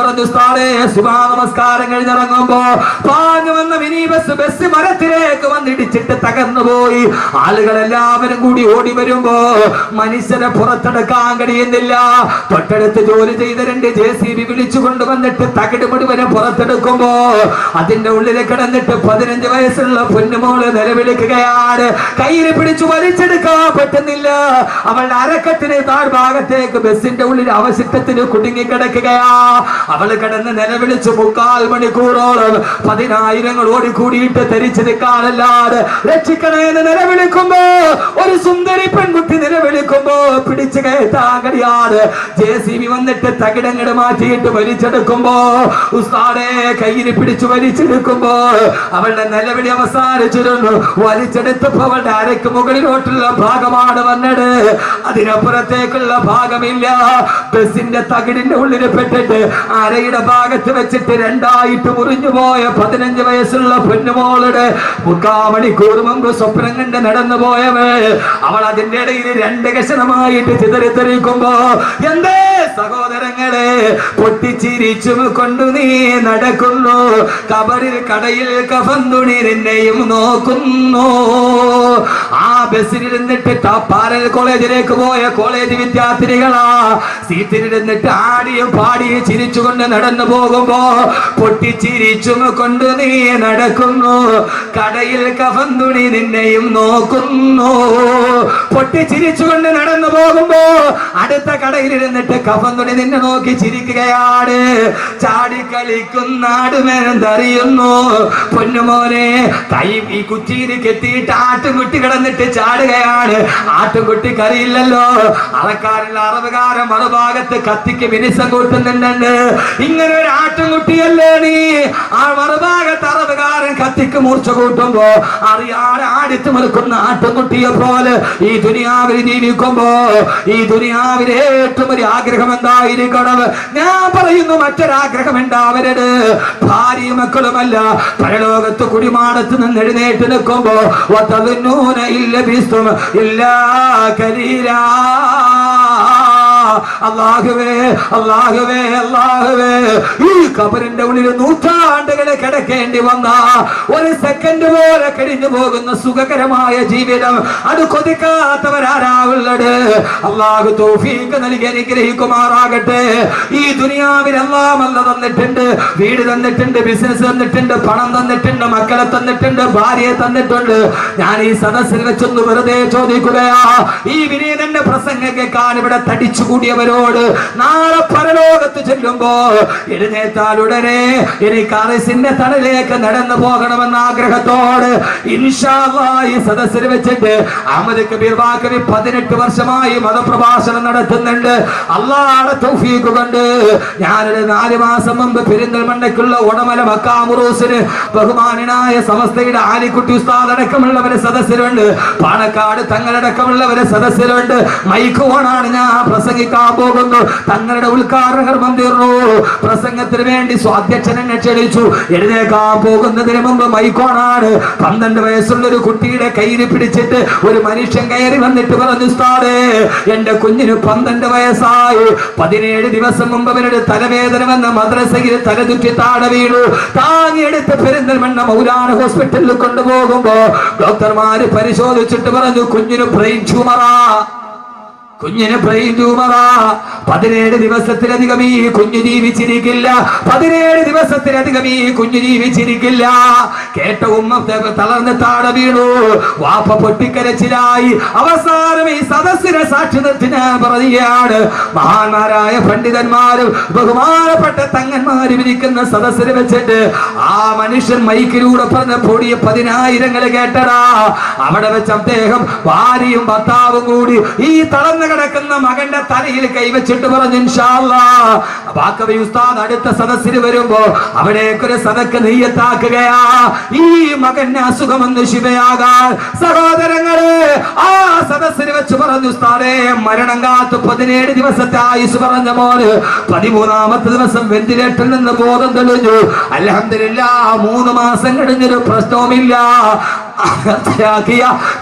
പറഞ്ഞു, ഉസ്താദേ സുബഹ നമസ്കാരം കഴിഞ്ഞിറങ്ങുമ്പോ പാഞ്ഞു വന്ന മിനി ബസ് മരത്തിലേക്ക് വന്നിടിച്ചിട്ട് തകർന്നു പോയി. ആളുകളെല്ലാവരും കൂടി ഓടി വരുമ്പോ മനുഷ്യരെ പുറത്തെടുക്കാൻ കഴിയുന്നില്ല. തൊട്ടടുത്ത് ജോലി ചെയ്ത 2 JCB വിളിച്ചു കൊണ്ടുവന്നിട്ട് തകിട് മുഴുവനും പുറത്തെടുക്കുമ്പോ അതിന്റെ ഉള്ളിൽ കിടന്നിട്ട് 15 വയസ്സുള്ള പൊന്നുമോള് നിലവിളിക്കുകയാണ്. കയ്യിൽ പിടിച്ചു വലിച്ചെടുക്കാൻ പറ്റുന്നില്ല. അവളുടെ അരക്കെട്ടിന് താഴ്ഭാഗത്തേക്ക് ബസിന്റെ ഉള്ളിൽ അവശിഷ്ടത്തിന് കുടുങ്ങിക്കിടക്കുകയാ. അവൾ കിടന്ന് നിലവിളിച്ചു 3/4 മണിക്കൂറോളം 10,000 ഓടിക്കൂടിയിട്ട് ധരിച്ചു നിൽക്കാനല്ലാതെ രക്ഷിക്കണേന്ന് നിലവിളിക്കുമ്പോ ഒരു സുന്ദരി പെൺകുട്ടി നിലവിളിക്കുമ്പോ പിടിച്ചു കയറ്റാൻ കഴിയാതെ JCB വന്നിട്ട് തകിടങ്ങട് മാറ്റിയിട്ട് വലിച്ചെടുക്കുമ്പോ ഉസ്താദേ കയ്യിൽ പിടിച്ചു വലിച്ചെടുക്കുമ്പോ അവളുടെ നിലവിളി അവസാനിച്ചിരുന്നു. വലിച്ചെടുത്തപ്പോ അവളുടെ അരക്ക് മുകളിലോട്ടുള്ള ഭാഗമാണ് വന്നത്, അതിനപ്പുറത്തേക്കുള്ള ഭാഗമില്ല. ബസിന്റെ തകിടിന്റെ ഉള്ളിൽ പെട്ടിട്ട് അരയുടെ ഭാഗത്ത് വെച്ചിട്ട് 2ആയിട്ട് മുറിഞ്ഞു പോയ 15 വയസ്സുള്ള പൊന്നുമോളുടെ 3/4 മണിക്കൂർ മുമ്പ് സ്വപ്നം കണ്ട് നടന്നു പോയവേ അവൾ അതിന്റെ ഇടയിൽ 2 കഷണമായിട്ട് ചിതറിത്തെറിക്കുമ്പോ എന്തേ സഹോദരങ്ങളെ പൊട്ടിച്ചിരിച്ചും കൊണ്ടു നീ നടക്കുന്നു, കബറിൽ കടയിൽ കഫൻ തുണി നിന്നെയും നോക്കുന്നു. ആ ബസ്സിലിരുന്നിട്ട് പാരൽ കോളേജിലേക്ക് പോയ കോളേജ് വിദ്യാർത്ഥിനികളാ സീറ്റിലിരുന്നിട്ട് ആടിയും പാടിയും ചിരിച്ചുകൊണ്ട് നടന്നു പോകുമ്പോ പൊട്ടിച്ചിരിച്ചും കൊണ്ട് നീ നടക്കുന്നു, കടയിൽ കഫൻ തുണി നിന്നെയും നോക്കുന്നു. പൊട്ടിച്ചിരിച്ചുകൊണ്ട് നടന്നു പോകുമ്പോ അടുത്ത കടയിലിരുന്നിട്ട് കഫൻ തുണി നിന്നെ നോക്കി ചിരിക്കുകയാണ്. ചാടിക്കളിക്കുന്ന ആടുമെന്തറിയുന്നു പൊന്നുമോനെ, കൈ ഈ കുറ്റിയിൽ കെട്ടിയിട്ട് ആട്ടുംകുട്ടി കിടന്നിട്ട് ചാടുകയാണ്. ആട്ടുംകുട്ടിക്ക് അറിയില്ലല്ലോ അറക്കാരില്ല അറവുകാരൻ മറുഭാഗത്ത് കത്തിക്ക് മിനിസം കൂട്ടുന്നുണ്ട്. ഇങ്ങനെ ഒരു ആട്ടുംകുട്ടിയല്ലേ നീ? ആ മറുഭാഗത്ത് അറവുകാരൻ കത്തിക്ക് മൂർച്ച കൂട്ടുമ്പോ അറിയാതെ ആടിച്ചു നിൽക്കുന്ന ആട്ടുംകുട്ടിയെ പോലെ ഈ ദുനിയാവിൽ ജീവിക്കുമ്പോ ഈ ദുനിയാവിലെ ഏറ്റവും ഒരു ആഗ്രഹം എന്തായിരിക്കണം? ഞാൻ പറയുന്നു മറ്റൊരാഗ്രഹം ഉണ്ടാവരുത്. ഭാര്യയും മക്കളുമല്ല, പരലോകത്ത് കുടിമാടത്ത് നിന്ന് എഴുന്നേറ്റ് നിൽക്കുമ്പോ അല്ലാഹുവേ അല്ലാഹുവേ അല്ലാഹുവേ, ഈ ഖബറിന്റെ ഉള്ളിൽ നൂറ്റാണ്ടുകളെ കിടക്കേണ്ടി വന്ന ഒരു സെക്കൻഡ് പോലെ കഴിഞ്ഞു പോകുന്ന സുഖകരമായ ജീവിതം അത് കൊതിക്കാത്തവരാരാവുള്ളത്? അല്ലാഹു തൗഫീഖ് നൽകി അനുഗ്രഹിക്കുമാറാകട്ടെ. ഈ ദുനിയാവിൽ അല്ലാഹ് അല്ല തന്നിട്ടുണ്ട്, വീട് തന്നിട്ടുണ്ട്, ബിസിനസ് തന്നിട്ടുണ്ട്, പണം തന്നിട്ടുണ്ട്, മക്കളെ തന്നിട്ടുണ്ട്, ഭാര്യയെ തന്നിട്ടുണ്ട്. ഞാൻ ഈ സദസ്സിൽ വെച്ചൊന്ന് വെറുതെ ചോദിക്കുകയാ, ഈ വിനീതന്റെ പ്രസംഗം കേൾക്കാൻ ഇവിടെ തടിച്ചു കൂടിയവരോട് നാളെ പരലോകത്ത് ചെല്ലുമ്പോ എഴുന്നേറ്റാൽ ഉടനെ എനിക്ക് അറിസിന്റെ തണലിലേക്ക് നടന്നു പോകണമെന്ന ആഗ്രഹത്തോട് ഇൻഷാ അല്ലാഹ് ഈ സദസ്സിൽ വെച്ചിട്ട് അഹമ്മദ് കബീർ ബാക്കവി 18 വർഷമായി മതപ്രഭാഷണം നടത്തുന്നുണ്ട്. അല്ലാഹുവിന്റെ തൗഫീഖ് കൊണ്ട് ഞാനൊരു 4 മാസം മുമ്പ് പെരിന്തൽമണ്ണയ്ക്കുള്ള ഉടമല മക്കാമുറൂസിന് ബഹുമാനായ സമസ്തയുടെ ആലിക്കുട്ടി ഉസ്താദ് അടക്കമുള്ളവരെ സദസ്സിലുണ്ട്, പാണക്കാട് തങ്ങളടക്കമുള്ളവരെ സദസ്സിലുണ്ട്. മൈക്ക് ഓണാണ്, ഞാൻ പ്രസംഗിക്കാൻ പോകുന്നു. തങ്ങളുടെ ഉദ്ഘാടന കർമ്മം തീർന്നു. പ്രസംഗത്തിന് വേണ്ടി സ്വാധ്യക്ഷനെ ക്ഷണിച്ചു. എഴുന്നേക്കാൻ പോകുന്നതിന് മുമ്പ് മൈക്കോണാണ്. 12 വയസ്സുള്ള ഒരു കുട്ടിയുടെ കയ്യിൽ പിടിച്ചിട്ട് ഒരു മനുഷ്യൻ കയറി വന്നിട്ട് പറഞ്ഞു, ഉസ്താദേ എന്റെ കുഞ്ഞിന് 12 വയസ്സായി, 17 ദിവസം മുമ്പ് അവരുടെ തലവേദന വന്ന മദ്രസയിൽ തലതുറ്റി താഴെ വീണു. താങ്ങിയെടുത്ത് പെരിന്തൽമണ്ണ മൗലാന ഹോസ്പിറ്റലിൽ കൊണ്ടുപോകുമ്പോ ഡോക്ടർമാര് പരിശോധിച്ചിട്ട് പറഞ്ഞു, കുഞ്ഞിന് ബ്രെയിൻ ട്യൂമറാ, കുഞ്ഞിന് ബ്രെയിൻ ട്യൂമറാ. 17 ദിവസത്തിലധികം ഈ കുഞ്ഞു ജീവിച്ചിരിക്കില്ല, 17 ദിവസത്തിലധികം ഈ കുഞ്ഞു ജീവിച്ചിരിക്കില്ല. കേട്ട ഉമ്മ തളർന്ന് താഴെ വീണു. വാപ്പ പൊട്ടിക്കരച്ചിലായി. അവസാനം ഈ സദസ്സിനെ സാക്ഷി നിർത്തി ഞാൻ പറയുകയാണ്, മഹാന്മാരായ പണ്ഡിതന്മാരും ബഹുമാനപ്പെട്ട തങ്ങന്മാരും ഇരിക്കുന്ന സദസ്സിൽ വെച്ചിട്ട് ആ മനുഷ്യൻ മൈക്കിലൂടെ പറഞ്ഞ പൊടിയ 10,000 കേട്ടടാ. അവിടെ വെച്ച് അദ്ദേഹം ഭാര്യയും ഭർത്താവും കൂടി ഈ തളർന്ന് കിടക്കുന്ന മകന്റെ തലയിൽ കൈവച്ചിട്ട് പറഞ്ഞു, ഇൻഷാ അല്ലാഹ് ബാക്കവി ഉസ്താദ് അടുത്ത സദസ്സിൽ വരുമ്പോ അവിടേക്കൊരു സദക്ക് നെയ്യത്താക്കുകയാ, ഈ മകന് അസുഖമൊന്ന് ശിവയാകാൻ. സഹോദരങ്ങളെ, ആ സദസ്സിൽ വെച്ച് പറഞ്ഞു, ഉസ്താദേ മരണം കാത്ത് 17 ദിവസത്തെ ആയുസ് പറഞ്ഞ മോന് 13ാമത്തെ ദിവസം വെന്റിലേറ്ററിൽ നിന്ന് ബോധം തെളിഞ്ഞു. അൽഹംദുലില്ലാഹ് 3 മാസം കഴിഞ്ഞൊരു പ്രശ്നവുമില്ല.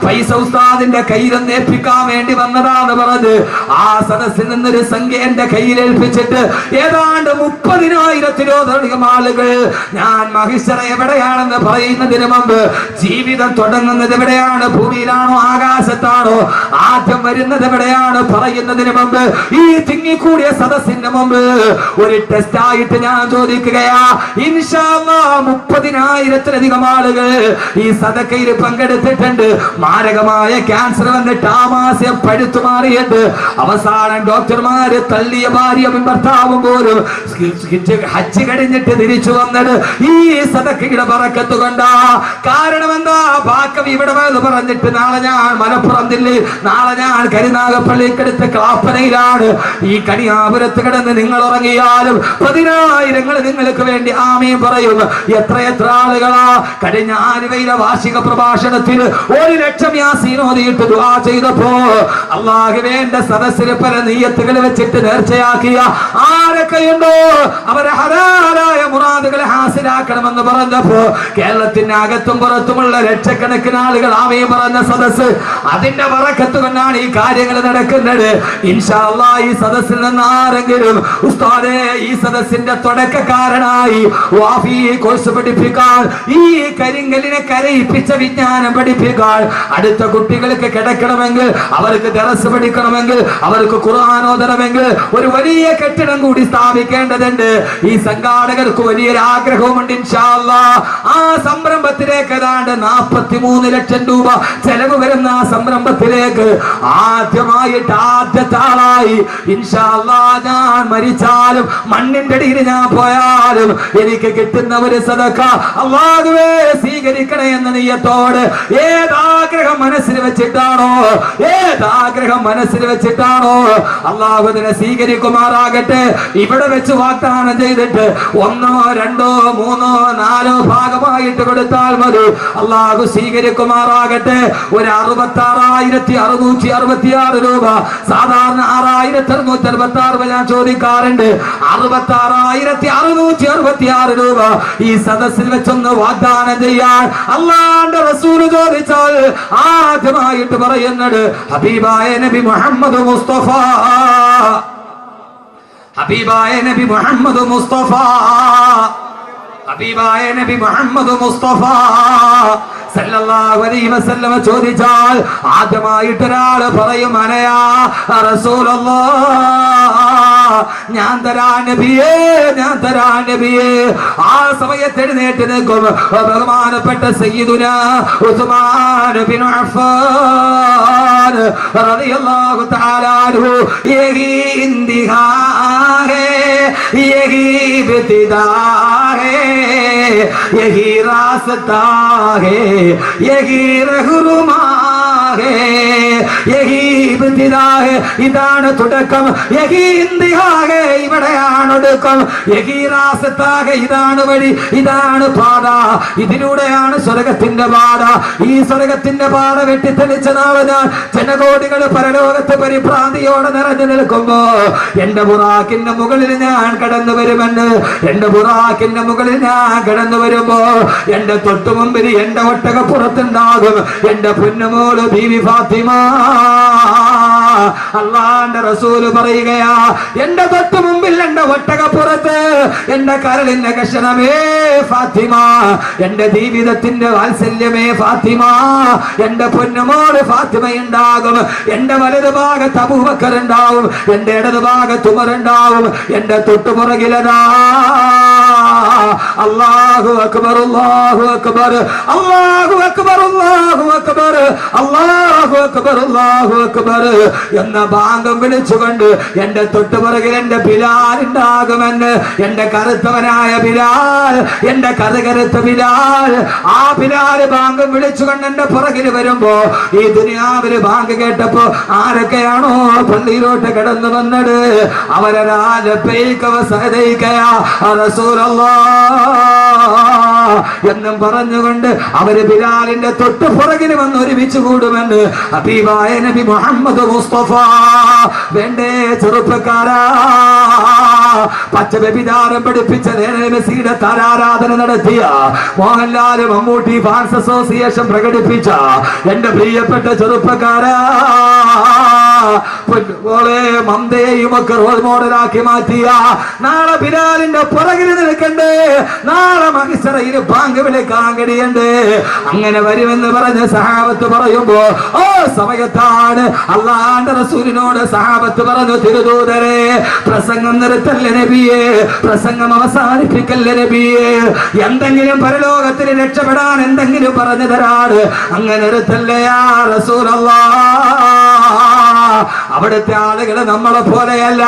പൈസ ഉസ്താദിന്റെ കയ്യിലൊന്ന് ഏൽപ്പിക്കാൻ വേണ്ടി വന്നതാന്ന് പറഞ്ഞ് ആ സദസ്സിൽ നിന്നൊരു സംഖ്യ എന്റെ കയ്യിൽ ഏൽപ്പിച്ചിട്ട് ഏതാണ്ട് 30,000-ത്തിലധികം ആളുകൾ ഞാൻ മഹിഷറ എവിടെയാണെന്ന് പറയുന്നതിന് മുമ്പ് ജീവിതം തുടങ്ങുന്നത് എവിടെയാണ്, ഭൂമിയിലാണോ ആകാശത്താണോ, ആദ്യം വരുന്നത് എവിടെയാണ് പറയുന്നതിന് മുമ്പ് ഈ തിങ്ങിക്കൂടിയ സദസ്സിന്റെ മുമ്പ് ഒരു ടെസ്റ്റ് ആയിട്ട് ഞാൻ ചോദിക്കുകയാ. ഇൻഷാ അല്ലാഹ് 30,000-ത്തിലധികം ആളുകൾ ഈ സദക്കയിൽ പങ്കെടുത്തിട്ടുണ്ട്. മാരകമായ ക്യാൻസർ വന്നിട്ട് ആമാശയം പഴുത്തു മാറിയിട്ട് അവസാനം ഡോക്ടർമാര് തള്ളിയ ഭാര്യയും ഭർത്താവും പോലും ഹജ്ജ് കഴിഞ്ഞിട്ട് തിരിച്ചു വന്നത് ഈ സദക്കയുടെ ബറക്കത്ത് കൊണ്ടാ. കാരണം എന്താ, ബാക്കവി ഇവിടെ എന്ന് പറഞ്ഞിട്ട് നാളെ ഞാൻ മലപ്പുറം ജില്ല, നാളെ ഞാൻ കരുനാഗപ്പള്ളിക്കടുത്ത് ക്ലാപ്പനയിലാണ്. ഈ കണിയാപുരത്ത് കിടന്ന് നിങ്ങൾ ഉറങ്ങിയാലും 10,000 നിങ്ങൾക്ക് വേണ്ടി ആമീൻ പറയും. എത്ര ആളുകളാ കഴിഞ്ഞ ആലുവയിലെ വാർഷിക പ്രഭാഷണത്തിൽ 1,00,000 യാസീൻ ഓതിയിട്ട് ദുആ ചെയ്തപ്പോ അല്ലാഹുവേ എന്റെ സദസ്സിൽ പല നിയ്യത്തുകൾ വെച്ചിട്ട് നേർച്ചയാക്കിയ ആരൊക്കെയുണ്ടോ അവരെ ഹലാലായ മുറാദുകളെ ഹാസിലാക്കണമെന്ന് പറഞ്ഞപ്പോ കേരളത്തിന്റെ അകത്തും പുറത്തുമുള്ള ലക്ഷക്കണക്കിന് ആളുകൾ ആമീൻ പറഞ്ഞ സദസ്സ്, അതിന്റെ ബറക്കത്ത് കൊണ്ടാണ് ഈ കാര്യങ്ങൾ നടക്കുന്നത്. ഇൻഷാ അല്ലാഹ് ഈ സദസ്സിൽ നിന്ന് ആരെങ്കിലും ഉസ്താദേ ഈ സദസ്സിന്റെ തുടക്കക്കാരനായി വാഫി കോഴ്സ് പഠിപ്പിക്കാൻ, ഈ കരിങ്കലിനെ കരയിപ്പിച്ച വിജ്ഞാനം പഠിപ്പിക്കാൻ, അടുത്ത കുട്ടികൾക്ക് കിടക്കണമെങ്കിൽ, അവർക്ക് ദറസ് പഠിക്കണമെങ്കിൽ, അവർക്ക് ഖുർആൻ ഓതണമെങ്കിൽ ഒരു വലിയ കെട്ടിടം കൂടി സ്ഥാപിക്കേണ്ടതുണ്ട്. ഈ സംഘാടകർക്ക് വലിയൊരു ആഗ്രഹവുമുണ്ട്. ഇൻഷാ അല്ലാഹ് ആ സംരംഭത്തിലേക്ക് ഏതാണ്ട് 43 ലക്ഷം രൂപ ചെലവ് വരുന്ന ആ സംരംഭത്തിലേക്ക് ആദ്യമായിട്ട് ആദ്യത്തെ ആളായി ഇൻഷാ അല്ലാഹ് ഞാൻ മരിച്ചാലും മണ്ണിന്റെ അടിയിൽ ഞാൻ പോയാലും എനിക്ക് കിട്ടുന്ന ഒരു സദഖ അല്ലാഹുവേ സ്വീകരിക്കണേ എന്ന നിയ്യത്തോട് ഏതാഗ്രഹം മനസ്സിൽ വെച്ചിട്ടാണോ അല്ലാഹു അതിനെ സ്വീകരിക്കുമാറാകട്ടെ. ഇവിടെ വെച്ച് വാഗ്ദാനം ചെയ്തിട്ട് 1, 2, 3, 4 ഭാഗമായിട്ട് കൊടുത്താൽ മതി, അല്ലാഹു സ്വീകരിക്കുമാറാകട്ടെ. ഒരു 66,666 രൂപ, സാധാരണ 6,666 ഞാൻ ചോദിക്കാറുണ്ട്. 66,666 രൂപ ഈ സദസ്സിൽ വെച്ചൊന്ന് വാഗ്ദാനം ചെയ്യാൻ അല്ലാഹുവിന്റെ റസൂൽ ചോദിച്ചാൽ ആദ്യമായിട്ട് പറയുന്നത് ഹബീബായ നബി മുഹമ്മദ് മുസ്തഫ, ഹബീബായ നബി മുഹമ്മദ് മുസ്തഫ, ഹബീബായ നബി മുഹമ്മദ് മുസ്തഫ സല്ലല്ലാഹു അലൈഹി വസല്ലം ചോദിച്ചാൽ ആദ്യമായിട്ട് ഒരാൾ പറയും അനയാ റസൂലല്ലാഹ്, ഞാൻ തരാ നബിയേ, ഞാൻ തരാ നബിയേ. ആ സമയത്ത് എഴുന്നേറ്റ് നിൽക്കും ബഹുമാനപ്പെട്ട സയ്യിദുനാ ഉസ്മാൻ ബിൻ അഫ്ഫാൻ റളിയല്ലാഹു തആല അൻഹു. യഹി ഇന്തിഹാ ഹേ, യഹി ഇബ്തിദാ ഹേ, യഹി റാസ്താ ഹേ, യഹി റഹ്റുമാ ഹേ, യഹി ഇബ്തിദാ ഹേ, ഇതാണ് തുടക്കം. യഹി ഇന്തിഹാ ഹേ, ഇവിടെയാണ് ഒടുക്കം. യഹി റാസ്താ ഹേ, ഇതാണ് വഴി, ഇതാണ് പാത, ഇതിലൂടെയാണ് സ്വർഗത്തിന്റെ പാത. ഈ സ്വർഗത്തിന്റെ പാത വെട്ടിത്തെളിച്ച നാളെ ഞാൻ ജനകോടികൾ പരലോകത്ത് പരിഭ്രാന്തിയോടെ നിറഞ്ഞു നിൽക്കുമ്പോ എന്റെ ബുറാക്കിന്റെ മുകളിൽ ഞാൻ കടന്നു വരുമെന്ന്, എന്റെ ബുറാക്കിന്റെ മുകളിൽ ഞാൻ കടന്നു വരുമ്പോ എന്റെ തൊട്ടു മുമ്പിൽ എന്റെ ഒട്ടകപ്പുറത്തുണ്ടാകും എന്റെ പൊന്നുമോള് ബീവി ഫാത്തിമ. അല്ലാഹുവിന്റെ റസൂല് പറയുകയാ, എന്റെ തൊട്ടു മുമ്പിൽ എന്റെ ഒട്ടകപ്പുറത്ത് എന്റെ കരളിന്റെ കഷണമേ ഫാത്തിമ, എന്റെ ജീവിതത്തിന്റെ വാത്സല്യമേ ഫാത്തിമ, എന്റെ പൊന്നുമോള് ഫാത്തിമ ഉണ്ടാകും. എന്റെ വലതു ഭാഗത്ത് അബൂബക്കർ ഉണ്ടാവും, എന്റെ ഇടതു ഭാഗത്ത് ഉമർ ഉണ്ടാവും, എന്റെ തൊട്ടുപുറകിലതാ അല്ലാഹു അക്ബർ, അല്ലാഹു അക്ബർ, അല്ലാഹു അക്ബർ, അല്ലാഹു അക്ബർ, അല്ലാഹു അക്ബർ, അല്ലാഹു അക്ബർ എന്ന ബാങ്കം വിളിച്ചുകൊണ്ട് എന്റെ തൊട്ടുപുറകിൽ എന്റെ ബിലാൽ ഉണ്ടാകുമെന്ന്. എന്റെ കറുത്തവനായ ബിലാൽ, എന്റെ കറുത്ത ബിലാൽ, ആ ബിലാൽ ബാങ്കം വിളിച്ചുകൊണ്ട് എന്റെ പുറകിൽ വരുമ്പോ ഈ ദുനിയാവില് ബാങ്ക് കേട്ടപ്പോ ആരൊക്കെയാണോ പള്ളിയിലോട്ട് കടന്നു വന്നത് അവരാ ലബ്ബൈക വസഅദൈക യാ റസൂലല്ലാഹ്, എന്നും പറഞ്ഞുകൊണ്ട് അവര് ബിലാലിന്റെ തൊട്ട് പുറകിന് വന്ന് ഒരുമിച്ച് കൂടുമെന്ന് ഹബീബായ നബി മുഹമ്മദ് മുസ്തഫ. വേണ്ടേ ചെറുപ്പക്കാരാ, പച്ച വ്യഭിചാരം പഠിപ്പിച്ച മെസ്സിയുടെ താരാരാധന നടത്തിയ മോഹൻലാൽ മമ്മൂട്ടി ഫാൻസ് അസോസിയേഷൻ പ്രകടിപ്പിച്ച എന്റെ പ്രിയപ്പെട്ട ചെറുപ്പക്കാരാ, മന്ദയെയും ഒക്കെ റോൾ മോഡലാക്കി മാറ്റിയ നാളെ ബിലാലിന്റെ പുറകിൽ നിൽക്കണ്ടേ, നാളെ മഹിസറയിൽ ബാങ്ക് വിളിക്കാൻ കഴിയണ്ടേ. അങ്ങനെ വരുമെന്ന് പറഞ്ഞ സഹാബത്ത് പറയുമ്പോ ഓ സമയത്താണ് അള്ളാന്റെ റസൂലിനോട് സഹാബത്ത് പറഞ്ഞു, തിരുദൂതരെ പ്രസംഗം നിർത്തല്ലേ നബിയെ, പ്രസംഗം അവസാനിപ്പിക്കല്ലേ നബിയെ, എന്തെങ്കിലും പരലോകത്തിന് രക്ഷപ്പെടാൻ എന്തെങ്കിലും പറഞ്ഞു തരാണ്, അങ്ങനെ നിർത്തല്ലേ യാ റസൂലല്ലാഹ്. അവിടുത്തെ ആളുകൾ നമ്മളെ പോലെയല്ല.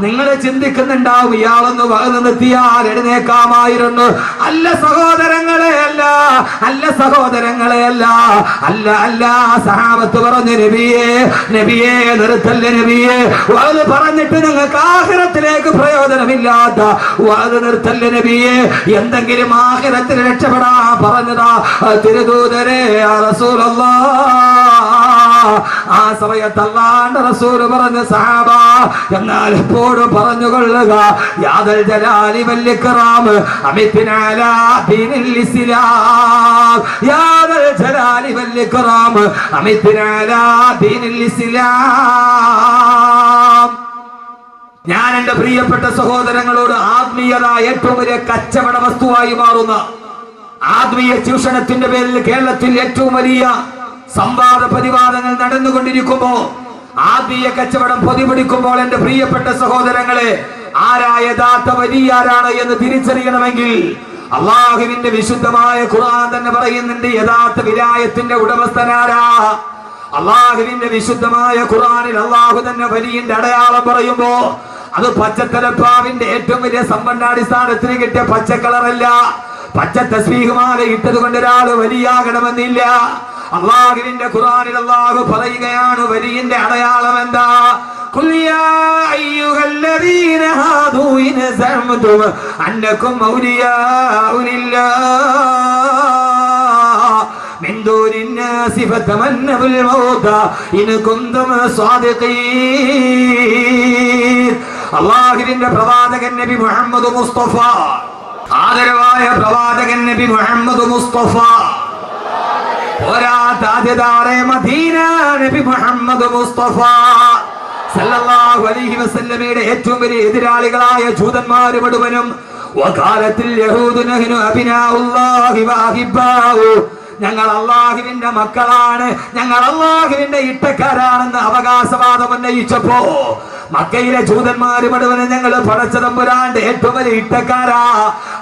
നിങ്ങൾ ചിന്തിക്കുന്നുണ്ടാവും ഇയാളൊന്ന് വകന്നു നിർത്തിയാൽ എഴുന്നേക്കാമായിരുന്നു. അല്ല സഹോദരങ്ങളെ, അല്ല അല്ല സഹോദരങ്ങളെ, അല്ല അല്ല അല്ല. സഹാബത്ത് പറഞ്ഞു, നബിയെ നബിയെ നിർത്തല്ലേ നബിയെ, വകത് പറഞ്ഞിട്ട് നിങ്ങൾക്ക് ആഖിറത്തിലേക്ക് പ്രയോജനമില്ലാത്ത വകത് നിർത്തല്ലേ നബിയെ, എന്തെങ്കിലും ആഖിറത്തിൽ രക്ഷപ്പെടാൻ പറഞ്ഞതാ തിരുദൂതരെ യാ റസൂലല്ലാഹ്. ആ സമയത്ത് അല്ലാഹുവിന്റെ റസൂൽ പറഞ്ഞ സഹാബ, എന്നാൽ എപ്പോഴും പറഞ്ഞുകൊള്ളുക, യാദൽ ജലാലി വൽ ഇക്റാം അമിത്നാ അലാ ദീനിൽ ഇസ്ലാം, യാദൽ ജലാലി വൽ ഇക്റാം അമിത്നാ അലാ ദീനിൽ ഇസ്ലാം. ഞാൻ എന്റെ പ്രിയപ്പെട്ട സഹോദരങ്ങളോട്, ആത്മീയത ഏറ്റവും വലിയ കച്ചവട വസ്തുവായി മാറുന്ന ആത്മീയ ചൂഷണത്തിന്റെ പേരിൽ കേരളത്തിൽ ഏറ്റവും വലിയ സംവാദ പ്രതിവാദങ്ങൾ നടന്നുകൊണ്ടിരിക്കുമ്പോ, ആത്മീയ കച്ചവടം പൊതിപിടിക്കുമ്പോൾ എന്റെ പ്രിയപ്പെട്ട സഹോദരങ്ങളെ, ആരാ യഥാർത്ഥ വലിയാരാണ് എന്ന് തിരിച്ചറിയണമെങ്കിൽ അള്ളാഹുവിന്റെ വിശുദ്ധമായ ഖുർആൻ തന്നെ പറയുന്നുണ്ട് യഥാർത്ഥ വിലായത്തിന്റെ ഉടമസ്ഥനാരാ. അള്ളാഹുവിന്റെ വിശുദ്ധമായ ഖുർആനിൽ അള്ളാഹു തന്നെ വലിയന്റെ അടയാളം പറയുമ്പോ അത് പച്ചത്തലപ്പാവിന്റെ ഏറ്റവും വലിയ സമ്പന്നാടിസ്ഥാനത്തിന് കിട്ടിയ പച്ചക്കളറല്ല. പച്ച തസ്ബീഹുമാല ഇട്ടത് കൊണ്ട് ഒരാൾ വലിയാകണമെന്നില്ല. അള്ളാഹുവിന്റെ ഖുർആനിൽ അള്ളാഹു പറയുകയാണ് വലിയന്റെ അടയാളം എന്താ? ഖുൽ യാ അയ്യുഹല്ലദീന ഹാദൂ ഇൻ സഅംതും അന്നകും ഔലിയാഉ ലില്ലാഹ് മിൻ ദൂനിൻ നാസി ഫതമന്നഉൽ മൗത ഇൻ കുൻതും സ്വാദിഖീൻ. അള്ളാഹുവിന്റെ പ്രവാചകൻ നബി മുഹമ്മദ് മുസ്തഫ, ആദരവായ പ്രവാചകൻ നബി മുഹമ്മദ് മുസ്തഫ, താജദാറെ മദീന നബി മുഹമ്മദ് മുസ്തഫ സല്ലല്ലാഹു അലൈഹി വസല്ലമയുടെ ഏറ്റവും വലിയ എതിരാളികളായ ജൂതന്മാർ മുഴുവനും വകാലത്തിൽ യഹൂദു നഹ്നു അബ്നാഉല്ലാഹി വഅഹിബ്ബാഹു, ഞങ്ങൾ അള്ളാഹുവിന്റെ മക്കളാണ്, ഞങ്ങൾ അള്ളാഹുവിന്റെ ഇട്ടക്കാരാണെന്ന് അവകാശവാദം ഉന്നയിച്ചപ്പോ മക്കയിലെ ജൂതന്മാര് മുഴുവനും ഞങ്ങൾ പടച്ചതമ്പുരാന്റെ ഏറ്റവും വലിയ ഇട്ടക്കാരാ,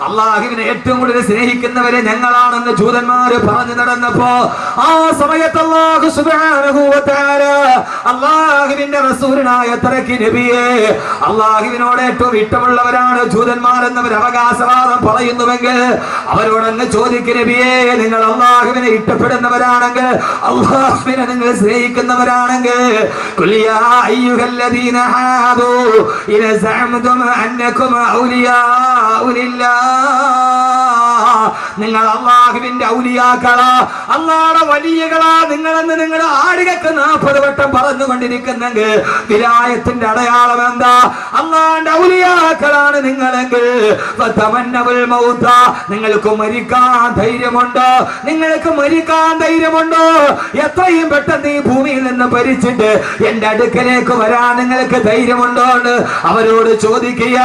അള്ളാഹുവിനെ ഏറ്റവും കൂടുതൽ സ്നേഹിക്കുന്നവരെ ഞങ്ങളാണെന്ന് ജൂതന്മാര് പറഞ്ഞു നടന്നപ്പോ ആ സമയത്ത് അല്ലാഹു സുബ്ഹാനഹു വ തആല അള്ളാഹുവിന്റെ റസൂലിനായ തറക്കി നബിയെ, അള്ളാഹുവിനോട് ഏറ്റവും ഇഷ്ടമുള്ളവരാണ് ജൂതന്മാരെന്നവർ അവകാശവാദം പറയുന്നുവെങ്കിൽ അവരോടങ്ങ് ചോദിക്കും, നബിയെ നിങ്ങൾ അള്ളാഹുവിനെ ഇഷ്ടപ്പെടുന്നവരാണെങ്കിൽ, അള്ളാഹുവിനെ നിങ്ങൾ സ്നേഹിക്കുന്നവരാണെങ്കിൽ, ഖുൽ യാ അയ്യുഹല്ലദീന ഹാദൂ ഇൻ സഅംതും അന്നകും ഔലിയാഉ ലില്ലാഹ്, നിങ്ങൾ അള്ളാഹുവിന്റെ ഔലിയാക്കളാ, അള്ളാഹുടെ വലിയകളാ നിങ്ങളെന്ന് നിങ്ങൾ ആടുകൾക്ക് 40 വട്ടം പറഞ്ഞുകൊണ്ടിരിക്കുന്നെങ്കിൽ വിലായത്തിന്റെ അടയാളം എന്താ? അള്ളാഹുന്റെ ഔലിയാക്കളാണ് നിങ്ങളെങ്കിൽ ഫതമന്നഉൽ മൗത, നിങ്ങൾക്ക് മരിക്കാൻ ധൈര്യമുണ്ടോ? നിങ്ങൾക്ക് മരിക്കാൻ ധൈര്യമുണ്ടോ? എത്രയും പെട്ടെന്ന് ഈ ഭൂമിയിൽ നിന്ന് ഭരിച്ചിട്ട് എന്റെ അടുക്കലേക്ക് വരാൻ നിങ്ങൾക്ക് ധൈര്യമുണ്ടോ എന്ന് അവരോട് ചോദിക്കുക.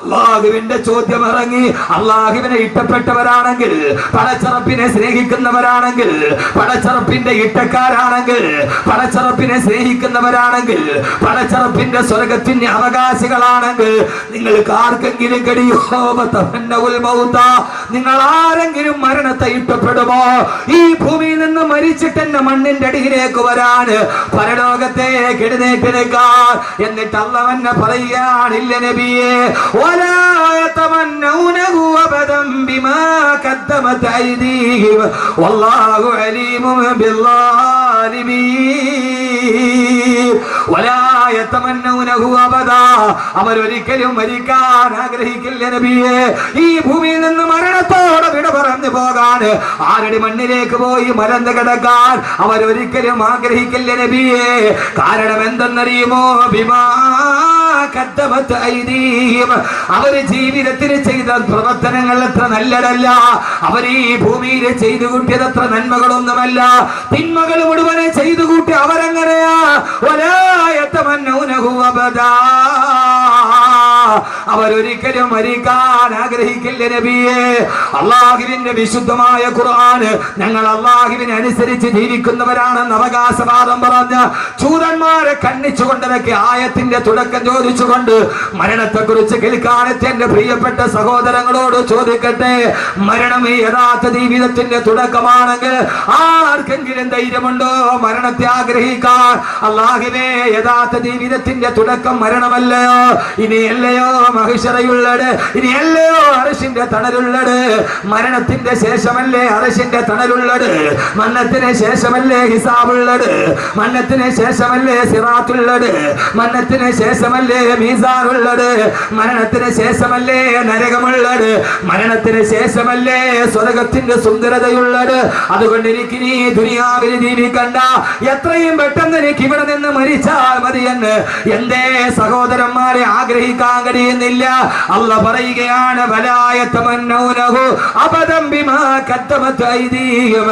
അള്ളാഹുവിന്റെ ചോദ്യം ഇറങ്ങി. അള്ളാഹുവിനെ ഇഷ്ടപ്പെട്ടവരാണെങ്കിൽ, പടച്ചറപ്പിനെ സ്നേഹിക്കുന്നവരാണെങ്കിൽ, പടച്ചറപ്പിന്റെ ഇട്ടക്കാരാണെങ്കിൽ, പടച്ചറപ്പിനെ സ്നേഹിക്കുന്നവരാണെങ്കിൽ, പടച്ചറപ്പിന്റെ സ്വർഗത്തിന്റെ അവകാശികളാണെങ്കിൽ നിങ്ങൾക്ക് ആർക്കെങ്കിലും കഴിയോ? നിങ്ങൾ ആരെങ്കിലും മരണത്തെ ഇഷ്ടപ്പെടുമോ? ഈ ഭൂമിയിൽ നിന്ന് മരിച്ചിട്ട് എന്നെ മണ്ണിന്റെ അടിയിലേക്ക് വരാൻ, പരലോകത്തേക്ക് എഴുന്നേറ്റ് നിൽക്കാൻ. എന്നിട്ട് അള്ളാഹു പറയാനില്ല നബിയെ, ولا يتمنونه أبدا بما قدمت أيديهم والله عليم بالظالمين. വലാ യതമന്നൂനഹു അബദാ. അവരൊരിക്കലും മരിക്കാൻ ആഗ്രഹിക്കില്ല നബിയെ. ഈ ഭൂമിയിൽ നിന്ന് മരണത്തോടെ വിട പറഞ്ഞു പോകാൻ, ആരടി മണ്ണിലേക്ക് പോയി മലർന്ന് കിടക്കാൻ അവരൊരിക്കലും ആഗ്രഹിക്കില്ല നബിയെ. കാരണം എന്തെന്നറിയുമോ? ബിമാ ഖദ്ദമത് ഐദീഹിം. അവര് ജീവിതത്തിൽ ചെയ്ത പ്രവർത്തനങ്ങൾ അത്ര നല്ലതല്ല. അവർ ഈ ഭൂമിയിൽ ചെയ്തു കൂട്ടിയത് അത്ര നന്മകളൊന്നുമല്ല. തിന്മകൾ മുഴുവനെ ചെയ്തു കൂട്ടി അവരെങ്ങനെയാ? വലാ യതമന്നൂനഹു അബദാ. അവരൊരിക്കലും മരിക്കാൻ ആഗ്രഹിക്കില്ല നബിയെ. അല്ലാഹുവിന്റെ വിശുദ്ധമായ ഖുർആൻ ഞങ്ങൾ അല്ലാഹുവിനെ അനുസരിച്ച് ജീവിക്കുന്നവരാണെന്ന് അവകാശവാദം പറഞ്ഞ ചൂതന്മാരെ ഖണ്ഡിച്ചുകൊണ്ടിരക്കി ആയത്തിന്റെ തുടക്കം ചോദിച്ചുകൊണ്ട് മരണത്തെ കുറിച്ച് കേൾക്കാനെത്തിയ എന്റെ പ്രിയപ്പെട്ട സഹോദരങ്ങളോട് ചോദിക്കട്ടെ, മരണം ഈ യഥാർത്ഥ ജീവിതത്തിന്റെ തുടക്കമാണെങ്കിൽ ആർക്കെങ്കിലും ധൈര്യമുണ്ടോ മരണത്തെ ആഗ്രഹിക്കാൻ? അല്ലാഹുവേ, യഥാർത്ഥ ജീവിതത്തിന്റെ തുടക്കം മരണമല്ലയോ? ഇനിയല്ലയോ മഹിഷറയുള്ളത്? ഇനിയല്ലയോ അർശിന്റെ തണലുള്ളത്? മരണത്തിന്റെ ശേഷമല്ലേ അർശിന്റെ തണലുള്ളത്? മരണത്തിന് ശേഷമല്ലേ ഹിസാബുള്ളത്? മരണത്തിന് ശേഷമല്ലേ സിറാത്തുള്ളത്? മരണത്തിന് ശേഷമല്ലേ മീസാനുള്ളത്? മരണത്തിന് ശേഷമല്ലേ നരകമുള്ളത്? മരണത്തിന് ശേഷമല്ലേ സ്വർഗത്തിന്റെ സുന്ദരതയുള്ളത്? അതുകൊണ്ട് എനിക്ക് നീ ദുനിയാവിൽ ജീവിക്കണ്ട, എത്രയും പെട്ടെന്ന് എനിക്ക് ഇവിടെ നിന്ന് മരിച്ചാൽ മതിയെന്ന് എന്തേ സഹോദരന്മാരെ ആഗ്രഹിക്കാൻ കഴിയുന്നില്ല? അല്ലാഹു പറയുകയാണ്, വലാ യതമന്നൂനഹു അബദൻ ബിമാ ഖദ്ദമത് ഐദീഹിം.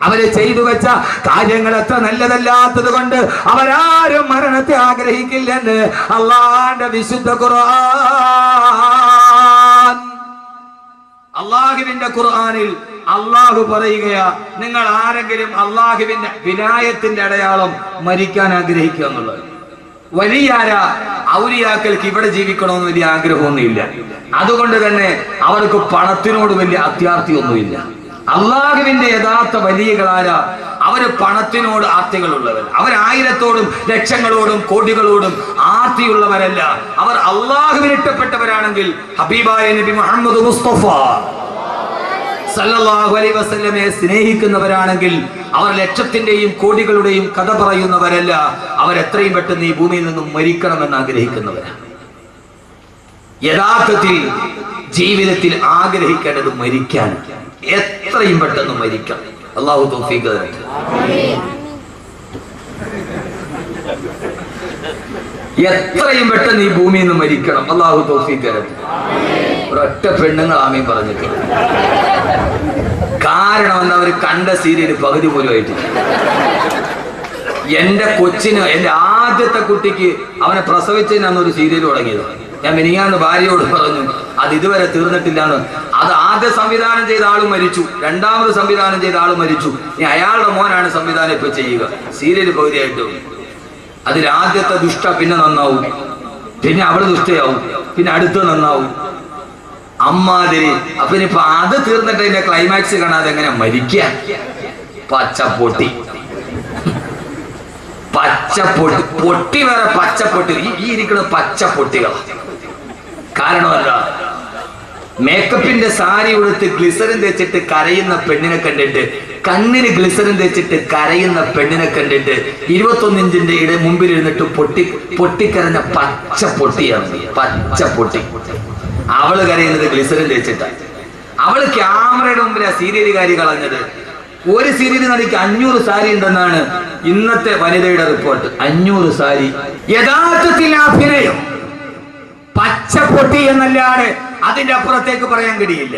അവര് ചെയ്തു വെച്ച കാര്യങ്ങൾ അത്ര നല്ലതല്ലാത്തത് കൊണ്ട് അവരാരും മരണത്തെ ആഗ്രഹിക്കില്ലെന്ന് അല്ലാഹുവിന്റെ വിശുദ്ധ ഖുർആൻ. അല്ലാഹുവിന്റെ ഖുർആനിൽ അല്ലാഹു പറയുകയാ, നിങ്ങൾ ആരെങ്കിലും അല്ലാഹുവിന്റെ വിലായത്തിന്റെ അടയാളം മരിക്കാൻ ആഗ്രഹിക്കുക എന്നുള്ളത്. വലിയാര ഔലിയാക്കൾക്ക് ഇവിടെ ജീവിക്കണമെന്ന് വലിയ ആഗ്രഹമൊന്നുമില്ല. അതുകൊണ്ട് തന്നെ അവർക്ക് പണത്തിനോട് വലിയ അത്യാർത്തിയൊന്നുമില്ല. അല്ലാഹുവിന്റെ യഥാർത്ഥ വലിയകളാര അവര് പണത്തിനോട് ആർത്തികളുള്ളവർ. അവർ ആയിരത്തോടും ലക്ഷങ്ങളോടും കോടികളോടും ആർത്തിയുള്ളവരല്ല. അവർ അല്ലാഹുവിന് ഇഷ്ടപ്പെട്ടവരാണെങ്കിൽ ഹബീബായ നബി മുഹമ്മദ് മുസ്തഫ സല്ലല്ലാഹു അലൈഹി വസല്ലമയെ സ്നേഹിക്കുന്നവരാണെങ്കിൽ അവർ ലക്ഷത്തിന്റെയും കോടികളുടെയും കഥ പറയുന്നവരല്ല. അവരെത്രയും പെട്ടെന്ന് ഈ ഭൂമിയിൽ നിന്നും മരിക്കണമെന്ന് ആഗ്രഹിക്കുന്നവരാണ്. യഥാർത്ഥത്തിൽ ജീവിതത്തിൽ ആഗ്രഹിക്കേണ്ടത് മരിക്കാൻ, എത്രയും പെട്ടെന്ന് മരിക്കണം. അല്ലാഹു തൗഫീഖ് തരട്ടെ. എത്രയും പെട്ടെന്ന് ഈ ഭൂമിയിൽ നിന്ന് മരിക്കണം. അല്ലാഹു തൗഫീഖ് തരട്ടെ. ഒരൊറ്റ പെണ്ണുങ്ങൾ ആമീൻ പറഞ്ഞിട്ടുണ്ട്. കാരണം എന്താ? അവർ കണ്ട സീരിയൽ പകുതി പോലും ആയിട്ടില്ല. എന്റെ കൊച്ചിന്, എന്റെ ആദ്യത്തെ കുട്ടിക്ക് അവനെ പ്രസവിച്ചതിനാണ് ഒരു സീരിയൽ തുടങ്ങിയത്. ഞാൻ മിനിങ്ങാന്ന് ഭാര്യയോട് പറഞ്ഞു, അത് ഇതുവരെ തീർന്നിട്ടില്ലാന്ന്. അത് ആദ്യ സംവിധാനം ചെയ്ത ആളും മരിച്ചു, രണ്ടാമത് സംവിധാനം ചെയ്ത ആളും മരിച്ചു. ഇനി അയാളുടെ മോനാണ് സംവിധാനം ഇപ്പൊ ചെയ്യുക. സീരിയൽ പകുതിയായിട്ടും അതിൽ ആദ്യത്തെ ദുഷ്ട പിന്നെ നന്നാവും, പിന്നെ അവള് ദുഷ്ടയാവും, പിന്നെ അടുത്ത് നന്നാവും. അമ്മാതിരി. അപ്പൊ ഇനിയിപ്പൊ അത് തീർന്നിട്ട് അതിന്റെ ക്ലൈമാക്സ് കാണാതെ എങ്ങനെ മരിക്കാൻ? പച്ചപ്പൊട്ടി, പച്ചപ്പൊട്ടി, പൊട്ടി വേറെ പച്ചപ്പൊട്ടി. ഈ ഇരിക്കുന്നത് പച്ചപ്പൊട്ടികളാണ്. കാരണമല്ല, മേക്കപ്പിന്റെ സാരി ഉടുത്ത് ഗ്ലിസറിൻ തേച്ചിട്ട് കരയുന്ന പെണ്ണിനെ കണ്ടിട്ട്, കണ്ണിന് ഗ്ലിസറിൻ തേച്ചിട്ട് കരയുന്ന പെണ്ണിനെ കണ്ടിട്ട് 21 ഇഞ്ചിന്റെ മുമ്പിൽ ഇരുന്നിട്ട് പൊട്ടിക്കരഞ്ഞ പച്ചപ്പൊട്ടിയാണ്. പച്ചപ്പൊട്ടി. അവള് കരയുന്നത് ഗ്ലിസറിൻ തേച്ചിട്ടാണ്. അവള് ക്യാമറയുടെ മുമ്പിൽ ആ സീരിയലുകാരി കളഞ്ഞത്. ഒരു സീരിയൽ നടിക്ക് 500 സാരി ഉണ്ടെന്നാണ് ഇന്നത്തെ വനിതയുടെ റിപ്പോർട്ട്. 500 സാരി. യഥാർത്ഥത്തിൽ അഭിനയം പച്ചപ്പൊട്ടി എന്നല്ലാതെ അതിന്റെ അപ്പുറത്തേക്ക് പറയാൻ കഴിയില്ല.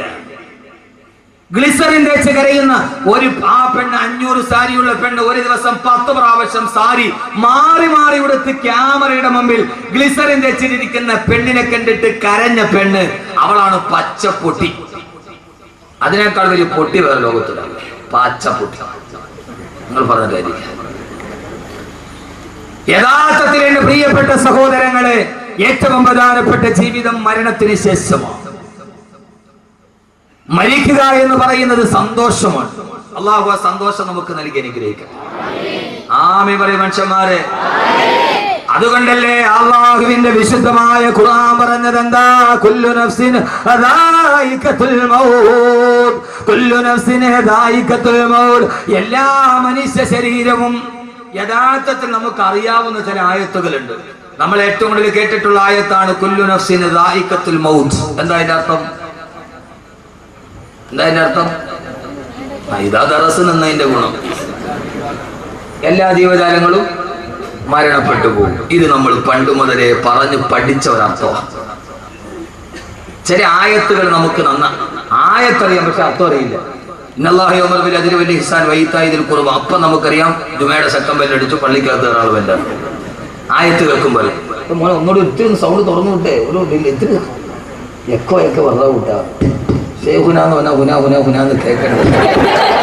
ഗ്ലിസറിൻ തേച്ച് കരയുന്ന ആ പെണ്ണ്, 500 സാരിയുള്ള പെണ്ണ് ഒരു ദിവസം 10 പ്രാവശ്യം സാരി മാറി മാറി ഉടുത്ത് ക്യാമറയുടെ മുമ്പിൽ ഗ്ലിസറിൻ തേച്ചിരിക്കുന്ന പെണ്ണിനെ കണ്ടിട്ട് കരഞ്ഞ പെണ്ണ്, അവളാണ് പച്ചപ്പൊട്ടി. അതിനേക്കാൾ വലിയ പൊട്ടി വേറെ ലോകത്തിലാണ്. പച്ചപ്പൊട്ടി. നിങ്ങൾ പറഞ്ഞ കാര്യം. യഥാർത്ഥത്തിൽ എന്റെ പ്രിയപ്പെട്ട സഹോദരങ്ങളെ, ഏറ്റവും പ്രധാനപ്പെട്ട ജീവിതം മരണത്തിന് ശേഷമാണ്. മരിക്കുക എന്ന് പറയുന്നത് സന്തോഷമാണ്. അല്ലാഹു ആ സന്തോഷം നമുക്ക് നൽകി അനുഗ്രഹിക്കട്ടെ. ആമീൻ പറയും മനുഷ്യന്മാരെ. അതുകൊണ്ടല്ലേ അല്ലാഹുവിന്റെ വിശുദ്ധമായ ഖുർആൻ പറഞ്ഞത് എന്താ? കുല്ലു നഫ്സിൻ ദായിഖത്തുൽ മൗത്ത്. കുല്ലു നഫ്സിൻ ദായിഖത്തുൽ മൗത്ത്. എല്ലാ മനുഷ്യ ശരീരവും യഥാർത്ഥത്തിൽ നമുക്ക് അറിയാവുന്ന ചില ആയത്തുകളുണ്ട്. നമ്മൾ ഏറ്റവും കൂടുതൽ കേട്ടിട്ടുള്ള ആയത്താണ് കുല്ലു നഫ്സിൻ ദാഇഖത്തുൽ മൗത്ത്. എന്താ അതിന്റെ അർത്ഥം? ഇതാ ദറസ് എന്നതിന്റെ ഗുണം. എല്ലാ ജീവജാലങ്ങളും മരണപ്പെട്ടു പോകും. ഇത് നമ്മൾ പണ്ട് മുതലേ പറഞ്ഞു പഠിച്ച ഒരർത്ഥമാണ്. ചില ആയത്തുകൾ നമുക്ക് ആയത്തറിയാം, പക്ഷെ അർത്ഥം അറിയില്ല. അതിൽ വലിയ ഹിസാൻ വൈത്തായതിൽ കുറവ്. അപ്പം നമുക്കറിയാം ജുമയുടെ ശക്തം ബെല്ലടിച്ചു, പള്ളിക്കകത്ത് ഒരാൾ ബെല്ല ആയത്ത് കേൾക്കുമ്പോൾ മോനെ ഒന്നുകൂടി ഒത്തിരി സൗണ്ട് തുറന്നു വിട്ടേ, ഒരു ഇത്തിരി എക്കോ വെറുതെ വിട്ടാ ഷേഹുനാന്ന് പറഞ്ഞാൽ ഹുനാന്ന് കേൾക്കണത്,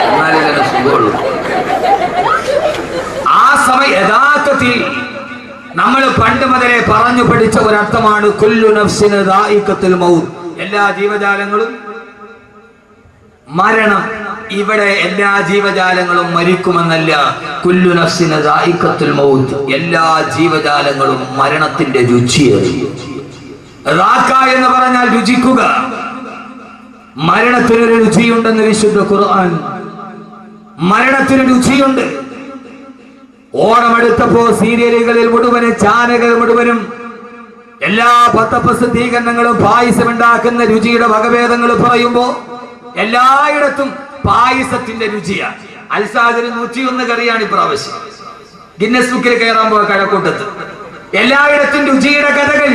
എന്നാലേ തന്നെ സുഖമുള്ളൂ. ആ സമയം യഥാർത്ഥത്തിൽ നമ്മൾ പണ്ട് മുതലേ പറഞ്ഞു പഠിച്ച ഒരർത്ഥമാണ് കുല്ലു നഫ്സിൻ ദാഇഖത്തുൽ മൗത്ത്. എല്ലാ ജീവജാലങ്ങളും മരണം. ഇവിടെ എല്ലാ ജീവജാലങ്ങളും മരിക്കുമെന്നല്ല, കുല്ലു നഫ്സിൻ ദാഇഖത്തുൽ മൗത്ത്. എല്ലാ ജീവജാലങ്ങളും മരണത്തിന്റെ രുചിയേറിയും. റാക്ക എന്ന് പറഞ്ഞാൽ രുചിക്കുക. മരണത്തിനൊരു രുചിയുണ്ടെന്ന് വിശുദ്ധ ഖുർആൻ. മരണത്തിന് രുചിയുണ്ട്. ഓണമെടുത്തപ്പോ സീരിയലുകളിൽ മുഴുവനും ചാനലുകൾ മുഴുവനും എല്ലാ പത്രപ്രസിദ്ധീകരണങ്ങളും പായസം ഉണ്ടാക്കുന്ന രുചിയുടെ വകഭേദങ്ങൾ പറയുമ്പോ എല്ലായിടത്തും പായസത്തിന്റെ രുചിയാണ്. അൽസാദിന് 101 കറിയാണ് ഇപ്രാവശ്യം ഗിന്നസ് ബുക്കിൽ കയറാൻ പോയ കഴക്കൂട്ടത്ത്. എല്ലായിടത്തും രുചിയുടെ കഥകൾ.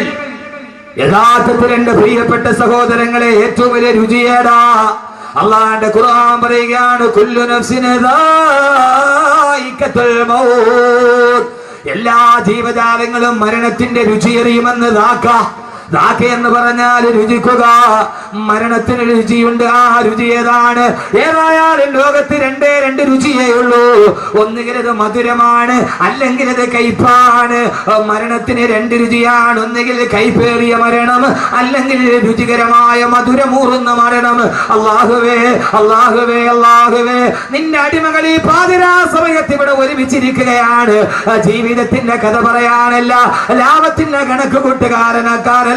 യഥാർത്ഥത്തിൽ എന്റെ പ്രിയപ്പെട്ട സഹോദരങ്ങളെ, ഏറ്റവും വലിയ രുചിയേടാ. അള്ളാന്റെ ഖുർആൻ പറയുകയാണ് കുല്ലു നഫ്സിൻ ദാഇഖത്തുൽ മൗത്ത്. എല്ലാ ജീവജാലങ്ങളും മരണത്തിന്റെ രുചിയറിയുമെന്ന് ദാഖ എന്ന് പറഞ്ഞാൽ രുചിക്കുക. മരണത്തിന് രുചിയുണ്ട്. ആ രുചി ഏതാണ്? ഏതായാലും ലോകത്ത് രണ്ട് രുചിയേ ഉള്ളൂ. ഒന്നുകിൽ അത് മധുരമാണ്, അല്ലെങ്കിൽ അത് കയ്പാണ്. മരണത്തിന് 2 രുചിയാണ്. ഒന്നുകിൽ കയ്പേറിയ മരണം, അല്ലെങ്കിൽ രുചികരമായ മധുരമൂറുന്ന മരണം. അല്ലാഹുവേ അല്ലാഹുവേ അല്ലാഹുവേ, നിന്റെ അടിമകൾ ഈ പാതിരാ സമയത്ത് ഇവിടെ ഒരുമിച്ചിരിക്കുകയാണ്. ജീവിതത്തിന്റെ കഥ പറയാനല്ല, ലാഭത്തിന്റെ കണക്ക് കൂട്ടുകാരനാക്കാനല്ല.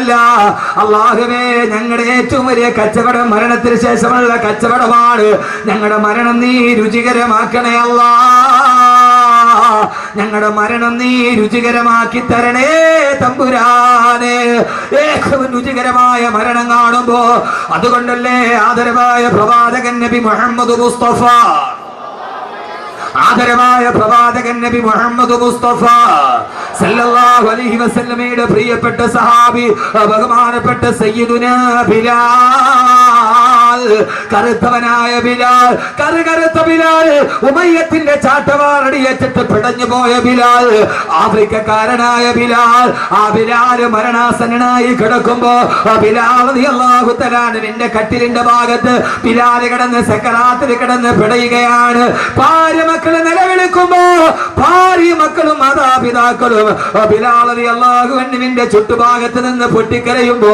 അല്ലാഹുവേ, ഞങ്ങളുടെ ഏറ്റവും വലിയ കച്ചവടം മരണത്തിന് ശേഷമുള്ള കച്ചവടമാണ്. ഞങ്ങളുടെ മരണം നീ രുചികരമാക്കണേ അല്ലാ. ഞങ്ങളുടെ മരണം നീ രുചികരമാക്കി തരണേ തമ്പുരാനെ. ഏറ്റവും രുചികരമായ മരണം കാണുമ്പോ, അതുകൊണ്ടല്ലേ ആദരവായ പ്രവാചകൻ നബി മുഹമ്മദ് മുസ്തഫ സല്ലല്ലാഹു അലൈഹി വസല്ലമയുടെ പ്രിയപ്പെട്ട സഹാബി ബഹുമാനപ്പെട്ട സയ്യിദുനാ ബിലാൽ, കറുത്തവനായ ബിലാൽ, കറുത്ത ബിലാൽ, ഉമയ്യത്തിന്റെ ചാട്ടവാറടിയേറ്റിട്ട് പിടഞ്ഞു പോയ ബിലാൽ, ആഫ്രിക്കക്കാരനായ ബിലാൽ. ആ ബിലാൽ മരണാസന്നനായി കിടക്കുമ്പോ ബിലാൽ റളിയല്ലാഹു തആല നിന്റെ കട്ടിലിന്റെ ഭാഗത്ത് ബിലാൽ കിടന്ന് സക്കറാത്തിൽ കിടന്ന് പിടയുകയാണ്. ഭാര്യ മക്കള് നിലവിളിക്കുമ്പോ ഭാര്യ മക്കളും മാതാപിതാക്കളും ബിലാൽ റളിയല്ലാഹു അൻഹുവിന്റെ ചുറ്റുഭാഗത്ത് നിന്ന് പൊട്ടിക്കരയുമ്പോ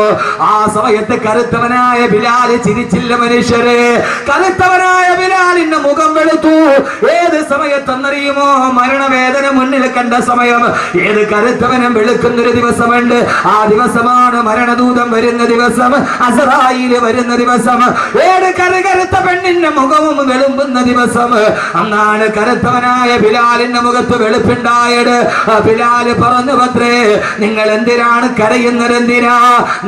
ആ സമയത്ത് കറുത്തവനായ ബിലാൽ ചിരിച്ചില്ല. മനുഷ്യരെ, കറുത്തവനായ ബിലാലിന്റെ മുഖം വെളുത്തു. ഏത് സമയത്തെന്നറിയുമോ? മരണവേദന മുന്നിൽ കണ്ട സമയം. ഏത് കറുത്തവനും വെളുക്കുന്നൊരു ദിവസമുണ്ട്. ആ ദിവസമാണ് മരണദൂതം വരുന്ന ദിവസം, അസ്റായീൽ വരുന്ന ദിവസം. ഏത് കറുത്ത പെണ്ണിന്റെ മുഖവും വെളുമ്പുന്ന ദിവസം. അന്നാണ് കറുത്തവനായ ബിലാലിന്റെ മുഖത്ത് വെളുപ്പുണ്ടായത്. ബിലാല് പറഞ്ഞു, പത്രേ, നിങ്ങൾ എന്തിനാണ് കരയുന്നത്? എന്തിനാ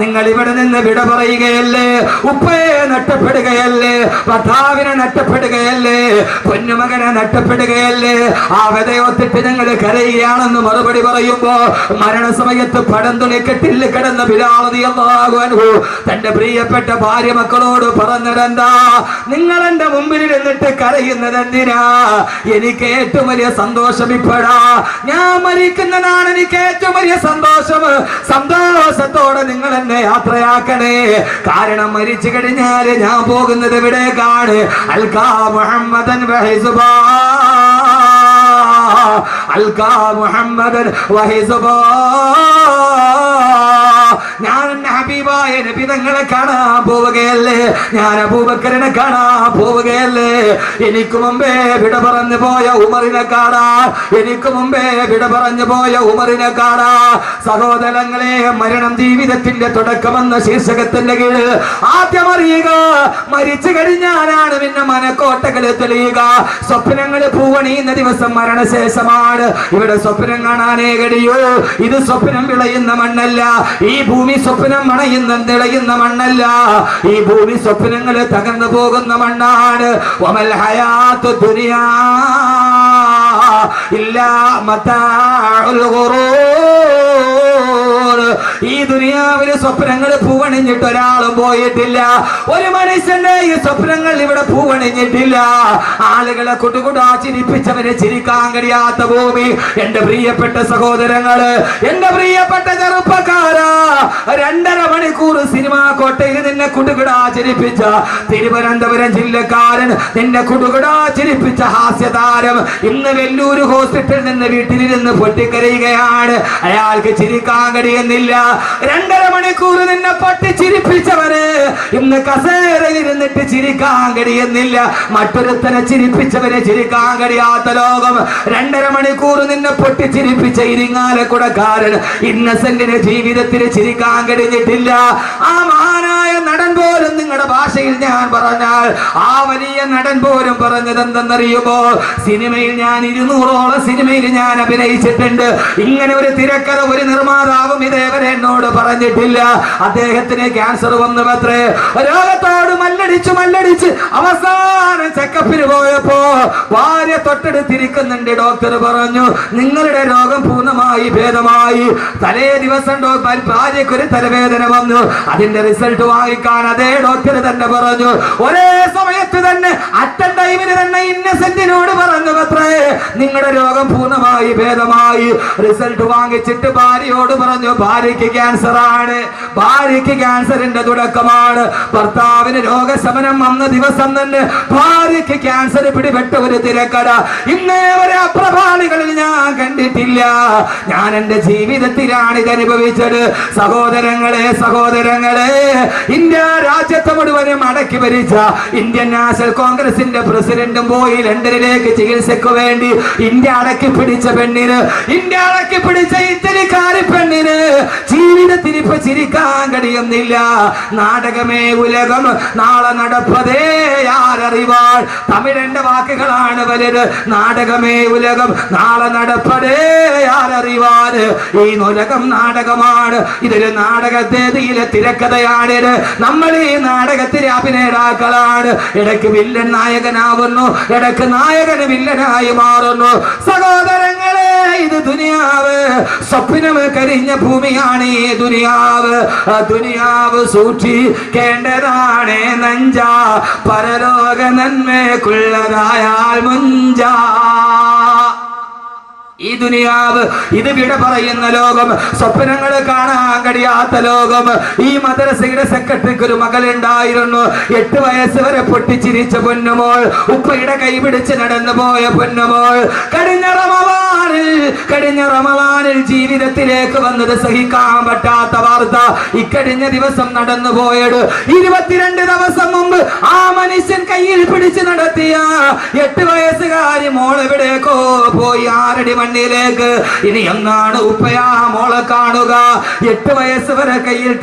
നിങ്ങൾ ഇവിടെ നിന്ന് വിട പറയുകയല്ലേ? ഉപ്പയെ നഷ്ടപ്പെടുകയല്ലേ? ഭർത്താവിനെ നഷ്ടപ്പെടുകയല്ലേ? പൊന്നുമകനെ നഷ്ടപ്പെടുകയല്ലേ? ആ വിതയൊത്തിട്ട് ഞങ്ങൾ കരയുകയാണെന്ന് മറുപടി പറയുമ്പോ മരണസമയത്ത് പടം തുണിക്കെട്ടിൽ കിടന്ന ബിലാൽ റളിയല്ലാഹു അൻഹു തന്റെ പ്രിയപ്പെട്ട ഭാര്യ മക്കളോട് പറഞ്ഞതെന്താ? നിങ്ങൾ എന്റെ മുമ്പിൽ ഇരുന്നിട്ട് കരയുന്നത് എന്തിനാ? എനിക്ക് ഏറ്റവും വലിയ സന്തോഷം ഇപ്പോഴാ. ഞാൻ മരിക്കുന്നതാണ് എനിക്ക് ഏറ്റവും വലിയ സന്തോഷം. സന്തോഷത്തോടെ നിങ്ങൾ എന്നെ യാത്രയാക്കണേ. കാരണം മരിച്ചു കഴിഞ്ഞാല് ഞാൻ പോകുന്നത് എവിടേക്കാണ്? അൽകാ മുഹമ്മദൻ വഹിസുബാ, അൽകാ മുഹമ്മദൻ വഹിസുബാ. ഞാൻ ഹബീബായ നബി തങ്ങളെ കാണാൻ പോവുകയല്ലേ, ഞാൻ അബൂബക്കറിനെ കാണാൻ പോവുകയല്ലേ, എനിക്ക് മുമ്പേ വിട പറഞ്ഞു പോയ ഉമറിനെ കാണാൻ, എനിക്ക് മുമ്പേ വിട പറഞ്ഞു പോയ ഉമറിനെ കാണാൻ. സഹോദരങ്ങളെ, മരണം ജീവിതത്തിന്റെ തുടക്കമെന്ന ശീർഷകത്തിന്റെ കീഴിൽ ആദ്യം അറിയുക, മരിച്ചു കഴിഞ്ഞാലാണ് പിന്നെ മനക്കോട്ടകൾ തെളിയുക. സ്വപ്നങ്ങൾ പൂവണിയുന്ന ദിവസം മരണശേഷമാണ്. ഇവിടെ സ്വപ്നം കാണാനേ കഴിയൂ. ഇത് സ്വപ്നം വിളയുന്ന മണ്ണല്ല, ഈ ഭൂമി സ്വപ്നം മണയുന്ന തിളയുന്ന മണ്ണല്ല, ഈ ഭൂമി സ്വപ്നങ്ങൾ തകർന്നു പോകുന്ന മണ്ണാണ്. വമൽ ഹയാത്തു ദുനിയാ ഇല്ലാ മതാഉൽ ഗുറൂർ. ഈ ദുനിയാവിലെ സ്വപ്നങ്ങൾ പൂവണിഞ്ഞിട്ട് ഒരാളും പോയിട്ടില്ല. ഒരു മനുഷ്യന്റെ ഈ സ്വപ്നങ്ങൾ ഇവിടെ പൂവണിഞ്ഞിട്ടില്ല. ആളുകളെ കുട്ടുകുടാ ചിരിപ്പിച്ചവരെ ചിരിക്കാൻ കഴിയാത്ത ഭൂമി. എന്റെ പ്രിയപ്പെട്ട സഹോദരങ്ങള്, എന്റെ പ്രിയപ്പെട്ട ചെറുപ്പക്കാരാ, 2.5 മണിക്കൂർ സിനിമാ കോട്ടയിൽ നിന്നെ കുടുകുടാ ചിരിപ്പിച്ച തിരുവനന്തപുരം ജില്ലക്കാരൻ, നിന്നെ കുടുകുടാ ചിരിപ്പിച്ച ഹാസ്യതാരം ഇന്ന് വെല്ലൂര് ഹോസ്പിറ്റലിൽ നിന്ന് വീട്ടിലിരുന്ന് പൊട്ടിക്കരയുകയാണ്. അയാൾക്ക് ചിരിക്കാൻ കഴിയുന്നില്ല. 2.5 മണിക്കൂർ നിന്നെ പൊട്ടിച്ചിരിപ്പിച്ചവര് ഇന്ന് കസേരയിരുന്നിട്ട് ചിരിക്കാൻ കഴിയുന്നില്ല. മറ്റൊരുത്തനെ ചിരിപ്പിച്ചവരെ ചിരിക്കാൻ കഴിയാത്ത ലോകം. 2.5 മണിക്കൂർ നിന്നെ പൊട്ടിച്ചിരിപ്പിച്ച ഇരിങ്ങാലക്കുടക്കാരൻ ഇന്നസെന്റിന് ജീവിതത്തിൽ ചിരിക്കാൻ കഴിഞ്ഞിട്ടില്ല. ആ മഹാനായ നടൻ പോലും, നിങ്ങളുടെ ഭാഷയിൽ ഞാൻ പറഞ്ഞാൽ ആ വലിയ നടൻ പോലും പറഞ്ഞത് എന്തെന്നറിയുമോ? സിനിമയിൽ ഞാൻ 200ഓളം സിനിമയിൽ ഞാൻ അഭിനയിച്ചിട്ടുണ്ട്. ഇങ്ങനെ ഒരു തിരക്കഥ ഒരു നിർമ്മാതാവും ഇതേവരെ എന്നോട് പറഞ്ഞിട്ടില്ല. അദ്ദേഹത്തിന് ക്യാൻസർ വന്നു അത്രേ. രോഗത്തോട് മല്ലടിച്ച് അവസാനം ചെക്കപ്പിന് പോയപ്പോ ഭാര്യ തൊട്ടടുത്തിരിക്കുന്നുണ്ട്. ഡോക്ടർ പറഞ്ഞു, നിങ്ങളുടെ രോഗം പൂർണ്ണമായി ഭേദമായി. തലേ ദിവസം ഭാര്യയ്ക്കൊരു തലവേദന വന്നു. അതിന്റെ റിസൾട്ട് വാങ്ങിക്കാൻ അതേ ഡോക്ടർ തന്നെ പറഞ്ഞു. ഒരേ സമയത്ത് തന്നെ അറ്റൻ ടൈമിന് തന്നെ ഇന്നസെന്റിനോട് പറഞ്ഞു അത്രേ, നിങ്ങളുടെ രോഗം പൂർണ്ണമായി ഭേദമായി. റിസൾട്ട് വാങ്ങിച്ചിട്ട് ഭാര്യയോട് പറഞ്ഞു, ഭാര്യയ്ക്ക് ക്യാൻസർ ആണ്, ഭാര്യയ്ക്ക് ക്യാൻസറിന്റെ തുടക്കമാണ്. ഭർത്താവിന് രോഗശമനം വന്ന ദിവസം തന്നെ ഭാര്യയ്ക്ക് ക്യാൻസർ പിടിപെട്ട ഒരു തിരക്കഥ ഇന്നേ വരെ അപ്രഭാളികളിൽ ഞാൻ കണ്ടിട്ടില്ല. ഞാൻ എന്റെ ജീവിതത്തിലാണ് ഇത് അനുഭവിച്ചത്. സഹോദരങ്ങളെ, ഇന്ത്യ രാജ്യത്തെ മുഴുവനും അടക്കി ഭരിച്ച ഇന്ത്യൻ നാഷണൽ കോൺഗ്രസിന്റെ പ്രസിഡന്റും പോയി ലണ്ടനിലേക്ക് ചികിത്സയ്ക്ക് വേണ്ടി. ഇന്ത്യ അടക്കി പിടിച്ച പെണ്ണിന്, ഇന്ത്യ അടക്കി പിടിച്ച ഇറ്റലിക്കാരി പെണ്ണിന് ജീവിതത്തിൽ ഇപ്പൊ ചിരിക്കാൻ കഴിയുന്നില്ല. നാടകമേ ഉലകം, നാളെ നടപ്പതേ ആരറിവാൾ. തമിഴന്റെ വാക്കുകളാണ് വലുത്. നാടകമേ ഉലകം, നാളെ നടപ്പതേ ആരറിവാൾ. ഈ ഉലകം നാടകമാണ്. ഇതൊരു നാടകത്തേതിയിലെ തിരക്കഥയാണിത്. നമ്മൾ ഈ നാടകത്തിലെ അഭിനേതാക്കളാണ്. ഇടയ്ക്ക് വില്ലൻ നായകനാവുന്നു, ഇടയ്ക്ക് നായകന് വില്ലനായി മാറുന്നു. സഹോദരങ്ങളെ, ഇത് ദുനിയാവ്, സ്വപ്നം കരിഞ്ഞ ഭൂമിയാണ് ഈ ദുനിയാവ്. ദുനിയാവ് സൂക്ഷിക്കേണ്ടതാണ് നെഞ്ച, പരലോക നന്മയ്ക്കുള്ളതായാൽ മുഞ്ച. ഈ ദുനിയാവ്, ഇത് വിട പറയുന്ന ലോകം, സ്വപ്നങ്ങൾ കാണാൻ കഴിയാത്ത ലോകം. ഈ മദ്രസയുടെ സെക്രട്ടറിക്ക് ഒരു മകളുണ്ടായിരുന്നു. 8 വയസ്സ് വരെ പൊട്ടിച്ചിരിച്ച പൊന്നുമോൾ, ഉപ്പയുടെ കൈ പിടിച്ച് നടന്നു പോയ പൊന്നുമോൾ കഴിഞ്ഞ റമളാനിൽ ജീവിതത്തിലേക്ക് വന്നത് സഹിക്കാൻ പറ്റാത്ത വാർത്ത. ഇക്കഴിഞ്ഞ ദിവസം നടന്നു പോയത് 22 ദിവസം മുമ്പ് ആ മനുഷ്യൻ കയ്യിൽ പിടിച്ച് നടത്തിയ 8 വയസ്സുകാരി മോൾ എവിടേക്കോ പോയി, ആരടി മണ്ണിലേക്ക്. ഇനി എന്നാണ് ഉപ്പയാ മോളെ കാണുക? 8 വയസ്സ് വരെ കയ്യിൽ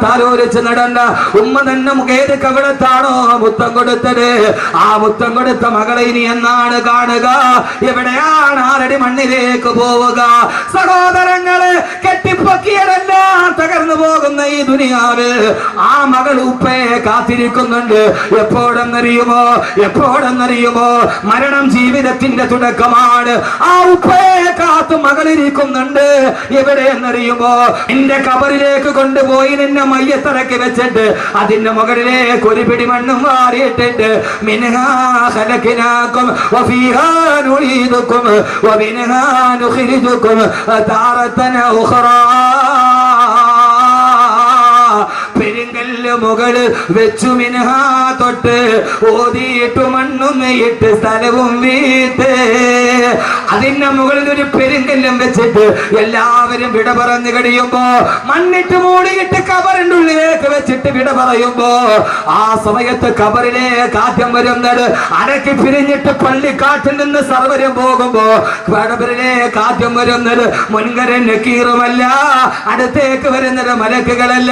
താലോലിച്ച് നടന്ന ഉമ്മ തന്നെ ഏത് കവിടത്താണോ മുത്തം കൊടുത്തത്, ആ മുത്തം കൊടുത്ത മകളെ ഇനി എന്നാണ് കാണുക? എവിടെയാണ് ആരടി മണ്ണിലേക്ക് പോവുക? സഹോദരങ്ങളെ, കെട്ടിപ്പൊക്കിയതെല്ലാം തകർന്നു പോകുന്ന ഈ ദുനിയാവിൽ ആ മകൾ ഉപ്പയെ കാത്തിരിക്കുന്നുണ്ട്. എപ്പോഴെന്നറിയുമോ? മരണം ജീവിതത്തിന്റെ തുടക്കമാണ്. ആ ഉപ്പയെ കാത്തു മകളിരിക്കുന്നുണ്ട്. എവിടെയെന്നറിയുമോ? നിന്റെ കബറിലേക്ക് കൊണ്ടുപോയി നിന്നെ മയ്യത്തിറക്കി വെച്ചിട്ട് അതിന്റെ മുകളിലേക്ക് ഒരു പിടി മണ്ണും വാരിയിട്ടിട്ട് മിൻഹാ ഖലഖനാകും വഫീഹാ നുഈദുകും വമിൻഹാ നുഖ്രിജുകും താറതൻ ഉഖറാ. പെരുങ്കല്ല് മുകളിൽ വെച്ചു മിൻഹാ തൊട്ട് ഓതിയിട്ടു മണ്ണും ഇട്ട് സ്ഥലവും വീട്ട് അതിന്റെ മുകളിൽ ഒരു പെരുങ്കല്ലും വെച്ചിട്ട് എല്ലാവരും വിട പറഞ്ഞു കഴിയുമ്പോ മണ്ണിട്ട് മൂടിയിട്ട് കബറിന്റെ ഉള്ളിലേക്ക് വെച്ചിട്ട് വിട പറയുമ്പോ ആ സമയത്ത് കബറിലേക്ക് ആദ്യം വരുന്നത് അടക്കി പിരിഞ്ഞിട്ട് പള്ളിക്കാട്ടിൽ നിന്ന് സർവരും പോകുമ്പോ കബറിലേക്ക് ആദ്യം വരുന്നത് മുൻകരൻ നക്കീറുമല്ല, അടുത്തേക്ക് വരുന്നത് മലക്കുകളല്ല.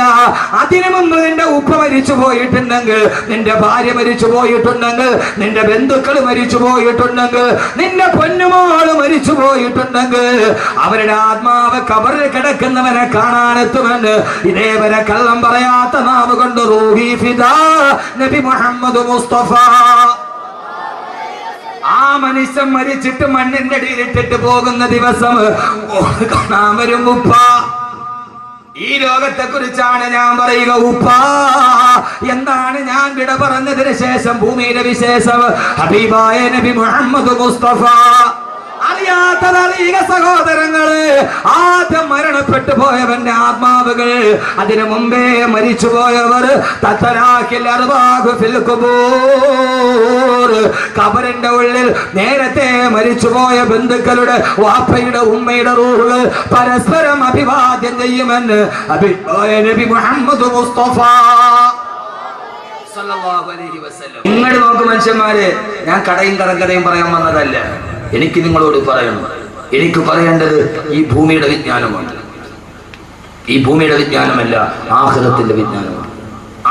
അതിനു മുമ്പ് നിന്റെ ഉപ്പ മരിച്ചു പോയിട്ടുണ്ടെങ്കിൽ, നിന്റെ ഭാര്യ മരിച്ചു പോയിട്ടുണ്ടെങ്കിൽ, നിന്റെ ബന്ധുക്കൾ മരിച്ചു പോയിട്ടുണ്ടെങ്കിൽ, നിന്റെ പൊന്നുമോള് മരിച്ചു പോയിട്ടുണ്ടെങ്കിൽ അവരുടെ ആത്മാവ് കബറിൽ കിടക്കുന്നവനെ കാണാനെത്തുമെന്ന് ഇതേവരെ കള്ളം പറയാത്ത നാവ് കൊണ്ട് റൂഹി ഫിദാ നബി മുഹമ്മദ് മുസ്തഫ. ആ മനുഷ്യൻ മരിച്ചിട്ട് മണ്ണിന്റെ അടിയിലിട്ടിട്ട് പോകുന്ന ദിവസം കാണാൻ വരും ഉപ്പ. ഈ ലോകത്തെ കുറിച്ചാണ് ഞാൻ പറയുക. ഉപ്പ എന്താണ് ഞാൻ വിട പറഞ്ഞതിന് ശേഷം ഭൂമിയിലെ വിശേഷം? ഹബീബായ നബി മുഹമ്മദ് മുസ്തഫ. അറിയാത്തതറിയുക സഹോദരങ്ങള്, ആദ്യം മരണപ്പെട്ടു പോയവന്റെ ആത്മാവുകൾ, അതിനു മുമ്പേ മരിച്ചു പോയവർ കബറിന്റെ ഉള്ളിൽ നേരത്തെ മരിച്ചുപോയ ബന്ധുക്കളുടെ വാപ്പയുടെ ഉമ്മയുടെ റൂഹുകൾ പരസ്പരം അഭിവാദ്യം ചെയ്യുമെന്ന് നബി മുഹമ്മദ് മുസ്തഫ. നിങ്ങൾ നോക്ക് മനുഷ്യന്മാരെ, ഞാൻ കടയും കടക്കടയും പറയാൻ വന്നതല്ല. എനിക്ക് നിങ്ങളോട് പറയണം, എനിക്ക് പറയേണ്ടത് ഈ ഭൂമിയുടെ വിജ്ഞാനമാണ്. ഈ ഭൂമിയുടെ വിജ്ഞാനമല്ല, ആഖിറത്തിന്റെ വിജ്ഞാനമാണ്.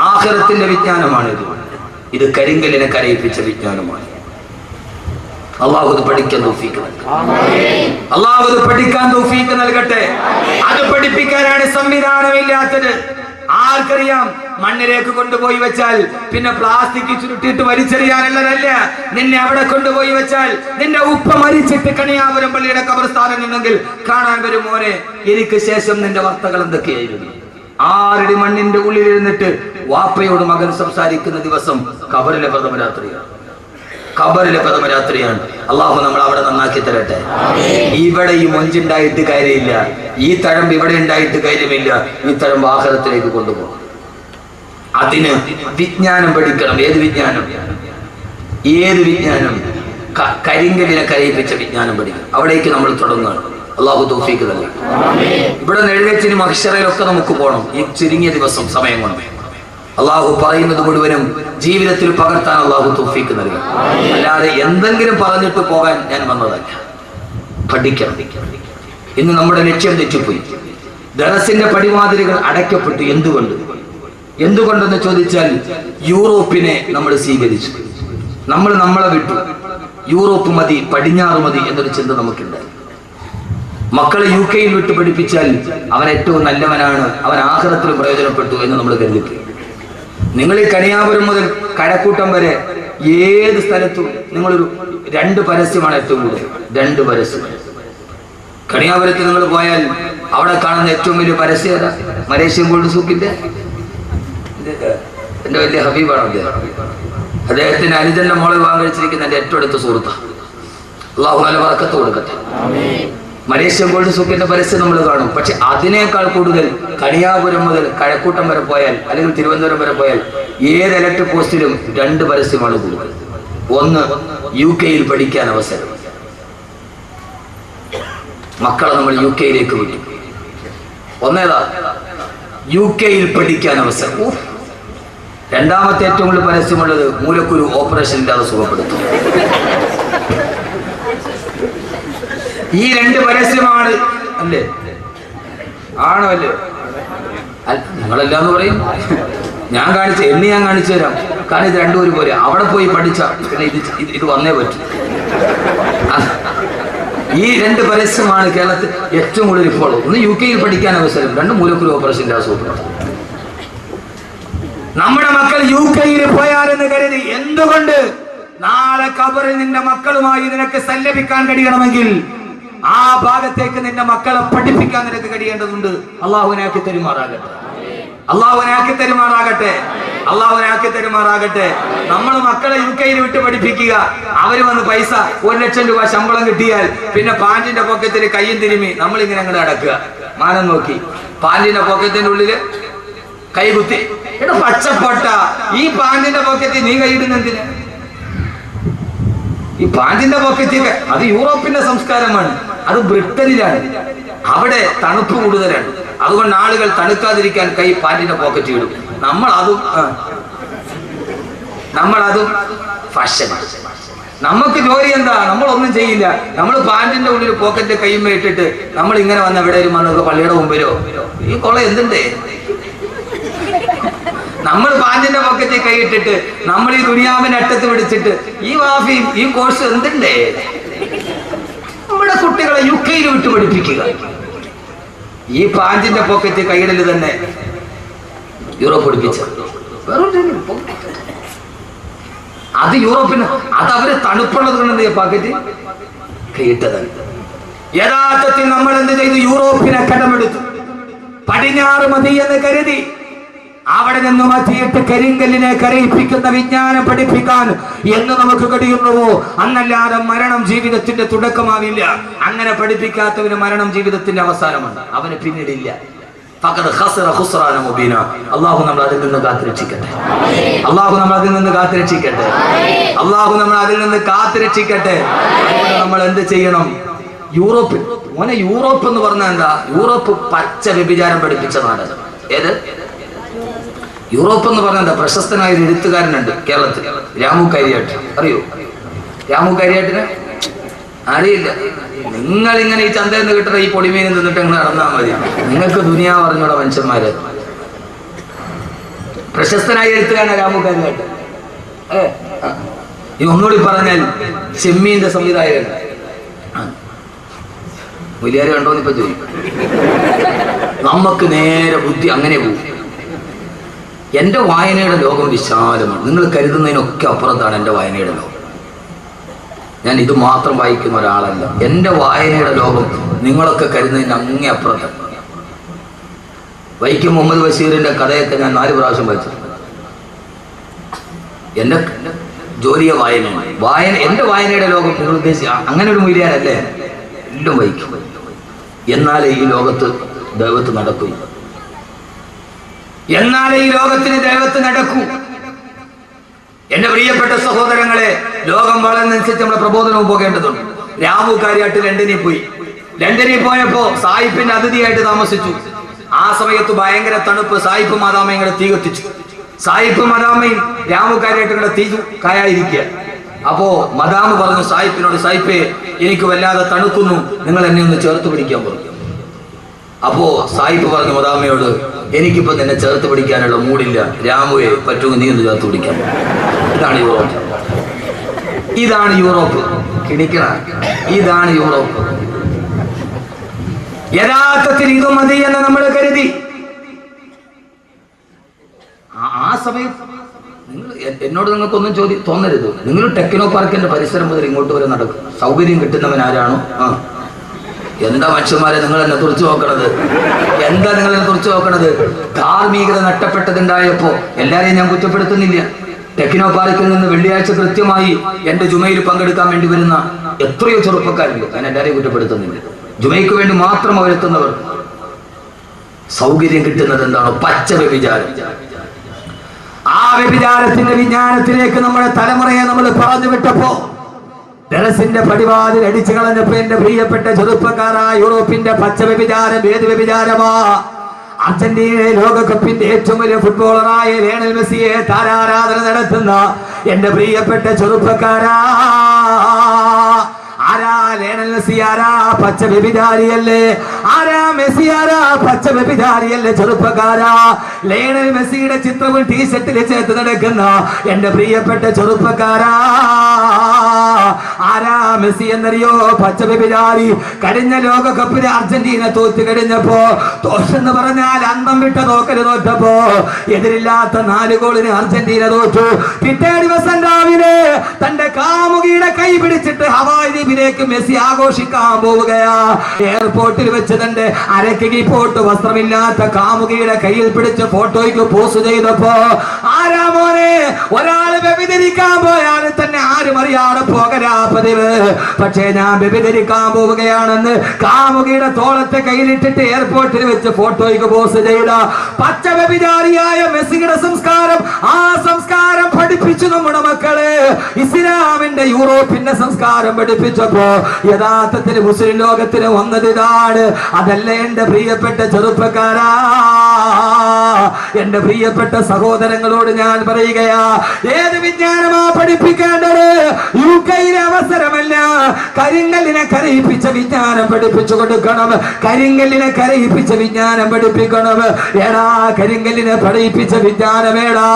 ആഖിറത്തിന്റെ വിജ്ഞാനമാണിത്. ഇത് കരിങ്കലിനെ കരയിപ്പിച്ച വിജ്ഞാനമാണ്. അള്ളാഹു ഇത് പഠിക്കാൻ തൗഫീഖ് നൽകട്ടെ. അള്ളാഹു ഇത് പഠിക്കാൻ തൗഫീഖ് നൽകട്ടെ. അത് പഠിപ്പിക്കാനാണ് സംവിധാനമില്ലാത്തത്. ആർക്കറിയാം? മണ്ണിലേക്ക് കൊണ്ടുപോയി വെച്ചാൽ പിന്നെ പ്ലാസ്റ്റിക് ചുരുട്ടിയിട്ട് വലിച്ചെറിയാനുള്ളതല്ല. നിന്നെ അവിടെ കൊണ്ടുപോയി വെച്ചാൽ നിന്റെ ഉപ്പ മരിച്ചിട്ട് കണിയാപുരം പള്ളിയുടെ ഖബർസ്ഥാനം ഉണ്ടെങ്കിൽ കാണാൻ വരും, മോനെ എനിക്ക് ശേഷം നിന്റെ വാർത്തകൾ എന്തൊക്കെയായിരുന്നു. 6 മണ്ണിന്റെ ഉള്ളിൽ ഇരുന്നിട്ട് വാപ്പയോട് മകൻ സംസാരിക്കുന്ന ദിവസം ഖബറിലെ പ്രഥമ രാത്രിയാണ്. ഖബറിലെ പ്രഥമ രാത്രിയാണ്. അള്ളാഹു നമ്മൾ അവിടെ നന്നാക്കി തരട്ടെ. ഇവിടെ ഈ മൊഞ്ചുണ്ടായിട്ട് കാര്യമില്ല, ഈ തഴമ്പ് ഇവിടെ ഉണ്ടായിട്ട് കാര്യമില്ല. ഈ തഴമ്പ് ആഖിറത്തിലേക്ക് കൊണ്ടുപോകും. അതിന് വിജ്ഞാനം പഠിക്കണം. ഏത് വിജ്ഞാനം? ഏത് വിജ്ഞാനം? കരിങ്കലിനെ കരയിപ്പിച്ച വിജ്ഞാനം പഠിക്കണം. അവിടേക്ക് നമ്മൾ തുടങ്ങുകയാണ്. അള്ളാഹു തൗഫീഖ് നൽകട്ടെ. ഇവിടെ എഴുന്നേറ്റിനും അക്ഷരയിലൊക്കെ നമുക്ക് പോകണം. ഈ ചുരുങ്ങിയ ദിവസം സമയം കൊണ്ട് അള്ളാഹു പറയുന്നത് മുഴുവനും ജീവിതത്തിൽ പകർത്താൻ അള്ളാഹു തൗഫീഖ് നൽകണം. അല്ലാതെ എന്തെങ്കിലും പറഞ്ഞിട്ട് പോകാൻ ഞാൻ വന്നതല്ല. പഠിക്കണം. ഇന്ന് നമ്മുടെ ലക്ഷ്യം തെറ്റിപ്പോയി. ദറസിന്റെ പടിവാതിലുകൾ അടയ്ക്കപ്പെട്ടു. എന്തുകൊണ്ടെന്ന് ചോദിച്ചാൽ യൂറോപ്പിനെ നമ്മൾ സ്വീകരിച്ചു. നമ്മളെ വിട്ടു. യൂറോപ്പ് മതി, പടിഞ്ഞാറ് മതി എന്നൊരു ചിന്ത നമുക്കുണ്ടായി. മക്കളെ UK വിട്ട് പഠിപ്പിച്ചാൽ അവൻ ഏറ്റവും നല്ലവനാണ്, അവൻ ആഖിറത്തിൽ പ്രയോജനപ്പെട്ടു എന്ന് നമ്മൾ കരുതിപ്പോയി. നിങ്ങൾ ഈ കണിയാപുരം മുതൽ കഴക്കൂട്ടം വരെ ഏത് സ്ഥലത്തും നിങ്ങളൊരു 2 പരസ്യമാണ് ഏറ്റവും കൂടുതൽ. 2 പരസ്യം. കണിയാപുരത്ത് നിങ്ങൾ പോയാൽ അവിടെ കാണുന്ന ഏറ്റവും വലിയ പരസ്യം ഏതാ? മലേഷ്യൻ ഗോൾഡ് സൂക്കിന്റെ എന്റെ വലിയ ഹബീബാണ് അദ്ദേഹം. അദ്ദേഹത്തിന് അനുജന്റെ മോളെ വിവാഹം കഴിച്ചിരിക്കുന്ന എന്റെ ഏറ്റവും അടുത്ത സുഹൃത്താണ്. അള്ളാഹു നല്ല ബർക്കത്ത് കൊടുക്കട്ടെ. മലേഷ്യൻ ഗോൾഡ് സൂക്കിന്റെ പരസ്യം നമ്മൾ കാണും. പക്ഷെ അതിനേക്കാൾ കൂടുതൽ കണിയാപുരം മുതൽ കഴക്കൂട്ടം വരെ പോയാൽ, അല്ലെങ്കിൽ തിരുവനന്തപുരം വരെ പോയാൽ ഏത് ഇലക്ട്രിക് പോസ്റ്റിലും 2 പരസ്യമാണ് കൂടുതൽ. ഒന്ന്, UK പഠിക്കാൻ അവസരം. മക്കളെ നമ്മൾ UK വിട്ടു. ഒന്നേതാ? UK പഠിക്കാൻ അവസരം. രണ്ടാമത്തെ ഏറ്റവും കൂടുതൽ പരസ്യമുള്ളത് മൂലക്കുരു ഓപ്പറേഷൻ ഇല്ലാതെ സുഖപ്പെടുത്തും. ഈ 2 പരസ്യമാണ്. അല്ലേ? ആണോ? അല്ലേ? നിങ്ങളെല്ലാന്ന് പറയും. ഞാൻ കാണിച്ചു തരാം. കാരണം ഇത് 2 ഒരുപോലെ. അവിടെ പോയി പഠിച്ച പിന്നെ ഇത് വന്നേ പറ്റും. ഈ 2 പരസ്യമാണ് കേരളത്തിൽ ഏറ്റവും കൂടുതൽ ഇപ്പോൾ. ഒന്ന് UK പഠിക്കാൻ അവസരം, 2 മൂലക്കുരു ഓപ്പറേഷൻ ഇല്ലാതെ സുഖപ്പെടുത്തും. നമ്മുടെ മക്കൾ UK പോയാലെന്ന് കരുതി എന്തുകൊണ്ട്? നാളെ ഖബറിൽ നിന്റെ മക്കളുമായി നിനക്ക് സല്ലപിക്കാൻ കഴിയണമെങ്കിൽ ആ ഭാഗത്തേക്ക് നിന്റെ മക്കളെ പഠിപ്പിക്കാൻ നിനക്ക് കഴിയേണ്ടതുണ്ട്. അള്ളാഹുവിനാക്കി തരുമാറാകട്ടെ. നമ്മൾ മക്കളെ UK വിട്ട് പഠിപ്പിക്കുക. അവര് വന്ന് പൈസ 1 ലക്ഷം രൂപ ശമ്പളം കിട്ടിയാൽ പിന്നെ പാന്റിന്റെ പോക്കറ്റിൽ കയ്യും തിരുമി നമ്മളിങ്ങനെ അങ്ങോട്ട് നടക്കുക. മാനം നോക്കി പാന്റിന്റെ പോക്കറ്റിന്റെ ഉള്ളില് കൈകുത്തി. എടാ പച്ചപ്പൊട്ട, ഈ പാന്റിന്റെ പോക്കറ്റിൽ നീ കൈയിടുന്നെന്തിന്? ഈ പാന്റിന്റെ പോക്കറ്റൊക്കെ അത് യൂറോപ്പിന്റെ സംസ്കാരമാണ്, അത് ബ്രിട്ടനിലാണ്. അവിടെ തണുപ്പ് കൂടുതലാണ്, അതുകൊണ്ട് ആളുകൾ തണുക്കാതിരിക്കാൻ കൈ പാന്റിന്റെ പോക്കറ്റ് ഇടും. നമ്മളതും ഫാഷനാണ്. നമുക്ക് ജോലി എന്താ? നമ്മളൊന്നും ചെയ്യില്ല. നമ്മൾ പാന്റിന്റെ ഉള്ളിൽ പോക്കറ്റ് കൈമ്മ ഇട്ടിട്ട് നമ്മൾ ഇങ്ങനെ വന്ന എവിടെയും വന്നൊക്കെ പള്ളിയുടെ മുമ്പിലോ ഈ കൊള എന്തുണ്ടേ? നമ്മൾ പാന്റിന്റെ പോക്കറ്റിൽ കൈയിട്ടിട്ട് നമ്മൾ ഈ ദുനിയാവിന്റെ അറ്റത്ത് പിടിച്ചിട്ട് ഈ വാഫിയും ഈ കോഴ്സ് എന്തുണ്ടേ? നമ്മുടെ കുട്ടികളെ UK വിട്ട് പഠിപ്പിക്കുക. ഈ പാന്റിന്റെ പോക്കറ്റ് കൈയിടൽ തന്നെ യൂറോപ്പ് പഠിപ്പിച്ച അത് യൂറോപ്പിന് അത് അവര് തണുപ്പുള്ളത് കൊണ്ട് പാക്കറ്റ് കൈയിട്ടതാണ്. യഥാർത്ഥത്തിൽ നമ്മൾ എന്ത് ചെയ്തു? യൂറോപ്പിനെ കടമെടുത്തു. പടിഞ്ഞാറ് മതി എന്ന് കരുതി അവിടെ നിന്ന് മാറ്റിയിട്ട് കരിങ്കല്ലിനെ കരയിപ്പിക്കുന്ന വിജ്ഞാനം പഠിപ്പിക്കാൻ എന്ന് നമുക്ക് കഴിയുന്നുവോ? അന്നല്ലാതെ മരണം ജീവിതത്തിന്റെ തുടക്കമാവില്ല. അങ്ങനെ പഠിപ്പിക്കാത്തവന് മരണം ജീവിതത്തിന്റെ അവസാനമാണ്, അവന് പിന്നീടില്ല. അള്ളാഹു നമ്മൾ അതിൽ നിന്ന് കാത്തിരക്ഷിക്കട്ടെ. അള്ളാഹു നമ്മൾ അതിൽ നിന്ന് കാത്തിരക്ഷിക്കട്ടെ. അള്ളാഹു നമ്മൾ അതിൽ നിന്ന് കാത്തിരക്ഷിക്കട്ടെ. നമ്മൾ എന്ത് ചെയ്യണം? യൂറോപ്പ് എന്ന് പറഞ്ഞാൽ എന്താ? യൂറോപ്പ് പച്ച വ്യഭിചാരം പഠിപ്പിച്ച നാട്. ഏത് യൂറോപ്പ് എന്ന് പറഞ്ഞാൽ എന്താ? പ്രശസ്തനായ ഒരു എഴുത്തുകാരനുണ്ട് കേരളത്തിൽ, രാമു കരിയാട്ട്. അറിയോ രാമു കരിയാട്ടിനെ? അറിയില്ല. നിങ്ങൾ ഇങ്ങനെ ഈ ചന്തയിൽ നിന്ന് കിട്ടുന്ന ഈ പൊടിമീൻ നിന്നിട്ട് നിങ്ങൾ നടന്നാൽ മതി. നിങ്ങൾക്ക് ദുനിയാവ് പറഞ്ഞോളാം മനുഷ്യന്മാര്. പ്രശസ്തനായ എഴുത്തുകാരനാണ് രാമു കരിയാട്ട്. ഈ ഒന്നുകൂടി പറഞ്ഞാൽ ചെമ്മീന്റെ സംവിധായകൻ. വലിയാരെ കണ്ടോന്ന് ഇപ്പൊ ചോദിക്കും. നമുക്ക് നേരെ ബുദ്ധി അങ്ങനെ പോകും. എന്റെ വായനയുടെ ലോകം വിശാലമാണ്. നിങ്ങൾ കരുതുന്നതിനൊക്കെ അപ്പുറത്താണ് എൻ്റെ വായനയുടെ ലോകം. ഞാൻ ഇത് മാത്രം വായിക്കുന്ന ഒരാളല്ല. എൻ്റെ വായനയുടെ ലോകം നിങ്ങളൊക്കെ കരുതുന്നതിന് അങ്ങേ അപ്പുറത്താണ്. വൈക്കം മുഹമ്മദ് ബഷീറിന്റെ കഥയൊക്കെ ഞാൻ 4 പ്രാവശ്യം വായിച്ചിട്ടുണ്ട്. എൻ്റെ ജോലിയെ വായന എൻ്റെ വായനയുടെ ലോകം നിങ്ങൾ ഉദ്ദേശിച്ച അങ്ങനെ ഒരു മൂല്യാനല്ലേ? എല്ലാം വായിക്കും. എന്നാലേ ഈ ലോകത്ത് ദൈവത്ത് നടക്കും. എന്നാലേ ഈ ലോകത്തിന് ദൈവത്ത് നടക്കൂ. എന്റെ പ്രിയപ്പെട്ട സഹോദരങ്ങളെ, ലോകം വളർന്നനുസരിച്ച് നമ്മുടെ പ്രബോധനവും പോകേണ്ടതുണ്ട്. രാമു കാര്യാട്ട് ലണ്ടനിൽ പോയി. ലണ്ടനിൽ പോയപ്പോ സായിപ്പിന്റെ അതിഥിയായിട്ട് താമസിച്ചു. ആ സമയത്ത് ഭയങ്കര തണുപ്പ്. സായിപ്പ് മാതാമയും കൂടെ തീ കത്തിച്ചു. സായിപ്പ് മദാമയും രാമു കാര്യാട്ടും കൂടെ തീ കായായിരിക്കുക. അപ്പോ മദാമ് പറഞ്ഞു സായിപ്പിനോട്, സായിപ്പേ എനിക്ക് വല്ലാതെ തണുക്കുന്നു, നിങ്ങൾ എന്നെ ഒന്ന് ചേർത്ത് പിടിക്കാൻ പറഞ്ഞു. അപ്പോ സായിപ്പ് പറഞ്ഞു മദാമയോട്, എനിക്കിപ്പോ നിന്നെ ചേർത്ത് പിടിക്കാനുള്ള മൂടില്ല, രാമുവെ പറ്റുമെങ്കിൽ നീ ഒന്ന് ചേർത്ത് പിടിക്കാൻ. ഇതാണ് യൂറോപ്പ്. ഇതാണ് യൂറോപ്പ്. കിണിക്കണ ഇതാണ് യൂറോപ്പ്. യഥാർത്ഥത്തിൽ ഇത് മതി എന്ന് നമ്മൾ കരുതി. ആ സമയത്ത് എന്നോട് നിങ്ങൾക്കൊന്നും തോന്നരുത്. നിങ്ങൾ ടെക്നോ പാർക്കിന്റെ പരിസരം മുതൽ ഇങ്ങോട്ട് വരെ നടക്കും. സൗകര്യം കിട്ടുന്നവൻ ആരാണോ? എന്താ മനുഷ്യന്മാരെ നിങ്ങൾ എന്നെ തുറച്ചു നോക്കണത്? എന്താ നിങ്ങൾ എന്നെ തുറച്ചു നോക്കണത്? ധാർമ്മികത നഷ്ടപ്പെട്ടതുണ്ടായപ്പോ എല്ലാരെയും ഞാൻ കുറ്റപ്പെടുത്തുന്നില്ല. ടെക്നോ പാർക്കിൽ നിന്ന് വെള്ളിയാഴ്ച കൃത്യമായി എന്റെ ജുമയിൽ പങ്കെടുക്കാൻ വേണ്ടി വരുന്ന എത്രയോ ചെറുപ്പക്കാരുണ്ട്. ഞാൻ എല്ലാരെയും കുറ്റപ്പെടുത്തുന്നില്ല. ജുമയ്ക്ക് വേണ്ടി മാത്രം അവരെത്തുന്നവർ. സൗകര്യം കിട്ടുന്നത് എന്താണോ? പച്ച വ്യഭിചാരം. ആ വ്യഭിചാരത്തിന്റെ വിജ്ഞാനത്തിലേക്ക് നമ്മുടെ തലമുറയെ നമ്മൾ പറഞ്ഞു വിട്ടപ്പോ, ടെറസിന്റെ പടിവാതിൽ അടിച്ചു കളഞ്ഞപ്പോ എന്റെ പ്രിയപ്പെട്ട ചെറുപ്പക്കാരാ, യൂറോപ്പിന്റെ പച്ച വ്യഭിചാരം ഏത് വ്യഭിചാരമാ? അർജന്റീന ലോകകപ്പിന്റെ ഏറ്റവും വലിയ ഫുട്ബോളറായ ലയണൽ മെസ്സിയെ താരാരാധന നടത്തുന്ന എന്റെ പ്രിയപ്പെട്ട ചെറുപ്പക്കാരാ, ആരാ ലയണൽ മെസ്സി? ആരാ? പച്ച വ്യഭിചാരിയല്ലേ? ആരാ മെസ്സി? ആരാ? പച്ച വ്യഭിചാരിയല്ലേ? ചെറുപ്പക്കാരാ, ലയണൽ മെസ്സിയുടെ ചിത്രവും ടീഷർട്ടിൽ ചേർത്ത് നടക്കുന്ന എന്റെ പ്രിയപ്പെട്ട ചെറുപ്പക്കാരാ, ആരാ മെസ്സി എന്നറിയോ? പച്ച വ്യഭിചാരി. കഴിഞ്ഞ ലോകകപ്പിന് അർജന്റീന തോറ്റ് കഴിഞ്ഞപ്പോ, തോറ്റെന്ന് പറഞ്ഞാൽ അന്തം വിട്ട തോക്കല് തോറ്റപ്പോ, എതിരില്ലാത്ത 4 ഗോളിന് അർജന്റീന തോറ്റു. പിറ്റേ ദിവസം രാവിലെ തന്റെ കാമുകിയുടെ കൈ പിടിച്ചിട്ട് ഹവായ് ദ്വീപിലേക്ക് മെസ്സി ആഘോഷിക്കാൻ പോവുകയാ. എയർപോർട്ടിൽ വെച്ച് തന്റെ അരക്കി പോട്ട് വസ്ത്രമില്ലാത്ത കാമുകിയുടെ കയ്യിൽ പിടിച്ച് ഫോട്ടോയ്ക്ക് പോസ്റ്റ് ചെയ്തപ്പോ ആരാ മോനെ ഒരാള് വ്യഭിചരിക്കാൻ പോയാൽ തന്നെ ആരും അറിയാതെ പോകരാ പതിവ്. പക്ഷേ ഞാൻ വ്യഭിചരിക്കാൻ പോവുകയാണെന്ന് കാമുകിയുടെ തോളത്തെ കയ്യിലിട്ടിട്ട് എയർപോർട്ടിൽ വെച്ച് ഫോട്ടോയ്ക്ക് പോസ്റ്റ് ചെയ്ത പച്ച വ്യഭിചാരിയായ മെസ്സിയുടെ സംസ്കാരം, ആ സംസ്കാരം പഠിപ്പിച്ചു നമ്മുടെ മക്കളെ. ഇസ്ലാമിന്റെ യൂറോപ്പിന്റെ സംസ്കാരം പഠിപ്പിച്ചപ്പോ യഥാർത്ഥത്തിൽ മുസ്ലിം ലോകത്തിന് വന്നത് ഇതാണ്. അതല്ല എന്റെ പ്രിയപ്പെട്ട ചെറുപ്പക്കാരാ, എന്റെ പ്രിയപ്പെട്ട സഹോദരങ്ങളോട് ഞാൻ പറയുകയാ, ഏത് വിജ്ഞാനമാ പഠിപ്പിക്കേണ്ടത്? യുകെയിലെ അവസരമല്ല, കരിങ്കല്ലിനെ കരയിപ്പിച്ച വിജ്ഞാനം പഠിപ്പിച്ചു കൊടുക്കണം. കരിങ്കല്ലിനെ കരയിപ്പിച്ച വിജ്ഞാനം പഠിപ്പിക്കണം. ഏടാ കരിങ്കല്ലിനെ പഠിപ്പിച്ച വിജ്ഞാനമേടാ?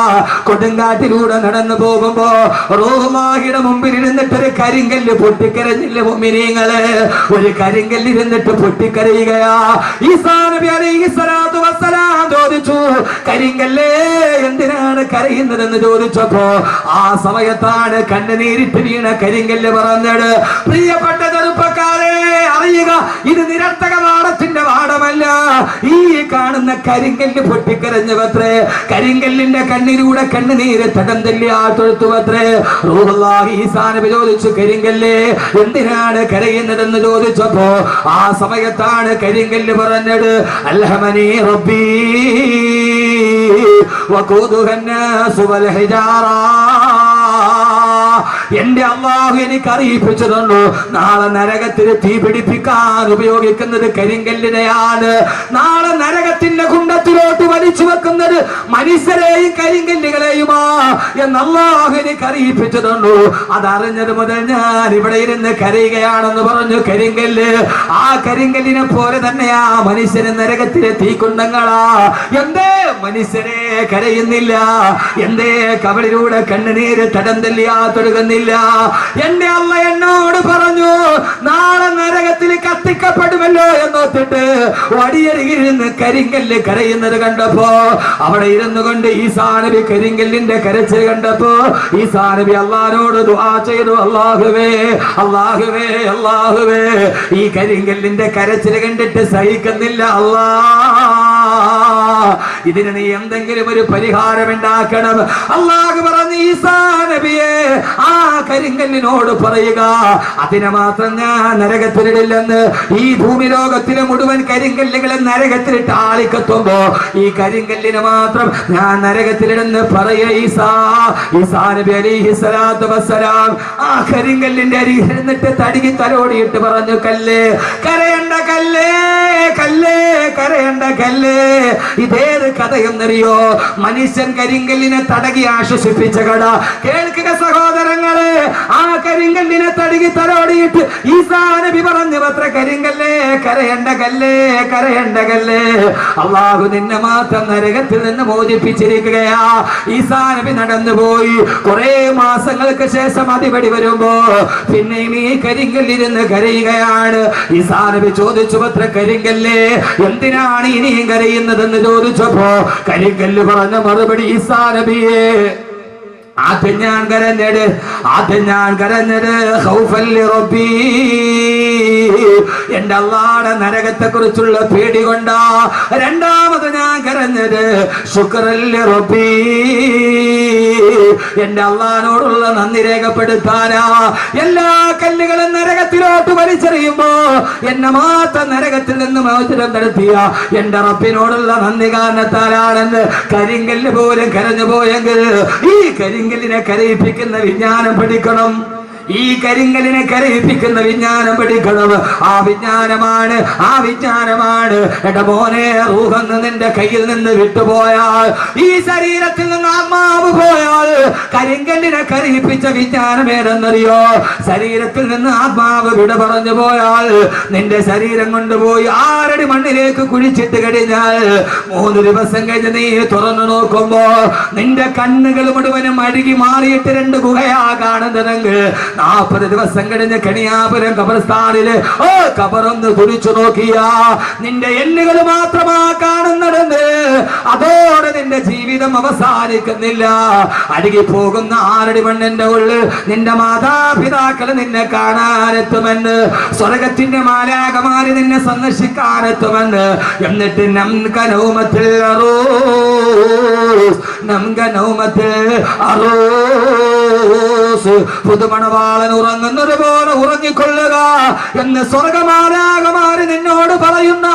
കൊടുങ്കാറ്റിലൂടെ നടന്നു പോകുമ്പോ റൂഹുമാഹിയുടെ മുമ്പിൽ ഇരുന്നിട്ടൊരു കരിങ്കല്ല് പൊട്ടിക്കരഞ്ഞില്ല മുഅ്മിനീങ്ങളെ? ഒരു കരിങ്കല്ല് ഇരുന്നിട്ട് പൊട്ടിക്കരയുകയാ. ഈസാ നബി അലൈഹി സ്വലാത്തു വസ്സലാം ചോദിച്ചു, കരിങ്കല്ലേ എന്തിനാണ് കരയുന്നതെന്ന് ചോദിച്ചപ്പോ ആ സമയത്താണ് കണ്ണുനീരിട്ട് വീണ കരിങ്കല്ല് പറഞ്ഞത്, പ്രിയപ്പെട്ട ചെറുപ്പക്കാരെ അറിയുക, ഇത് നിരർത്ഥക വാടത്തിന്റെ വാടമല്ല. ഈ കാണുന്ന കരിങ്കല്ല് പൊട്ടിക്കരഞ്ഞവത്രേ, കരിങ്കല്ലിന്റെ കണ്ണിലൂടെ കണ്ണുനീര് തടം തല്ലി ആ തൊഴുത്തുവത്രേ. റൂഹുല്ലാഹി ഈസാ നബി ചോദിച്ചു, കരിങ്കല്ലേ എന്തിനാണ് കരയുന്നതെന്ന് ചോദിച്ചപ്പോ ആ സമയത്താണ് കരിങ്കല്ല് പറഞ്ഞത്, അൽഹമനി റബ്ബി വഖൂദുഹ الناس والحجارة. എന്റെ അല്ലാഹു എനിക്ക് അറിയിപ്പിച്ചു തന്നു, നാളെ നരകത്തിൽ തീ പിടിപ്പിക്കാൻ ഉപയോഗിക്കുന്നത് കരിങ്കല്ലിനെയാണ്. നാളെ നരകത്തിന്റെ കുണ്ടത്തിലോട്ട് വലിച്ചു വെക്കുന്നത് മനുഷ്യരെയും കരിങ്കല്ലുകളെയുമാ എന്ന് അല്ലാഹു എനിക്ക് അറിയിപ്പിച്ചു തന്നു. അതറിഞ്ഞത് മുതൽ ഞാൻ ഇവിടെ ഇരുന്ന് കരയുകയാണെന്ന് പറഞ്ഞു കരിങ്കല്ല്. ആ കരിങ്കല്ലിനെ പോലെ തന്നെയാ മനുഷ്യന് നരകത്തിലെ തീക്കുണ്ടങ്ങളാ. എന്തേ മനുഷ്യരെ കരയുന്നില്ല? എന്തേ കവളിലൂടെ കണ്ണുനീര് തടം തല്ലിയാ തൊഴുകുന്നില്ല? എന്റെ അല്ല എന്നോട് പറഞ്ഞു, നാളെ നരകത്തിൽ കത്തിക്കപ്പെടുമല്ലോ എന്നോത്തിട്ട് വടിയരികിരുന്ന് കരിങ്കല്ല് കരയുന്നത് കണ്ടപ്പോ അവിടെ ഇരുന്നു കൊണ്ട് ഈസാ നബി കരിങ്കല്ലിന്റെ കരച്ചിൽ കണ്ടപ്പോ ഈസാ നബി അല്ലാഹുവോട് ദുആ ചെയ്തു, അല്ലാഹുവേ അല്ലാഹുവേ അല്ലാഹുവേ, ഈ കരിങ്കല്ലിന്റെ കരച്ചിൽ കണ്ടിട്ട് സഹിക്കുന്നില്ല അല്ലാ, ഇതിന് നീ എന്തെങ്കിലും ഒരു പരിഹാരം ഉണ്ടാക്കണം. അല്ലാഹു പറഞ്ഞു, ഈസാ നബിയെ ആ കരിങ്കല്ലിനോട് പറയുക, അതിനെ മാത്രം ഞാൻ നരകത്തിലിടില്ലെന്ന്. ഈ ഭൂമി ലോകത്തിലെ മുഴുവൻ കരിങ്കല്ലുകളെ നരകത്തിലിട്ട് ആളിക്കത്തുമ്പോ ഈ കരിങ്കല്ലിനെ മാത്രം ഞാൻ നരകത്തിലിടുന്ന് പറയ ഈസാ. ഈസാ നബി അലൈഹി സ്വലാത്തു വസ്സലാം ആ കരിങ്കല്ലിന്റെ അരികിൽ ഇരുന്നിട്ട് തടികി തലോടിയിട്ട് പറഞ്ഞു, കല്ലേ കരയണ്ട, കല്ലേ കല്ലേ കരയണ്ട കല്ലേ. ഇതേത് കഥയെന്നറിയോ? മനുഷ്യൻ കരിങ്കല്ലിനെ തടകി ആശ്വസിപ്പിച്ച കഥ. കേൾക്കുക സഹോദരങ്ങളെ, ആ കരിങ്കല്ലിനെ തടകി തലോടിയിട്ട് ഈസാ നബി പറഞ്ഞു, അത്ര കരിങ്കല്ലേ കരയണ്ട കല്ലേ കരയണ്ട കല്ലേ, അല്ലാഹു നിന്നെ മാത്രം നരകത്തിൽ നിന്ന് മോചിപ്പിച്ചിരിക്കുകയാ. ഈസാ നബി നടന്നുപോയി. കുറെ മാസങ്ങൾക്ക് ശേഷം അതിപടി വരുമ്പോ പിന്നെയും ഈ കരിങ്കല്ലിരുന്ന് കരയുകയാണ്. ഈസാ നബി ചോദിച്ചു, അത്ര കരിങ്കല്ലേ എന്തിനാണ് ഇനിയും കരയുന്നതെന്ന് ചോദിച്ചപ്പോ കരിങ്കല്ല് പറഞ്ഞ മറുപടി, ഈസാ നബിയെ ആദ്യം ഞാൻ കരഞ്ഞത് ഖൗഫൻ ലിറബ്ബി, എന്റെ അല്ലാഹുവിന്റെ നരകത്തെ കുറിച്ചുള്ള പേടി കൊണ്ടാ. രണ്ടാമത് ഞാൻ കരഞ്ഞത് ശുക്രൻ ലിറബ്ബി, എന്റെ അല്ലാഹുവിനോടുള്ള നന്ദി രേഖപ്പെടുത്താനാ. എല്ലാ കല്ലുകളും നരകത്തിലോട്ട് വലിച്ചെറിയുമ്പോ എന്നെ മാത്രം നരകത്തിൽ നിന്ന് മോചനം നടത്തിയ എന്റെ റബ്ബിനോടുള്ള നന്ദി കാരണത്താലാണെന്ന് കരിങ്കല്ല് പോലും കരഞ്ഞു പോയെങ്കിൽ ഈ കരിങ്കല്ലിനെ കരയിപ്പിക്കുന്ന വിജ്ഞാനം പഠിക്കണം. ഈ കരിങ്കലിനെ കരയിപ്പിക്കുന്ന വിജ്ഞാനം പഠിക്കണം. ആ വിജ്ഞാനമാണ് എന്റെ മോനെ, റൂഹെന്ന് നിന്റെ കയ്യിൽ നിന്ന് വിട്ടുപോയാൽ, ഈ ശരീരത്തിൽ നിന്ന് ആത്മാവ് പോയാൽ, കരിങ്കല്ലിനെ കരയിപ്പിച്ച വിജ്ഞാനം ഏതെന്നറിയോ? ശരീരത്തിൽ നിന്ന് ആത്മാവ് വിട പറഞ്ഞു പോയാൽ നിന്റെ ശരീരം കൊണ്ടുപോയി 6 അടി മണ്ണിലേക്ക് കുഴിച്ചിട്ട് കഴിഞ്ഞാൽ 3 ദിവസം കഴിഞ്ഞ് നീ തുറന്നു നോക്കുമ്പോ നിന്റെ കണ്ണുകൾ മുഴുവനും അഴുകി മാറിയിട്ട് 2 ഗുഹയാ കാണുന്നതെങ്കിൽ 40 ദിവസം കഴിഞ്ഞ് കണിയാപുരം ഖബർസ്ഥാനില് ഖബറൊന്ന് കുറിച്ചു നോക്കിയാ നിന്റെ എല്ലുകൾ മാത്രമാ കാണുന്നതെന്ന്, അതോടെ നിന്റെ നിന്റെ ജീവിതം അവസാനിക്കുന്നില്ല. അഴുകി പോകുന്ന 6 അടി മണ്ണിന്റെ ഉള്ളിൽ നിന്റെ മാതാപിതാക്കൾ നിന്നെ കാണാനെത്തുമെന്ന്, സ്വർഗത്തിന്റെ മാലാഖമാര് നിന്നെ സന്ദർശിക്കാനെത്തുമെന്ന്. എന്നിട്ട് പുതുമണവാളൻ ഉറങ്ങുന്നത് പോലെ ഉറങ്ങിക്കൊള്ളുക എന്ന് സ്വർഗമാലാഖമാര് നിന്നോട് പറയുന്ന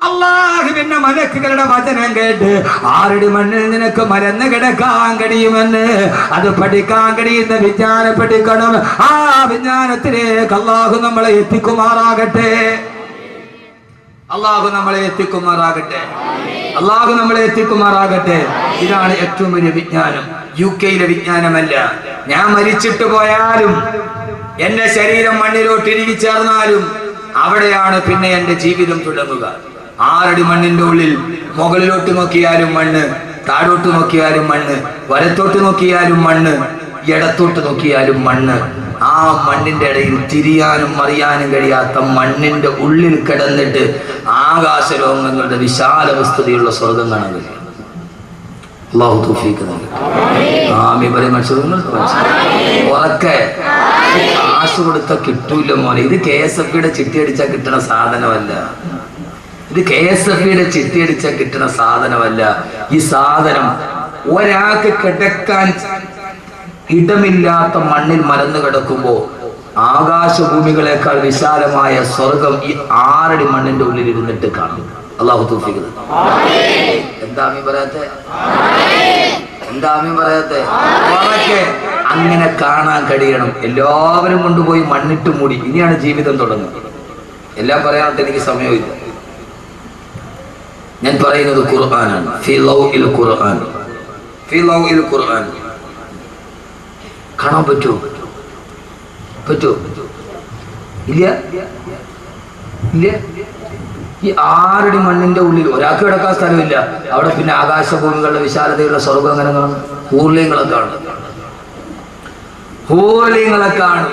അല്ലാഹുവിന്റെ മലക്കുകളുടെ വചനം കേട്ട് 6 അടി മണ്ണിൽ നിനക്ക് മരന്ന് കിടക്കാൻ കഴിയുമെന്ന്, അത് പഠിക്കാൻ കഴിയുന്ന വിജ്ഞാനം പഠിക്കണം. ആ വിജ്ഞാനത്തിലേക്ക് അല്ലാഹു നമ്മളെ എത്തിക്കുമാറാകട്ടെ. അല്ലാഹു നമ്മളെ എത്തിക്കുമാറാകട്ടെ. അല്ലാഹു നമ്മളെ എത്തിക്കുമാറാകട്ടെ. ഇതാണ് ഏറ്റവും വലിയ വിജ്ഞാനം. UK-യിലെ വിജ്ഞാനമല്ല. ഞാൻ മരിച്ചിട്ട് പോയാലും എന്റെ ശരീരം മണ്ണിലോട്ട് ഇഴുകി ചേർന്നാലും അവിടെയാണ് പിന്നെ എന്റെ ജീവിതം തുടങ്ങുക. 6 അടി മണ്ണിന്റെ ഉള്ളിൽ മുകളിലോട്ട് നോക്കിയാലും മണ്ണ്, താഴോട്ട് നോക്കിയാലും മണ്ണ്, വലത്തോട്ട് നോക്കിയാലും മണ്ണ്, ഇടത്തോട്ട് നോക്കിയാലും മണ്ണ്. ആ മണ്ണിന്റെ ഇടയിൽ തിരിയാനും മറിയാനും കഴിയാത്ത മണ്ണിന്റെ ഉള്ളിൽ കിടന്നിട്ട് ആകാശലോകങ്ങളുടെ വിശാല വിസ്തൃതിയുള്ള സ്വർഗം കാണാൻ കഴിയും. അല്ലാഹു തൗഫീഖ് നൽകട്ടെ. ആമീൻ പറയും. ഉറക്കെ കാശ് കൊടുത്ത കിട്ടൂല മോനെ. ഇത് KSFBയുടെ ചിട്ടി അടിച്ചാൽ കിട്ടണ സാധനമല്ല. ഇത് KSFBയുടെ ചിട്ടി അടിച്ചാൽ കിട്ടണ സാധനമല്ല. ഈ സാധനം ഒരാൾക്ക് കിടക്കാൻ ഇടമില്ലാത്ത മണ്ണിൽ മലന്ന് കിടക്കുമ്പോ ആകാശഭൂമികളെക്കാൾ വിശാലമായ സ്വർഗം ഈ 6 അടി മണ്ണിന്റെ ഉള്ളിൽ ഇരുന്നിട്ട് കാണും. അല്ലാഹു തൗഫീഖ്. എന്താ ആമീൻ പറയാത്തെ? എന്താ ആമീൻ പറയാത്തെ? അങ്ങനെ കാണാൻ കഴിയണം. എല്ലാവരും കൊണ്ടുപോയി മണ്ണിട്ട് മൂടി. ഇനിയാണ് ജീവിതം തുടങ്ങുന്നത്. എല്ലാം പറയാനായിട്ട് എനിക്ക് സമയമില്ല. ഞാൻ പറയുന്നത് ഖുർആനാണ്. ഫീ ലൗഇൽ ഖുർആൻ, ഫീ ലൗഇൽ ഖുർആൻ. കാണാൻ പറ്റുമോ? ഇല്ല ഇല്ല. ഈ 6 അടി മണ്ണിന്റെ ഉള്ളിൽ ഒരാൾക്ക് കിടക്കാൻ സ്ഥലമില്ല. അവിടെ പിന്നെ ആകാശഭൂമികളുടെ വിശാലതയുള്ള സ്വർഗം അങ്ങനെ കാണും. ഹൂർലിങ്ങളെ കാണും.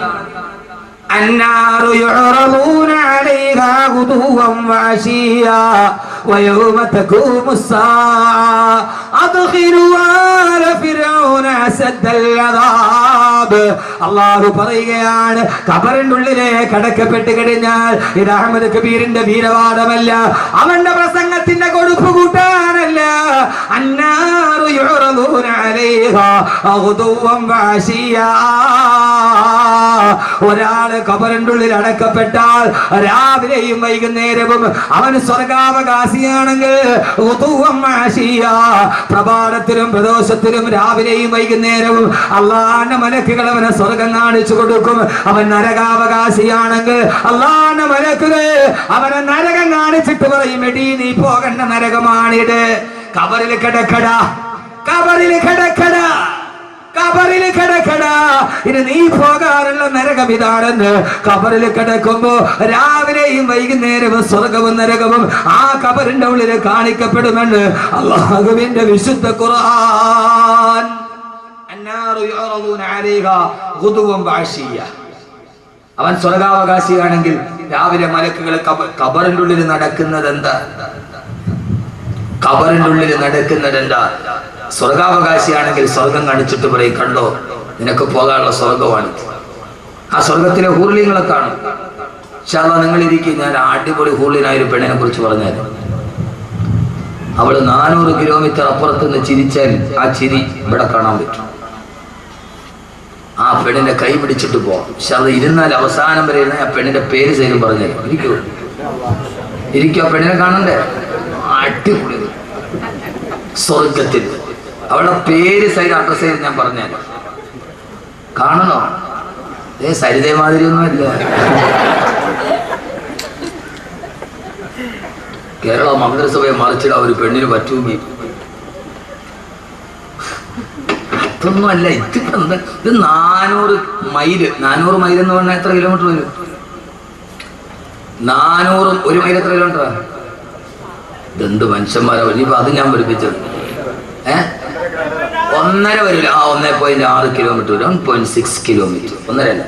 النار يعرضون عليها غدوا وعشيا ويوم تقوم الساعة أدخلوا آل فرعون أشد العذاب. അല്ലാഹു പറയുകയാണ്, ഖബറിന്റെ ഉള്ളിലേക്ക് അടക്കപ്പെട്ട് കഴിഞ്ഞാൽ ഇത് അഹ്മദ് കബീറിന്റെ വീരവാദമല്ല, അവന്റെ പ്രസംഗത്തിന്റെ കൊടുപ്പ് കൂട്ടാനല്ല. അന്നാറു യുറദൂന അലൈഹാ ഗുദുവൻ വഅശിയാ. ഒരാള് ഖബറിന്റെ ഉള്ളിൽ അടക്കപ്പെട്ടാൽ രാവിലെയും വൈകുന്നേരവും അവൻ സ്വർഗാവകാശിയാണെങ്കിൽ പ്രഭാതത്തിലും പ്രദോഷത്തിലും രാവിലെയും വൈകുന്നേരവും അള്ളാന്റെ മലക്കുകൾ അവനെ സ്വർഗം കാണിച്ചു കൊടുക്കും. അവൻ നരകാവകാശിയാണെങ്കിൽ അള്ളാന്റെ മലക്കുകൾ അവനെ നരകം കാണിച്ചിട്ട് പറയും, എടീ നീ പോകേണ്ട നരകമാണിത്. കബറിൽ കിടക്കടാ, കബറിൽ കിടക്കടാ, കബറിൽ കിടക്കടാ, ഇനി നീ പോകാനുള്ള നരകം ഇതാണെന്ന്. കബറിൽ കിടക്കുമ്പോ രാവിലെയും വൈകുന്നേരവും സ്വർഗവും നരകവും ആ കബറിന്റെ ഉള്ളിൽ കാണിക്കപ്പെടുമെന്ന് അല്ലാഹുവിന്റെ വിശുദ്ധ ഖുർആൻ. അന്നാറു യുറദൂന അലൈഹാ ഗുദുവൻ വഅശിയ. അവൻ സ്വർഗാവകാശിയാണെങ്കിൽ രാവിലെ മലക്കുകൾ കബറിന്റെ ഉള്ളിൽ നടക്കുന്നത് എന്താ? കബറിന്റെ ഉള്ളിൽ നടക്കുന്നത് എന്താ? സ്വർഗാവകാശിയാണെങ്കിൽ സ്വർഗം കാണിച്ചിട്ട് പറയും, കണ്ടോ നിനക്ക് പോകാനുള്ള സ്വർഗമാണ്. ആ സ്വർഗത്തിലെ ഹൂർലിങ്ങളെ കാണും. ഇൻഷാ അല്ലാഹ് നിങ്ങൾ ഇരിക്കും. ഞാൻ അടിപൊളി ഹൂർലിനായ ഒരു പെണ്ണിനെ കുറിച്ച് പറഞ്ഞാൽ, അവള് 400 കിലോമീറ്റർ അപ്പുറത്ത് നിന്ന് ചിരിച്ചാൽ ആ ചിരി ഇവിടെ കാണാൻ പറ്റും. ആ പെണ്ണിന്റെ കൈ പിടിച്ചിട്ട് പോവാം. ഇൻഷാ അല്ലാഹ് ഇരുന്നാൽ അവസാനം വരെ ഇരുന്ന ആ പെണ്ണിന്റെ പേര് സൈലും പറഞ്ഞാൽ ഇരിക്കൂ. ഇരിക്കും. ആ പെണ്ണിനെ കാണണ്ടേ? അടിപൊളി സ്വർഗത്തിൽ. അവളുടെ പേര് സൈഡ് അഡ്രസ് ചെയ്ത് ഞാൻ പറഞ്ഞാൽ കാണണോ? സരിതേ മാതിരി ഒന്നുമല്ല. കേരള മന്ത്രിസഭയെ മറിച്ചിടാൻ ഒരു പെണ്ണിന് പറ്റൂങ്ങി. അതൊന്നും അല്ല. ഇത് 400 മൈല്. 400 മൈൽ എന്ന് പറഞ്ഞാൽ എത്ര കിലോമീറ്റർ വരും? 400 1 മൈൽ എത്ര കിലോമീറ്ററാണ്? ഇതെന്ത് മനുഷ്യന്മാരാ. ഇനിയിപ്പോ അത് ഞാൻ പഠിപ്പിച്ചത് 1.5 വരില്ല. 1.6 കിലോമീറ്റർ വരും. 1.6 കിലോമീറ്റർ. 1.5 അല്ല.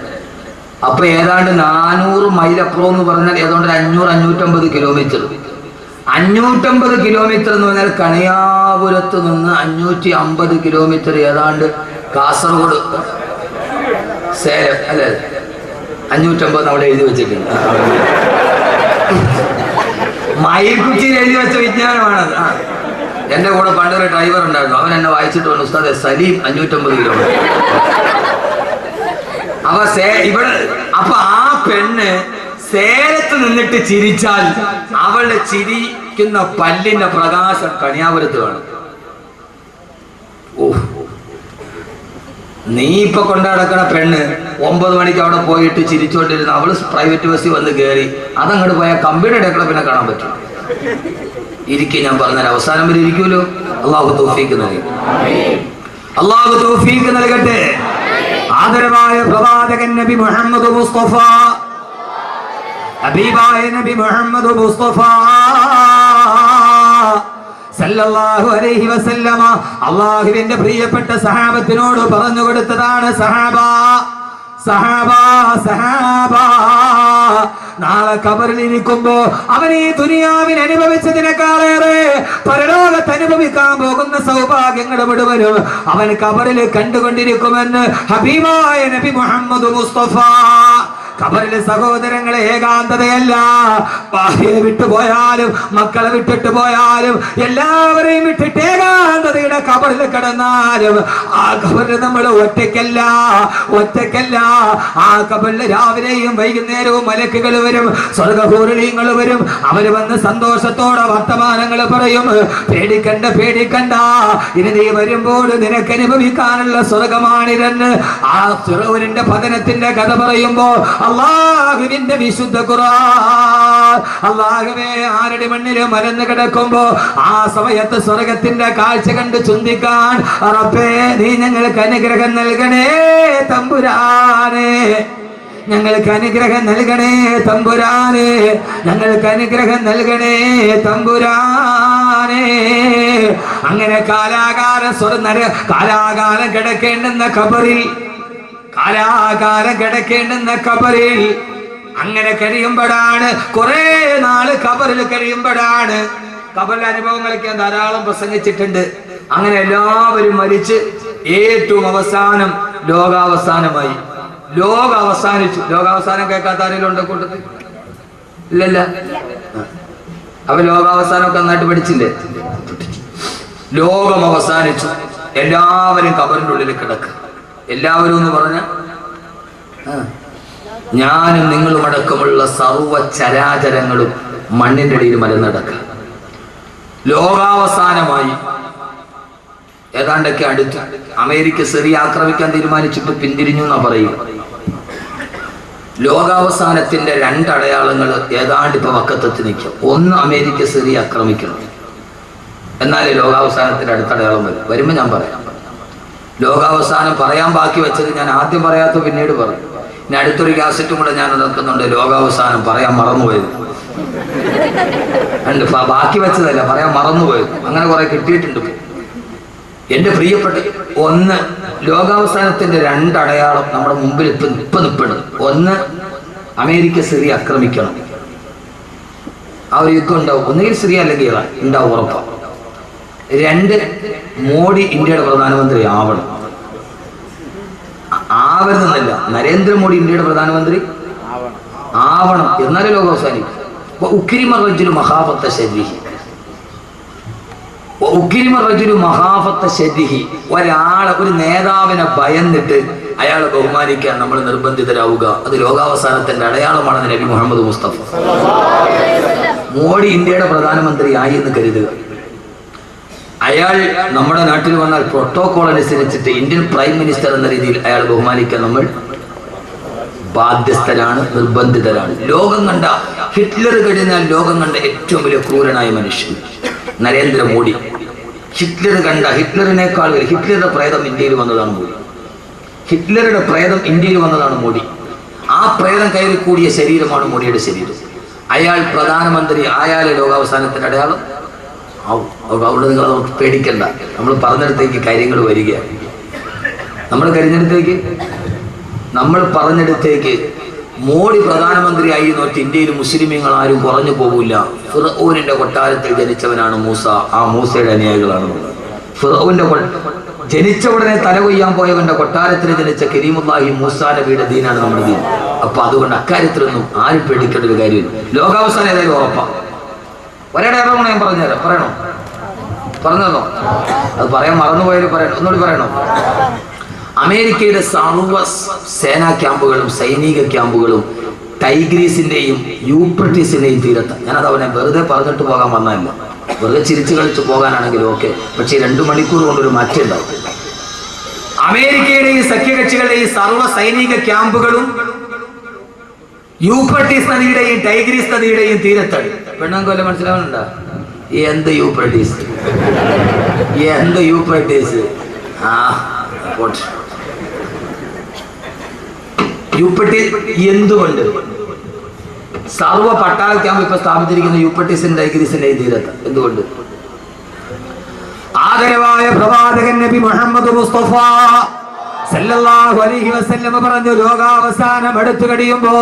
അപ്പൊ ഏതാണ്ട് 400 മൈൽ അപ്പുറം എന്ന് പറഞ്ഞാൽ ഏതാണ്ട് 500-550 കിലോമീറ്റർ. 550 കിലോമീറ്റർ എന്ന് പറഞ്ഞാൽ കണിയാപുരത്ത് നിന്ന് 550 കിലോമീറ്റർ ഏതാണ്ട് കാസർഗോഡ് സേലം അല്ലെ 550 അവിടെ എഴുതി വെച്ചിട്ടുണ്ട്. മയിൽക്കുച്ചിയിൽ എഴുതി വെച്ച വിജ്ഞാനമാണത്. എന്റെ കൂടെ പണ്ടൊരു ഡ്രൈവർ ഉണ്ടായിരുന്നു. അവൻ എന്നെ വായിച്ചിട്ട് വന്നു, ഉസ്താദെ സലീം 550 കിലോമീറ്റർ. അപ്പൊ ആ പെണ്ണ് സേലത്ത് നിന്നിട്ട് ചിരിച്ചാൽ അവളുടെ ചിരിക്കുന്ന പല്ലിന്റെ പ്രകാശം കണിയാപുരത്ത് കാണും. ഓ, നീ ഇപ്പൊ കൊണ്ടടക്കണ പെണ്ണ് 9 മണിക്ക് അവിടെ പോയിട്ട് ചിരിച്ചോണ്ടിരുന്ന അവള് പ്രൈവറ്റ് ബസ്സിൽ വന്ന് കയറി അതങ്ങോട്ട് പോയാൽ കമ്പിയുടെ ഇടക്കള പിന്നെ കാണാൻ പറ്റും. ഇരിക്കും, ഞാൻ പറഞ്ഞാൽ അവസാനം വരെ ഇരിക്കുമല്ലോ. അള്ളാഹു തൗഫീഖ് നൽകി, അള്ളാഹു തൗഫീഖ് നൽകട്ടെ. ആദരവായ പ്രവാചകൻ നബി മുഹമ്മദ് മുസ്തഫ, ഹബീബായ നബി മുഹമ്മദ് മുസ്തഫ സല്ലല്ലാഹു അലൈഹി വസല്ലമ അല്ലാഹുവിന്റെ പ്രിയപ്പെട്ട സഹാബത്തിനോട് പറഞ്ഞു കൊടുത്തതാണ്, സഹാബാ സഹാബാ സഹാബാ, നാളെ ഖബറിൽ ഇരിക്കുമ്പോ അവൻ ഈ ദുനിയാവിൽ അനുഭവിച്ചതിനേക്കാളേറെ പരലോകത്ത് അനുഭവിക്കാൻ പോകുന്ന സൗഭാഗ്യങ്ങൾ മുഴുവനും അവൻ ഖബറിൽ കണ്ടുകൊണ്ടിരിക്കുമെന്ന് ഹബീബായ നബി മുഹമ്മദ് മുസ്തഫ. ഖബറിലെ സഹോദരങ്ങളെ ഏകാന്തതയല്ല, ഭാര്യയെ വിട്ടുപോയാലും മക്കളെ വിട്ടിട്ട് പോയാലും എല്ലാവരെയും വിട്ടിട്ട് ഏകാന്തതയുടെ ഖബറിൽ കിടന്നാലും ആ ഖബറിൽ നമ്മൾ ഒറ്റയ്ക്കല്ല. ആ ഖബറിൽ രാവിലെയും വൈകുന്നേരവും മലക്കുകൾ വരും, സ്വർഗ്ഗഹൂറികൾ വരും. അവര് വന്ന് സന്തോഷത്തോടെ വർത്തമാനങ്ങൾ പറയും. പേടിക്കണ്ട, ഇനി നീ വരുമ്പോൾ നിനക്ക് അനുഭവിക്കാനുള്ള സ്വർഗമാണിതെന്ന് ആ ഫിറൗനിന്റെ പതനത്തിന്റെ കഥ പറയുമ്പോ അല്ലാഹുവിന്റെ വിശുദ്ധ ഖുർആൻ, അല്ലാഹുവേ ആരുടെ മണ്ണിൽ മരന്ന് കിടക്കുമ്പോ ആ സമയത്ത് സ്വർഗത്തിന്റെ കാഴ്ച കണ്ട് ചിന്തിക്കാൻ റബ്ബേ നീ ഞങ്ങൾക്ക് അനുഗ്രഹം നൽകണേ തമ്പുരാനെ, ഞങ്ങൾക്ക് അനുഗ്രഹം നൽകണേ തമ്പുരാനെ, ഞങ്ങൾക്ക് അനുഗ്രഹം നൽകണേ തമ്പുരാനെ. അങ്ങനെ കാലാകാലം കിടക്കേണ്ടുന്ന ഖബറിൽ, കാലാകാലം കിടക്കേണ്ടുന്ന ഖബറിൽ അങ്ങനെ കഴിയുമ്പോഴാണ്, കുറെ നാള് ഖബറിൽ കഴിയുമ്പോഴാണ്, ഖബറിലെ അനുഭവങ്ങളൊക്കെ ധാരാളം പ്രസംഗിച്ചിട്ടുണ്ട്. അങ്ങനെ എല്ലാവരും മരിച്ച് ഏറ്റവും അവസാനം ലോകാവസാനമായി. ലോകം അവസാനിച്ചു. ലോകാവസാനം കേൾക്കാത്ത ആരെങ്കിലും ഉണ്ടോ കൂട്ടത്തിൽ? ഇല്ലല്ല. അപ്പൊ ലോകാവസാനമൊക്കെ നന്നായിട്ട് പഠിച്ചില്ലേ? ലോകം അവസാനിച്ചു, എല്ലാവരും ഖബറിന്റെ ഉള്ളിൽ കിടക്കുക. എല്ലാവരും എന്ന് പറഞ്ഞ ഞാനും നിങ്ങളും അടക്കമുള്ള സർവ്വ ചരാചരങ്ങളും മണ്ണിന്റെ അടിയിൽ മലന്നടക്കുക. ലോകാവസാനമായി. ഏതാണ്ടൊക്കെ അടുത്ത് അമേരിക്ക സിറിയ ആക്രമിക്കാൻ തീരുമാനിച്ചിട്ട് പിന്തിരിഞ്ഞു എന്നാ പറയുക. ലോകാവസാനത്തിന്റെ 2 അടയാളങ്ങൾ ഏതാണ്ട് ഇപ്പൊ വക്കത്തെത്തി നിൽക്കും. ഒന്ന്, അമേരിക്ക സിറിയ ആക്രമിക്കണം, എന്നാലേ ലോകാവസാനത്തിന്റെ അടുത്ത അടയാളം വരുമ്പോ ഞാൻ പറയാം. ലോകാവസാനം പറയാൻ ബാക്കി വെച്ചത് ഞാൻ ആദ്യം പറയാത്ത പിന്നീട് പറയും. ഇനി അടുത്തൊരു കാസറ്റും കൂടെ ഞാൻ നടക്കുന്നുണ്ട്, ലോകാവസാനം പറയാൻ മറന്നുപോയത്. ബാക്കി വെച്ചതല്ല, പറയാൻ മറന്നുപോയത്. അങ്ങനെ കുറെ കിട്ടിയിട്ടുണ്ട്. എന്റെ പ്രിയപ്പെട്ട, ഒന്ന്, ലോകാവസാനത്തിന്റെ 2 അടയാളം നമ്മുടെ മുമ്പിൽ ഇപ്പൊ നിൽപ്പുണ്ട്. ഒന്ന്, അമേരിക്ക സിറിയ ആക്രമിക്കണം. ആ ഒരു യുദ്ധം ഉണ്ടാവും. ഒന്നുകിൽ സിറിയ അല്ലെങ്കിൽ ഇറാൻ ഉണ്ടാവും, ഉറപ്പാണ്. 2, മോഡി ഇന്ത്യയുടെ പ്രധാനമന്ത്രി ആവണം. ആവരുന്നില്ല, നരേന്ദ്രമോദി ഇന്ത്യയുടെ പ്രധാനമന്ത്രി ആവണം, എന്നാലേ ലോകം അവസാനിക്കും. ഒരാളെ, ഒരു നേതാവിനെ ഭയന്നിട്ട് അയാളെ ബഹുമാനിക്കാൻ നമ്മൾ നിർബന്ധിതരാവുക, അത് ലോകാവസാനത്തിന്റെ അടയാളമാണെന്ന് നബി മുഹമ്മദ് മുസ്തഫ. മോഡി ഇന്ത്യയുടെ പ്രധാനമന്ത്രി ആയി എന്ന് കരുതുക. അയാൾ നമ്മുടെ നാട്ടിൽ വന്നാൽ പ്രോട്ടോകോൾ അനുസരിച്ചിട്ട് ഇന്ത്യൻ പ്രൈം മിനിസ്റ്റർ എന്ന രീതിയിൽ അയാൾ ബഹുമാനിക്കാൻ നമ്മൾ ബാധ്യസ്ഥരാണ്, നിർബന്ധിതരാണ്. ലോകം കണ്ട, ഹിറ്റ്ലർ കഴിഞ്ഞാൽ ലോകം കണ്ട ഏറ്റവും വലിയ ക്രൂരനായ മനുഷ്യൻ നരേന്ദ്രമോദി. ഹിറ്റ്ലറിനേക്കാൾ ഹിറ്റ്ലറുടെ പ്രേതം ഇന്ത്യയിൽ വന്നതാണ് മോദി. ഹിറ്റ്ലറുടെ പ്രേതം ഇന്ത്യയിൽ വന്നതാണ് മോദി. ആ പ്രേതം കയറി കൂടിയ ശരീരമാണ് മോദിയുടെ ശരീരം. അയാൾ പ്രധാനമന്ത്രി ആയാലും ലോകാവസാനത്തിന്റെ അടയാളം ആവും. അവിടെ നിങ്ങൾ നമുക്ക് പേടിക്കണ്ട. നമ്മൾ പറഞ്ഞിടത്തേക്ക് കാര്യങ്ങൾ വരികയാണ്. നമ്മൾ പറഞ്ഞിടത്തേക്ക് മോഡി പ്രധാനമന്ത്രിയായി നോട്ട് ഇന്ത്യയിൽ മുസ്ലിമീങ്ങൾ ആരും കുറഞ്ഞു പോകില്ല. ഫിർഔനിന്റെ കൊട്ടാരത്തിൽ ജനിച്ചവനാണ് മൂസ. ആ മൂസയുടെ അനുയായികളാണ്. ഫിർഔന്റെ ജനിച്ച ഉടനെ തല കൊയ്യാൻ പോയവന്റെ കൊട്ടാരത്തിൽ ജനിച്ച കരീമുല്ലാഹി മൂസാ നബിയുടെ ദീനാണ് നമ്മുടെ ദീൻ. അപ്പൊ അതുകൊണ്ട് അക്കാര്യത്തിലൊന്നും ആരും പേടിക്കേണ്ട ഒരു കാര്യമില്ല. ലോകാവസാനം ഏതായാലും ഉറപ്പാണ്. ഒരേടെ ഞാൻ പറഞ്ഞുതരാം. പറയണോ? പറഞ്ഞതോ? അത് പറയാൻ മറന്നുപോയാലും പറയണം. ഒന്നുകൂടി പറയണോ? അമേരിക്കയുടെ സർവ്വ സേനാ ക്യാമ്പുകളും സൈനിക ക്യാമ്പുകളും ടൈഗ്രീസിന്റെയും യൂപ്രട്ടീസിന്റെയും തീരത്ത്. ഞാനത് അവനെ വെറുതെ പറഞ്ഞിട്ട് പോകാൻ വന്നതല്ല, വെറുതെ ചിരിച്ചു കളിച്ച് പോകാനാണെങ്കിലും ഓക്കെ. പക്ഷേ 2 മണിക്കൂർ കൊണ്ടൊരു മാറ്റം ഉണ്ടാവും. അമേരിക്കയുടെയും സഖ്യകക്ഷികളുടെയും സർവ്വ സൈനിക ക്യാമ്പുകളും യൂപ്രട്ടീസ് നദിയുടെയും ടൈഗ്രീസ് നദിയുടെയും തീരത്താണ്. പെണ്ണാങ്കോല മനസ്സിലാവുന്നുണ്ടോ? എന്ത് യൂപ്രട്ടീസ്, എന്ത് യൂപ്രട്ടീസ്? യൂപ്രട്ടീസ് എന്തുകൊണ്ട് സർവ്വ പട്ടാള ക്യാമ്പ് ഇപ്പൊ സ്ഥാപിച്ചിരിക്കുന്ന യൂപ്രട്ടീസിന്റെ ടൈഗ്രീസിന്റെ തീരത്ത്? എന്തുകൊണ്ട്? ആദരവായ പ്രവാചകൻ നബി മുഹമ്മദ് മുസ്തഫ സല്ലല്ലാഹു അലൈഹി വസല്ലം പറഞ്ഞു, ലോകാവസാനം അടുത്തു കഴിയുമ്പോ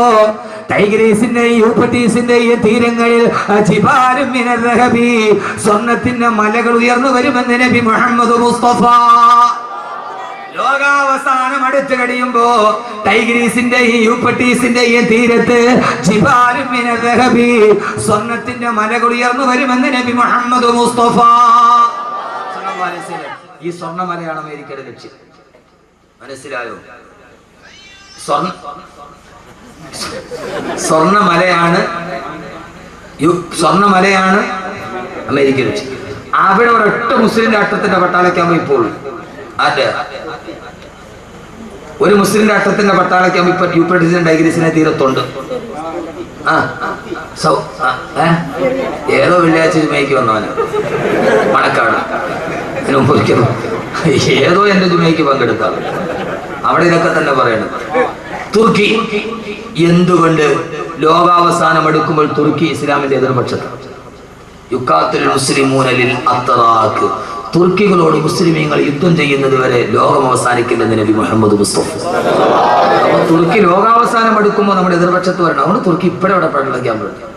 ടൈഗ്രീസിന്റെയും യൂഫ്രട്ടീസിന്റെയും തീരങ്ങളിൽ ജിബാലും മിനർ റഹബി, സ്വർണ്ണത്തിന്റെ മലകൾ ഉയർന്നു വരുമെന്ന് നബി മുഹമ്മദ് മുസ്തഫ. ലോകാവസാനം അടുത്തു കഴിയുമ്പോ ടൈഗ്രീസിന്റെയും യൂഫ്രട്ടീസിന്റെയും തീരത്ത് ജിബാലും മിനർ റഹബി, സ്വർണ്ണത്തിന്റെ മലകൾ ഉയർന്നു വരുമെന്ന് നബി മുഹമ്മദ് മുസ്തഫ. ഈ സ്വർണ്ണമലയാണ് അമേരിക്കയുടെ ലക്ഷ്യം. മനസ്സിലായോ? സ്വർണ്ണമലയാണ് അമേരിക്ക ലക്ഷ്യം. അവിടെ ഒരൊറ്റ മുസ്ലിം രാഷ്ട്രത്തിന്റെ പട്ടാളക്കാകുമ്പോ ഇപ്പോൾ അതെ ഒരു മുസ്ലിം രാഷ്ട്രത്തിന്റെ പട്ടാളക്കാകുമ്പോ ഇപ്പൊ യൂഫ്രട്ടീസിന്റെ ടൈഗ്രീസിനെ തീരത്തുണ്ട്. ഏതോ വെള്ളിയാഴ്ച ജുമയ്ക്ക് വന്നവനാ മണക്കാട്. ഏതോ എന്റെ ജുമയ്ക്ക് പങ്കെടുക്കാം. അവിടെ ഇതൊക്കെ തന്നെ പറയണം. തുർക്കി എന്തുകൊണ്ട് ലോകാവസാനം എടുക്കുമ്പോൾ തുർക്കി ഇസ്ലാമിന്റെ എതിർപക്ഷത്ത്? യുക്കാത്തുൽ മുസ്ലിമൂന ലിൽ അത്റാഖ്, തുർക്കികളോട് മുസ്ലിമീങ്ങൾ യുദ്ധം ചെയ്യുന്നത് വരെ ലോകം അവസാനിക്കില്ലെന്ന് നബി മുഹമ്മദ് മുസ്തഫ. അപ്പൊ തുർക്കി ലോകാവസാനം എടുക്കുമ്പോൾ നമ്മുടെ എതിർപക്ഷത്ത് വരണം. അതുകൊണ്ട് തുർക്കി ഇപ്പോഴും അവിടെ പടലക്കാൻ പറ്റും.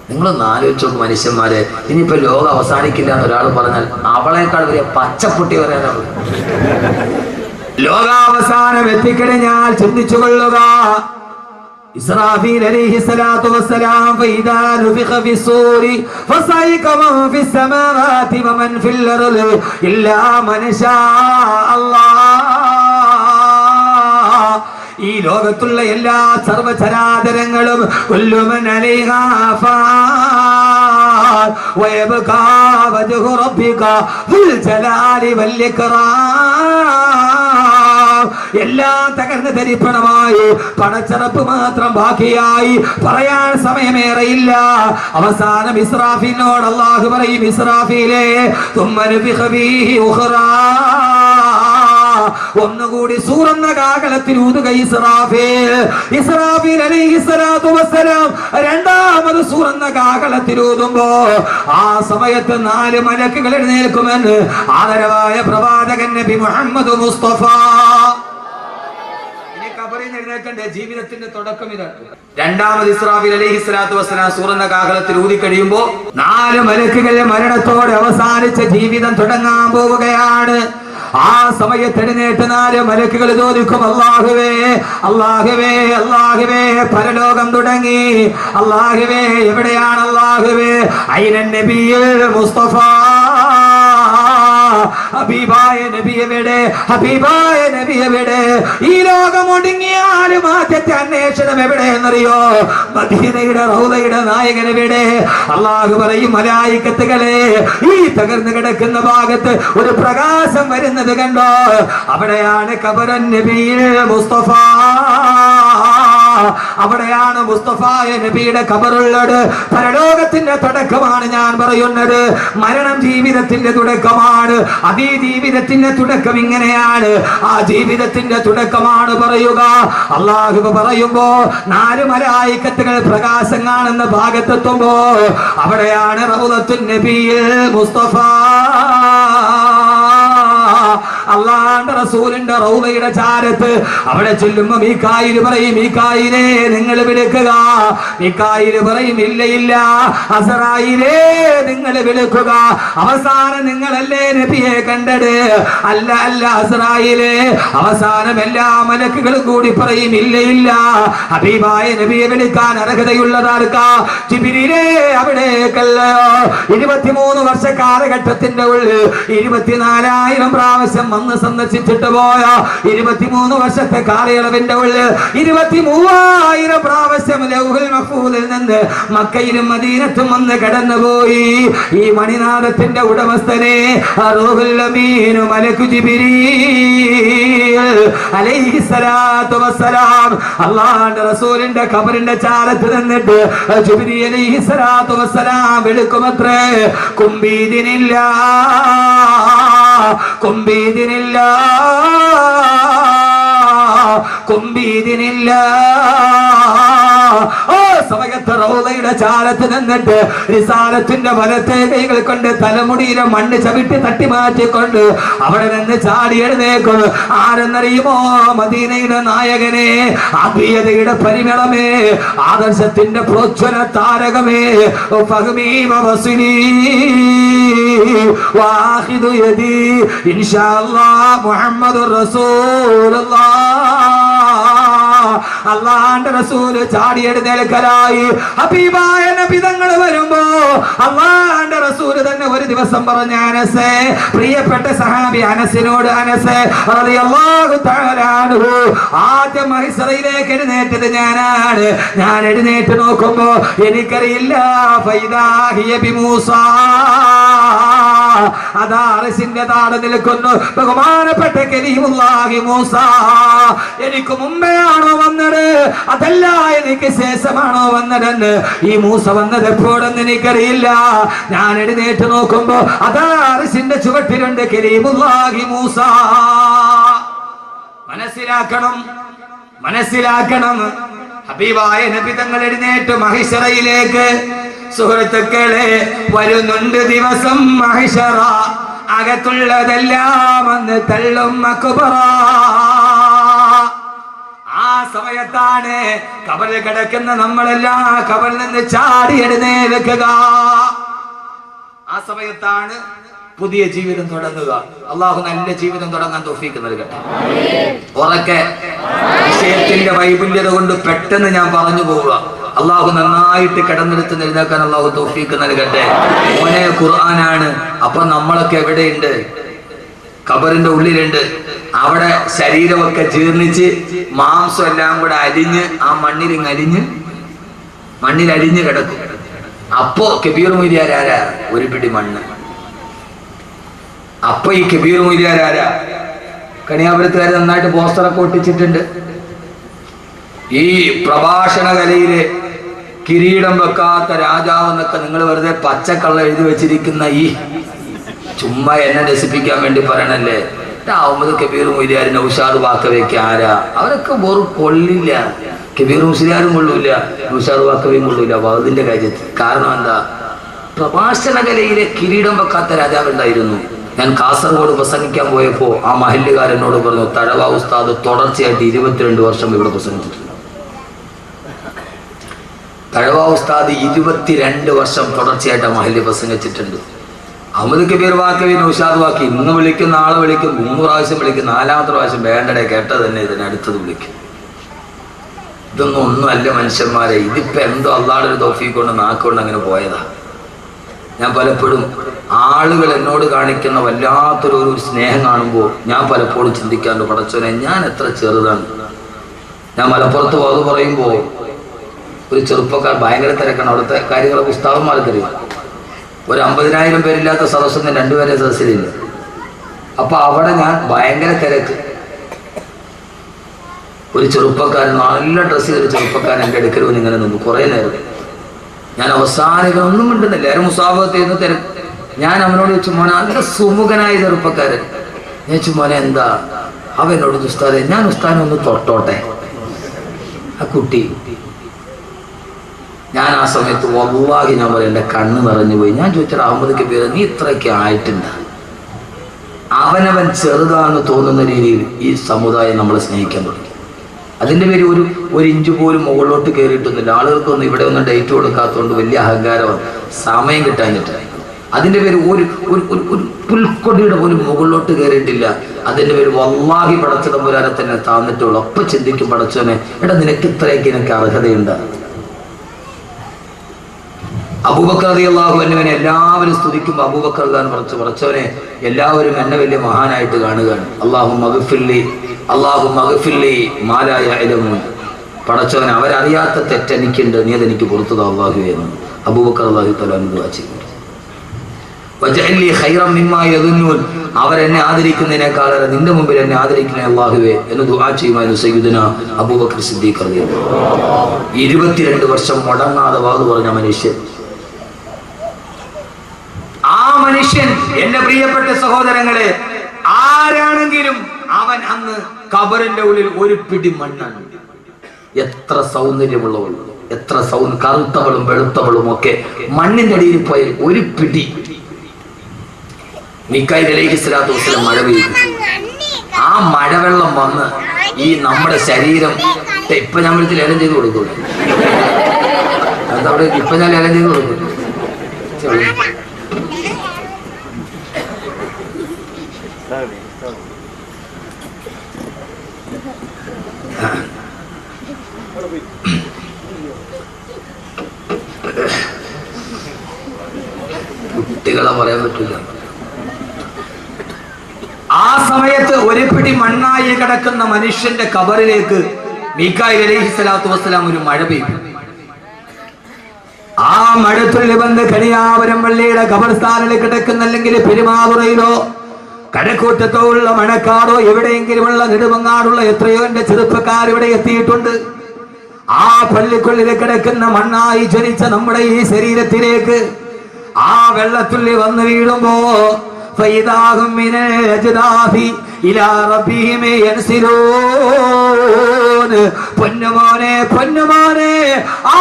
നിങ്ങളൊന്ന് ആലോചിച്ച് നോക്കും മനുഷ്യന്മാരെ. ഇനിയിപ്പോ ലോകം അവസാനിക്കില്ല എന്ന് ഒരാൾ പറഞ്ഞാൽ അവളേക്കാൾ വലിയ പച്ചപ്പൊട്ടി പറയാനാണ്. ലോകാവസാനം എത്തിക്കഴിഞ്ഞാൽ ചിന്തിച്ചു കൊള്ളുക. ഇസ്രാഫീൽ അലൈഹിസ്സലാത്തു വസ്സലാം ഫൈദാ നുഫിഖ ഫിസ്സൂരി ഫസൈക മൻ ഫിസ്സമാവാതി വമൻ ഫിൽ അർളി ഇല്ലാ മൻ ശാ അല്ലാഹ്. ഈ ലോകത്തുള്ള എല്ലാ സർവ്വചരാചരങ്ങളും കുല്ലുമൻ അലൈഹാ ഫാൻ വയബ്കാ വജ്ഹു റബ്ബിക ദുൽ ജലാലി വൽ ഇക്റാം. എല്ലാം തകർന്ന് തരിപ്പണമായി പണച്ചറപ്പ് മാത്രം ബാക്കിയായി. പറയാൻ സമയമേറെയില്ല. അവസാനം ഇസ്രാഫീലിനോട് അല്ലാഹു പറയും, ഇസ്രാഫീലേ തുമ്മ നുഫിഖ ഫീഹി ഉഖറാ, ഒന്നുകൂടി സൂറന്ന കാഹളത്തിൽ ഊതുക ഇസ്രാഫീൽ. ഇസ്രാഫീൽ അലൈഹിസ്സലാത്തു വസ്സലാം രണ്ടാമത് സൂറന്ന കാഹളത്തിൽ ഊതുമ്പോ ആ സമയത്ത് 4 മലക്കുകൾ എഴുന്നേൽക്കുമെന്ന് ആദരവായ പ്രവാചകൻ നബി മുഹമ്മദ് മുസ്തഫ. എഴുന്നേൽക്കണ്ടേ? ജീവിതത്തിന്റെ തുടക്കം ഇതാണ്. രണ്ടാമത് ഇസ്രാഫീൽ അലൈഹിസ്സലാത്തു വസ്സലാം സൂറന്ന കാഹളത്തിൽ ഊതി കഴിയുമ്പോ 4 മലക്കുകളുടെ മരണത്തോടെ അവസാനിച്ച ജീവിതം തുടങ്ങാൻ പോവുകയാണ്. ആ സമയത്ത് എഴുന്നേറ്റ് 4 മലക്കുകൾ ചോദിക്കും, അല്ലാഹുവേ അല്ലാഹുവേ അല്ലാഹുവേ, പരലോകം തുടങ്ങി. അല്ലാഹുവേ എവിടെയാണ്? അല്ലാഹുവേ ഐനൻ നബിയുൽ മുസ്തഫ, ഹബീബായ നബി എവിടെ? ഹബീബായ നബി എവിടെ? ഈ ലോകം ഒടുങ്ങിയാലും ആദ്യത്തെ അന്വേഷണം എവിടെയെന്നറിയോ? മദീനയുടെ റൗളയുടെ നായകൻ എവിടെ? അല്ലാഹു പറയും, മലായികത്തുകളെ ഈ തകർന്നു കിടക്കുന്ന ഭാഗത്ത് ഒരു പ്രകാശം വരുന്നത് കണ്ടോ? അവിടെയാണ് ഖബറുൻ നബിയിൽ മുസ്തഫ. അവിടെയാണ് മുസ്തഫായ നബിയുടെ ഖബറുള്ളത്. പരലോകത്തിന്റെ തുടക്കമാണ് ഞാൻ പറയുന്നത്. മരണം ജീവിതത്തിന്റെ തുടക്കമാണ്. അതീ ജീവിതത്തിന്റെ തുടക്കം ഇങ്ങനെയാണ്. ആ ജീവിതത്തിന്റെ തുടക്കമാണ് പറയുക. അല്ലാഹു പറയുമ്പോ 4 മലായികത്തുകൾ പ്രകാശം കാണുന്ന ഭാഗത്തെത്തുമ്പോ അവിടെയാണ് റൗളത്തുൻ നബിയിൽ മുസ്തഫ. അല്ലാഹുവിന്റെ റസൂലിന്റെ റസൂലിന്റെ റൗളയുടെ ചാരത്ത്. അവിടെ ചെല്ലുമ്പോ മീകായിൽ പറയും, മീകായിലേ നിങ്ങൾ വിളിക്കുക. മീകായിൽ പറയും, ഇല്ല ഇല്ല അസ്രായീലേ നിങ്ങൾ വിളിക്കുക. അവസാനം നിങ്ങളല്ലേ നബിയെ കണ്ടത്? അല്ല അല്ല അസ്രായീലേ. അവസാനം എല്ലാ മലക്കുകളും കൂടി പറയും, ഇല്ല ഇല്ല ഹബീബായ നബിയെ വിളിക്കാൻ അർഹതയുള്ളതാർക്കാ? ജിബ്രീലേ അവിടേക്കല്ലയോ. 23 വർഷ കാലഘട്ടത്തിന്റെ ഉള്ളിൽ 24,000 പ്രാവശ്യം വന്ന് സന്ദർശിച്ചിട്ട് പോയ 23 വർഷത്തെ കാലയളവിന്റെ ഉള്ളിൽ 23,000 പ്രാവശ്യം ലൗഹുൽ മഹ്ഫൂദിൽ നിന്ന് മക്കയിലും മദീനത്തും വന്ന് കടന്നുപോയി. ഈ മണിനാഥത്തിന്റെ ഉടമസ്ഥനെ റൂഹുൽ അമീൻ മലക്കു ജിബ്രീൽ അലൈഹിസ്സലാത്തു വസ്സലാം അല്ലാഹുവിന്റെ റസൂലിന്റെ ഖബറിന്റെ ചാരത്ത് നിന്നിട്ട് ജിബ്രീൽ അലൈഹിസ്സലാത്തു വസ്സലാം വിളിക്കുമത്രേ, കുംബീദിനില്ല കുംബീദിനില്ല കുംബീദിനില്ല. ഓ സമയത്ത് റൗളയുടെ ചാരത്ത് നിന്നിട്ട് റിസാലത്തിന്റെ വലത്തെ കൈകൾ കൊണ്ട് തലമുടിയിലെ മണ്ണ് ചവിട്ടി തട്ടി മാറ്റിക്കൊണ്ട് അവിടെ നിന്ന് ചാടി എഴുന്നേക്കും. ആരെന്നറിയുമോ? മദീനയുടെ നായകനെ, ആത്മീയതയുടെ പരിമളമേ, ആദർശത്തിന്റെ പ്രോജ്വല താരകമേ, ഫഹ്മീ വസ്ലീ വാഹിദു യദി ഇൻഷാ അല്ലാഹ് മുഹമ്മദുർ റസൂലുള്ളാഹ്. അല്ലാഹുവിന്റെ റസൂല് ചാടി എഴുന്നേൽക്കലായി. ഹബീബായ നബി തങ്ങൾ വരുമ്പോ അല്ലാഹുവിന്റെ റസൂല് തന്നെ ഒരു ദിവസം പറഞ്ഞ, അനസേ, പ്രിയപ്പെട്ട സഹാബി അനസിനോട്, അനസേ റളിയല്ലാഹു തആല അൻഹു, ആദ്യം മഹ്ശറിലേക്ക് എഴുന്നേറ്റത് ഞാനാണ്. ഞാൻ എഴുന്നേറ്റ് നോക്കുമ്പോ എനിക്കറിയില്ല, ഫൈദാ ഹിയ ബിമൂസാ, അതാ അർശിന്റെ താഴെ നിൽക്കുന്നു ബഹുമാനപ്പെട്ട കലീമുല്ലാഹി മൂസ. എനിക്ക് മുമ്പേ ആണോ വന്നത്, അതല്ല എനിക്ക് ശേഷമാണോ വന്നതെന്ന് ഈ മൂസ വന്നത് എപ്പോഴെന്ന് എനിക്കറിയില്ല. ഞാൻ എഴുന്നേറ്റ് നോക്കുമ്പോ അതാ അർശിന്റെ ചുവട്ടിലുണ്ട് കലീമുല്ലാഹി മൂസ. മനസ്സിലാക്കണം, മനസ്സിലാക്കണം. ഹബീബായ നബി തങ്ങൾ എഴുന്നേറ്റ് മഹിശറയിലേക്ക്. സുഹൃത്തുക്കളെ, വരുന്നുണ്ട് ദിവസം മഹിശറ, അകത്തുള്ളതെല്ലാം അന്ന് തള്ളും അക്ബറ. ആ സമയത്താണ് ഖബറിൽ കിടക്കുന്ന നമ്മളെല്ലാം ഖബറിൽ നിന്ന് ചാടി എഴുന്നേൽക്കുക. ആ സമയത്താണ് പുതിയ ജീവിതം തുടങ്ങുക. അള്ളാഹു നല്ല ജീവിതം തുടങ്ങാൻ തൗഫീഖ് നൽകട്ടെ. ഉറക്കെ വിഷയത്തിന്റെ വൈപുല്യത കൊണ്ട് പെട്ടെന്ന് ഞാൻ പറഞ്ഞു പോവുക. അള്ളാഹു നന്നായിട്ട് കിടന്നെടുത്ത് എഴുന്നേൽക്കാൻ അള്ളാഹു തൗഫീഖ് നൽകട്ടെ. മോനെ ഖുർആനാണ്. അപ്പൊ നമ്മളൊക്കെ എവിടെയുണ്ട്? ഖബറിന്റെ ഉള്ളിലുണ്ട്. അവിടെ ശരീരമൊക്കെ ജീർണിച്ച് മാംസം എല്ലാം കൂടെ അരിഞ്ഞ് ആ മണ്ണിൽ അരിഞ്ഞ് കിടക്കും. അപ്പോ കബീർ മൊയ്ലിയാർ ആരാ? ഒരു പിടി മണ്ണ്. അപ്പൊ ഈ കബീർ മൊയ്ലിയാർ ആരാ? കണിയാപുരത്തുകാർ നന്നായിട്ട് പോസ്റ്ററൊക്കെ ഒട്ടിച്ചിട്ടുണ്ട്. ഈ പ്രഭാഷണ കലയിലെ കിരീടം വെക്കാത്ത രാജാവ് എന്നൊക്കെ നിങ്ങൾ വെറുതെ പച്ചക്കള്ള എഴുതി വെച്ചിരിക്കുന്ന ഈ ചുമ്മാ എന്നെ രസിപ്പിക്കാൻ വേണ്ടി പറയണല്ലേ. അഹമ്മദ് കബീർ മൊയ്ലിയാർ, നൗഷാദ് ബാക്കവിയൊക്കെ ആരാ? അവരൊക്കെ വെറും കൊള്ളില്ല. കബീർ മുസ്ലിയാരും കൊള്ളൂല, നൗഷാദ് ബാക്കവിയും കൊള്ളൂല വഹദിന്റെ കാര്യത്തിൽ. കാരണം എന്താ? പ്രഭാഷണ കലയിലെ കിരീടം വെക്കാത്ത രാജാവ് ഉണ്ടായിരുന്നു. ഞാൻ കാസർഗോഡ് പ്രസംഗിക്കാൻ പോയപ്പോ ആ മഹല്ലുകാരനോട് പറഞ്ഞു, തഴവ ഉസ്താദ് തുടർച്ചയായിട്ട് 22 വർഷം ഇവിടെ പ്രസംഗിച്ചിട്ടുണ്ട്. തഴവ ഉസ്താദ് 22 വർഷം തുടർച്ചയായിട്ട് ആ മഹല്ല് പ്രസംഗിച്ചിട്ടുണ്ട്. അഹമ്മദ് കബീർ വാക്കവി, നൗഷാദ് വാക്കി ഇന്ന് വിളിക്കും, നാളെ വിളിക്കും, 3 പ്രാവശ്യം വിളിക്കും, 4ാമത്തെ പ്രാവശ്യം വേണ്ടടെ കേട്ടത് തന്നെ ഇതിനടുത്തത് വിളിക്കും. ഇതൊന്നും ഒന്നുമല്ല മനുഷ്യന്മാരെ. ഇതിപ്പോ എന്തോ അള്ളാഹുവിന്റെ ഒരു തൗഫീഖ് കൊണ്ട് നാക്കുകൊണ്ട് അങ്ങനെ പോയതാ. ഞാൻ പലപ്പോഴും ആളുകൾ എന്നോട് കാണിക്കുന്ന വല്ലാത്തൊരു സ്നേഹം കാണുമ്പോൾ ഞാൻ പലപ്പോഴും ചിന്തിക്കാറുണ്ട്, പടച്ചോനെ ഞാൻ എത്ര ചെറുതാണ്. ഞാൻ മലപ്പുറത്ത് പോയത് പറയുമ്പോൾ ഒരു ചെറുപ്പക്കാർ ഭയങ്കര തിരക്കാണ്. അവിടുത്തെ കാര്യങ്ങളൊക്കെ ഉസ്താദന്മാർക്കറിയാം. ഒരു 50,000 പേരില്ലാത്ത സദസ്സൊന്നും 2 പേരെ സദസ്സിലില്ല. അപ്പൊ അവിടെ ഞാൻ ഭയങ്കര തിരക്ക്. ഒരു ചെറുപ്പക്കാരൻ, നല്ല ഡ്രസ്സ് ചെയ്തൊരു ചെറുപ്പക്കാരൻ എൻ്റെ അടുക്കൽ വന്ന് ഇങ്ങനെ നിന്നു കുറേ നേരം. ഞാൻ അവസാനം ഒന്നും മിണ്ടുന്നില്ല. എല്ലാവരും മുസാഫത്ത് ചെയ്യുന്ന തിരക്ക്. ഞാൻ അവനോട് ചോദിച്ചു, മോനെ നല്ല സുമുഖനായ ചെറുപ്പക്കാരൻ. ഞാൻ ചോദിച്ചു, മോനെ എന്താ? അവനോട് ഉസ്താദെ ഞാൻ ഉസ്താദിനെ ഒന്ന് തൊട്ടോട്ടെ. ആ കുട്ടി, ഞാൻ ആ സമയത്ത് വല്ലാഹി ഞാൻ പറയും എൻ്റെ കണ്ണ് നിറഞ്ഞു പോയി. ഞാൻ ചോദിച്ചാൽ അഹമ്മദ് കബീർ നീ ഇത്രയൊക്കെ ആയിട്ടുണ്ട്? ആ അവനവൻ ചെറുതാണെന്ന് തോന്നുന്ന രീതിയിൽ ഈ സമുദായം നമ്മളെ സ്നേഹിക്കാൻ തുടങ്ങി. അതിൻ്റെ പേര് ഒരു ഇഞ്ച് പോലും മുകളിലോട്ട് കയറിയിട്ടൊന്നുമില്ല. ആളുകൾക്കൊന്നും ഇവിടെ ഒന്നും ഡേറ്റ് കൊടുക്കാത്തതുകൊണ്ട് വലിയ അഹങ്കാരമാണ്, സമയം കിട്ടാഞ്ഞിട്ട്. അതിൻ്റെ പേര് ഒരു പുൽക്കൊടിയുടെ പോലും മുകളിലോട്ട് കയറിയിട്ടില്ല. അതിൻ്റെ പേര് വല്ലാഹി പടച്ച തമ്പുരാനെ തന്നെ താന്നിട്ടുള്ളൂ. അപ്പം ചിന്തിക്കും, പടച്ചവനെ എടാ നിനക്ക് ഇത്രയൊക്കെ എനിക്ക് അർഹതയുണ്ട്. അബൂബക്കർ റളിയല്ലാഹു അൻഹുവിനെ എല്ലാവരും സ്തുതിക്കുമ്പോൾ അബൂബക്കർ പടച്ചവനെ എല്ലാവരും എന്നെ വലിയ മഹാനായിട്ട് കാണുകയാണ്. അല്ലാഹുമ്മ ഗ്ഫിർലി മാ ലാ യഅലമൂൻ. പടച്ചവനെ അവരറിയാത്ത തെറ്റെനിക്കുണ്ട്, നീ അതെനിക്ക് പുറത്തുതാ അല്ലാഹുവേ എന്ന് അബൂബക്കർ റളിയല്ലാഹു തആല ദുആ ചെയ്തു. വജഅലി ഖൈറൻ മിമ്മാ യദുന്നൂൻ. അവരെന്നെ ആദരിക്കുന്നതിനേക്കാളേറെ നിന്റെ മുമ്പിൽ എന്നെ ആദരിക്കണേ അല്ലാഹുവേ എന്ന് ദുആ ചെയ്യുമായിരുന്നു സയ്യിദുനാ അബൂബക്കർ സിദ്ദീഖ് റളിയല്ലാഹു അൻഹു. 22 വർഷം മുടങ്ങാതെ വാദ് പറഞ്ഞ മനുഷ്യൻ. ആ മനുഷ്യൻ, എന്റെ പ്രിയപ്പെട്ട സഹോദരങ്ങളെ, ആരാണെങ്കിലും അവൻ അന്ന് ഖബറിന്റെ ഉള്ളിൽ ഒരു പിടി മണ്ണാണ്. എത്ര സൗന്ദര്യമുള്ളവൾ, എത്ര കറുത്തവളും വെളുത്തവളും ഒക്കെ മണ്ണിന്റെ അടിയിൽ പോയ ഒരു പിടി. മീകായിൽ അലൈഹിസ്സലാത്തു വസ്സലാം മഴ പെയ്തു. ആ മഴവെള്ളം വന്ന് ഈ നമ്മുടെ ശരീരം ഇപ്പൊ നമ്മൾ ലേലം ചെയ്ത് കൊടുക്കൂല. അതവിടെ ഇപ്പൊ ഞാൻ ലേലം ചെയ്ത് കൊടുക്കൂല. കുട്ടികളെ പറയാൻ പറ്റില്ല. ആ സമയത്ത് ഒരു പിടി മണ്ണായി കിടക്കുന്ന മനുഷ്യന്റെ ഖബറിലേക്ക് മീകായിൽ അലൈഹിസ്സലാത്തു വസ്സലാം ഒരു മഴ പെയ്തു. ആ മഴത്തുള്ളി വന്ന് കണിയാപുരം പള്ളിയുടെ ഖബർസ്ഥാനിൽ കിടക്കുന്ന, അല്ലെങ്കിൽ പെരുമാതുറയിലോ കഴക്കൂട്ടത്തോ ഉള്ള മണക്കാടോ എവിടെയെങ്കിലുമുള്ള നെടുമങ്ങാടുള്ള എത്രയോ എന്റെ ചെറുപ്പക്കാർ ഇവിടെ എത്തിയിട്ടുണ്ട്. ആ പള്ളിക്കുള്ളിൽ കിടക്കുന്ന മണ്ണായി ജനിച്ച നമ്മുടെ ഈ ശരീരത്തിലേക്ക് ആ വെള്ളത്തുള്ളി വന്ന് വീഴുമ്പോ ഫൈദാഹും മിനൽ അജ്ദാഫി ഇലാ റബ്ബിഹിം യൻസിലൂൻ. പൊന്നുമോനെ പൊന്നുമോനെ, ആ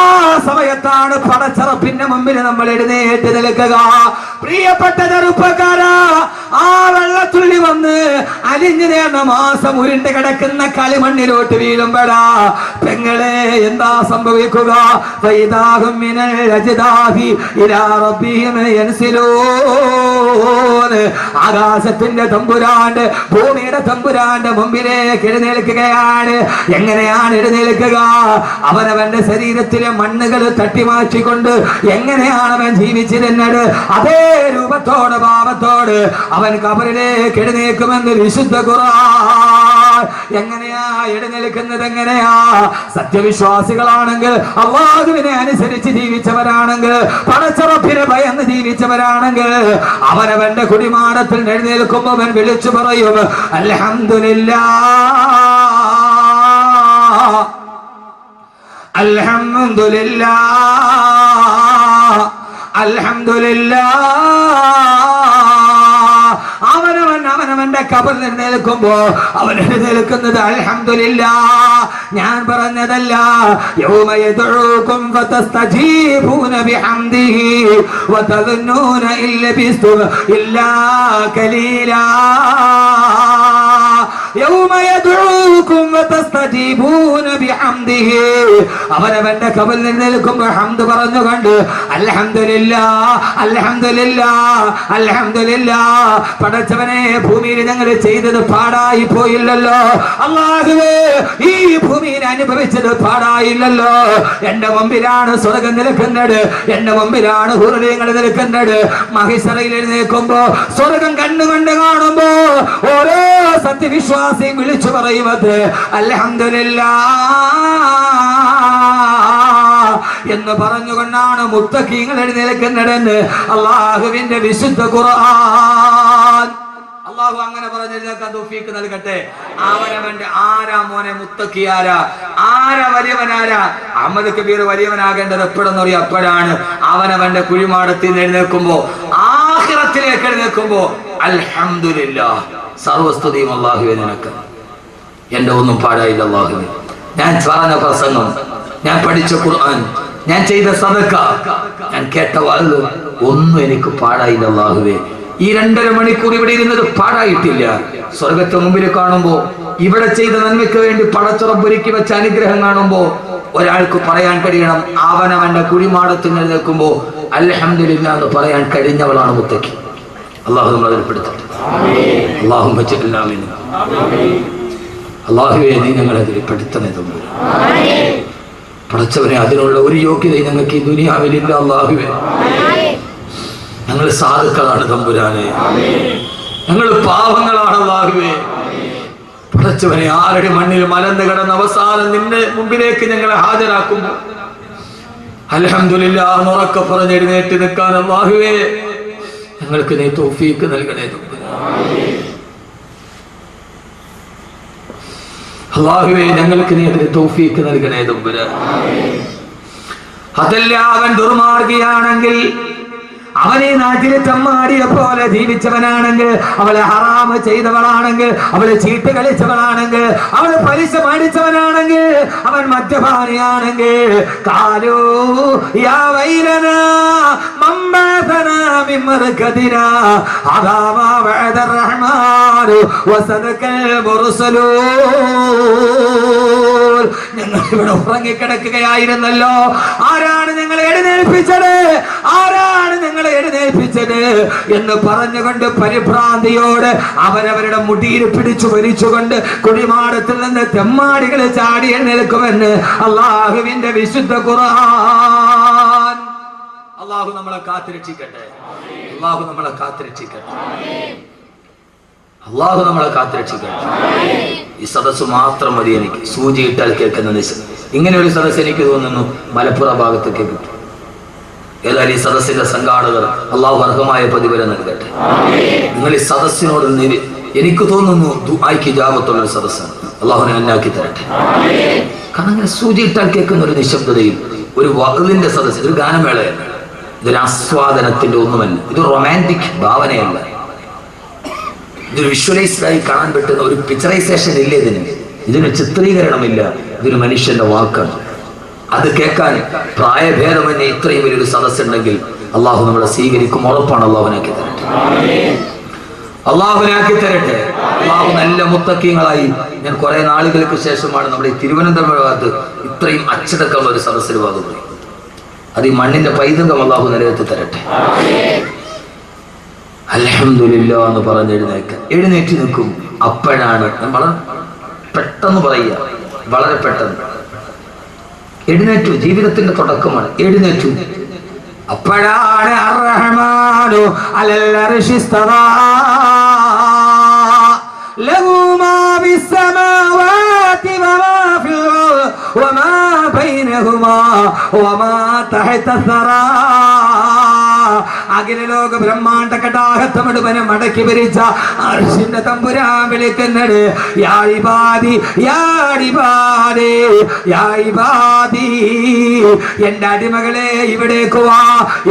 സമയത്താണ് പടച്ചറപ്പിന്റെ മുമ്പിൽ നമ്മൾ എഴുന്നേറ്റ് നിൽക്കുക. പ്രിയപ്പെട്ട ചെറുപ്പക്കാരാ, ആ വെള്ളത്തുള്ളി വന്ന് അലിഞ്ഞു നേർന്ന മാസം ഉരുണ്ട് കിടക്കുന്ന കളിമണ്ണിലോട്ട് വീഴുമ്പോഴാ പെങ്ങളെ എന്താ സംഭവിക്കുക? ഫൈദാഹും മിനൽ അജ്ദാഫി ഇലാ റബ്ബിഹിം യൻസിലൂൻ. ആകാശത്തിന്റെ തമ്പുരാന്റെ, ഭൂമിയുടെ തമ്പുരാന്റെ മുമ്പിലേക്ക് എഴുന്നേൽക്കുകയാണ്. എങ്ങനെയാണ് എഴുന്നേൽക്കുക? അവനവന്റെ ശരീരത്തിലെ മണ്ണുകൾ തട്ടിമാറ്റിക്കൊണ്ട് എങ്ങനെയാണ് അവൻ ജീവിച്ചിരുന്നത്, അതേ രൂപത്തോട് ഭാവത്തോട് അവൻ ഖബറിലേക്ക് എഴുന്നേൽക്കുമെന്ന് വിശുദ്ധ ഖുർആൻ. എങ്ങനെയാ എഴുന്നേൽക്കുന്നത്? എങ്ങനെയാ? സത്യവിശ്വാസികളാണെങ്കിൽ, അല്ലാഹുവിനെ അനുസരിച്ച് ജീവിച്ചവരാണെങ്കിൽ, പടച്ചറപ്പിനെ ഭയന്ന് ജീവിച്ചവരാണെങ്കിൽ അവനവന്റെ കുടിമാടത്തിൽ എഴുന്നേൽക്കുമ്പോൾ അവൻ വിളിച്ചു പറയും, അൽഹംദുലില്ലാഹ് അൽഹംദുലില്ലാഹ് അൽഹംദുലില്ലാഹ്. അവനവന്റെ ഖബറിൽ എഴുന്നേൽക്കുമ്പോ അവൻ എഴുന്നേൽക്കുന്നത് അൽഹംദുലില്ലാഹ്. ഞാൻ പറഞ്ഞതല്ല. യൗമ യദ്ഉകും ഫതസ്തജീബൂന ബിഹംദിഹി വതظنون ഇല്ലബിസ്തും ഇല്ലാ ഖലീലാ. യൗമ യദ്ഉകും ഫതസ്തജീബൂന ബിഹംദിഹി. അവനവന്റെ ഖബറിൽ എഴുന്നേൽക്കുമ്പോൾ ഹംദ് പറഞ്ഞുകൊണ്ട് അൽഹംദുലില്ലാഹ് അൽഹംദുലില്ലാഹ് അൽഹംദുലില്ലാഹ്. പടച്ചവനെ, ഭൂമിയിൽ ഞങ്ങൾ ചെയ്തത് പാടായി പോയില്ലല്ലോ. അല്ലാഹുവേ, ഈ ഭൂമിയിൽ അനുഭവിച്ചത് പാടായില്ലല്ലോ. എന്റെ മുമ്പിലാണ് സ്വർഗം നിൽക്കുന്നത്, എന്റെ മുമ്പിലാണ് ഹുറൂലുകൾ നിൽക്കുന്നത്. മഹിശറയിൽ എഴുന്നേൽക്കുമ്പോ സ്വർഗം കണ്ണുകൊണ്ട് കാണുമ്പോ ഓരോ സത്യവിശ്വാസിയും വിളിച്ചു പറയുന്നത് അൽഹംദുലില്ലാഹ് എന്ന് പറഞ്ഞുകൊണ്ടാണ് മുത്തഖീങ്ങൾ എഴുന്നേൽക്കുന്നതെന്ന് അല്ലാഹുവിന്റെ വിശുദ്ധ ഖുർആൻ. അല്ലാഹു അങ്ങനെ പറഞ്ഞിരുന്നേക്കാൻ തൗഫീഖ് നൽകട്ടെ. അവനവന്റെ ആരാ മോനെ മുത്തഖിയാരാ, ആരാ വലിയവനാരാ? അഹമ്മദ് കബീർ വലിയവനാകേണ്ടത് എപ്പോഴെന്ന് അറിയാം, എപ്പോഴാണ് അവനവന്റെ കുഴിമാടത്തിൽ എഴുന്നേൽക്കുമ്പോ, ആഖിറത്തിലേക്ക് എഴുന്നേൽക്കുമ്പോ അൽഹംദുലില്ലാഹ്, സർവസ്തുതിയും അല്ലാഹുവേ നിനക്ക്. എന്റെ ഒന്നും പാടായില്ല അല്ലാഹുവേ. ഞാൻ പറഞ്ഞ പ്രസംഗം, ഞാൻ പഠിച്ച ഖുർആൻ, ഞാൻ ചെയ്ത സദഖ, ഞാൻ കേട്ട വാഴ് ഒന്നും എനിക്ക് പാടായില്ല അല്ലാഹുവേ. ഈ 2.5 മണിക്കൂർ ഇവിടെ ഇരുന്നത് പാഴായിട്ടില്ല. സ്വർഗത്തെ മുമ്പിൽ കാണുമ്പോ ഇവിടെ ചെയ്ത നന്മയ്ക്ക് വേണ്ടി പടച്ചുറപ്പൊരുക്കി വെച്ച അനുഗ്രഹം കാണുമ്പോ ഒരാൾക്ക് പറയാൻ കഴിയണം, അവനവന്റെ കുഴിമാടത്തിൽ നിൽക്കുമ്പോ അൽഹംദുലില്ലാ എന്ന് പറയാൻ കഴിഞ്ഞവളാണ് മുത്തക്കി. അള്ളാഹു നമ്മൾ അതിൽ പെടുത്തട്ടെ. അള്ളാഹു വെച്ചിട്ടില്ലാമീൻ. അള്ളാഹുവേ നീ ഞങ്ങളെ അതിൽ പെടുത്തണേ തമ്പുരാനെ. പടച്ചവനെ അതിനുള്ള ഒരു യോഗ്യതയും ഞങ്ങൾക്ക് ഈ ദുനിയാവിലില്ല. അള്ളാഹുവേ ഞങ്ങൾ സാധുക്കളാണ് തമ്പുരാനെ, ഞങ്ങൾ പാവങ്ങളാണ്. അള്ളാഹുവേ പടച്ചവനെ ആരുടെ മണ്ണിൽ മലന്ന് കിടന്ന അവസാനം നിന്റെ മുമ്പിലേക്ക് ഞങ്ങളെ ഹാജരാക്കുമ്പോൾ അൽഹംദുലില്ലാ ഉറക്കെ പറഞ്ഞ് എഴുന്നേറ്റ് നിൽക്കാൻ അല്ലാഹുവേ ഞങ്ങൾക്ക് നീ തൗഫീഖ് നൽകണേ തമ്പുരാനെ. അല്ലാഹുവേ ഞങ്ങൾക്ക് നീ അതിന് തൗഫീഖ് നൽകണേ തമ്പുരാനെ. അതല്ല അവൻ ദുർമാർഗിയാണെങ്കിൽ, അവനെ നാട്ടിൽ ചമ്മാടിയെ പോലെ ജീവിച്ചവനാണെങ്കിൽ, അവളെ ഹറാമ് ചെയ്തവളാണെങ്കിൽ, അവളെ ചീട്ട് കളിച്ചവളാണെങ്കിൽ, അവളെ പലിശ മേടിച്ചവനാണെങ്കിൽ, അവൻ മദ്യപാനിയാണെങ്കിൽ, കാലൂ യാ വൈലനാ മമ്മതനാ മിമർകദിനാ അദാമാ വഅദർ റഹ്മാനു വസദകൽ മുർസലൂൻ. ഞങ്ങൾ ഇവിടെ ഉറങ്ങിക്കിടക്കുകയായിരുന്നല്ലോ, ആരാണ് ഞങ്ങളെ എഴുന്നേൽപ്പിച്ചത്, ആരാണ് ഞങ്ങളെ എഴുന്നേൽപ്പിച്ചത് എന്ന് പറഞ്ഞുകൊണ്ട് പരിഭ്രാന്തിയോട് അവരവരുടെ മുടിയിൽ പിടിച്ചു വലിച്ചുകൊണ്ട് കുടിമാടത്തിൽ നിന്ന് തെമ്മാടികൾ ചാടി എഴുന്നേൽക്കുമെന്ന് അള്ളാഹുവിന്റെ വിശുദ്ധ ഖുർആൻ. അള്ളാഹു നമ്മളെ കാത്തുരക്ഷിക്കട്ടെ. അള്ളാഹു നമ്മളെ കാത്തുരക്ഷിക്കട്ടെ. അള്ളാഹു നമ്മളെ കാത്തുരക്ഷിക്കട്ടെ. ഈ സദസ്സ് മാത്രം മതി എനിക്ക്. സൂചി ഇട്ടാൽ കേൾക്കുന്ന നിശം. ഇങ്ങനെ ഒരു സദസ്സ് എനിക്ക് തോന്നുന്നു മലപ്പുറം ഭാഗത്തൊക്കെ കിട്ടും. ഏതായാലും ഈ സദസ്സിന്റെ സംഘാടകർ അള്ളാഹു അർഹമായ പ്രതിഫലം നൽകട്ടെ. നിങ്ങൾ ഈ സദസ്സിനോട് എനിക്ക് തോന്നുന്നു ദുആയ്ക്ക് ഇജാബത്തുള്ള ഒരു സദസ്സാണ്. അള്ളാഹുനെ അന്നാക്കി തരട്ടെ. കാരണം അങ്ങനെ സൂചിയിട്ടാൽ കേൾക്കുന്ന ഒരു നിശബ്ദതയും ഒരു വഅലിന്റെ സദസ്സ്, ഇതൊരു ഗാനമേളയല്ല, ഇതൊരു ആസ്വാദനത്തിന്റെ ഒന്നുമല്ല, ഇതൊരു റൊമാൻറ്റിക് ഭാവനയല്ല, ഇതൊരു വിഷ്വലൈസ്ഡായി കാണാൻ പറ്റുന്ന ഒരു പിക്ചറൈസേഷൻ ഇല്ല. ഇതിന് ചിത്രീകരണമില്ല. ഇതൊരു മനുഷ്യന്റെ വാക്കാണ്. അത് കേൾക്കാൻ പ്രായഭേദമെന്നെ ഇത്രയും വലിയൊരു സദസ്സുണ്ടെങ്കിൽ അള്ളാഹു നമ്മളെ സ്വീകരിക്കും. ഉറപ്പാണ്. അള്ളാഹുനാക്കി തരട്ടെ. അള്ളാഹുനാക്കി തരട്ടെ. അള്ളാഹു നല്ല മുത്തക്കീങ്ങളായി. ഞാൻ കുറെ നാളുകൾക്ക് ശേഷമാണ് നമ്മുടെ ഈ തിരുവനന്തപുരം ഭാഗത്ത് ഇത്രയും അച്ചടക്കമുള്ള ഒരു സദസ്സിൽ ഭാഗമായി. അത് ഈ മണ്ണിന്റെ പൈതൃകം അള്ളാഹു നിലനിർത്തി തരട്ടെ. അൽഹംദുലില്ലാ എന്ന് പറഞ്ഞ് എഴുന്നേറ്റ് നിൽക്കും. അപ്പോഴാണ് ഞാൻ വളരെ പെട്ടെന്ന് പറയുക, വളരെ പെട്ടെന്ന് എഴുന്നേറ്റു. ജീവിതത്തിന്റെ തുടക്കമാണ്. എഴുന്നേറ്റു. അപ്പോഴാണ് അർറഹ്മാനു അലൽ അർശി ഇസ്തവാ ലഹു മാ ഫിസ്സമാവാതി വമാ ഫിൽ വമാ ബൈനഹുമാ വമാ തഹത സറാ. അഖില ലോക ബ്രഹ്മാണ്ഡ കടാഹത്തെ മുഴുവനും മടക്കി ഭരിച്ച അർശിന്റെ തമ്പുരാൻ വിളിക്കുന്നത്, യാ ഇബാദി യാ ഇബാദി യാ ഇബാദി, എന്റെ അടിമകളെ ഇവിടേക്ക് വാ.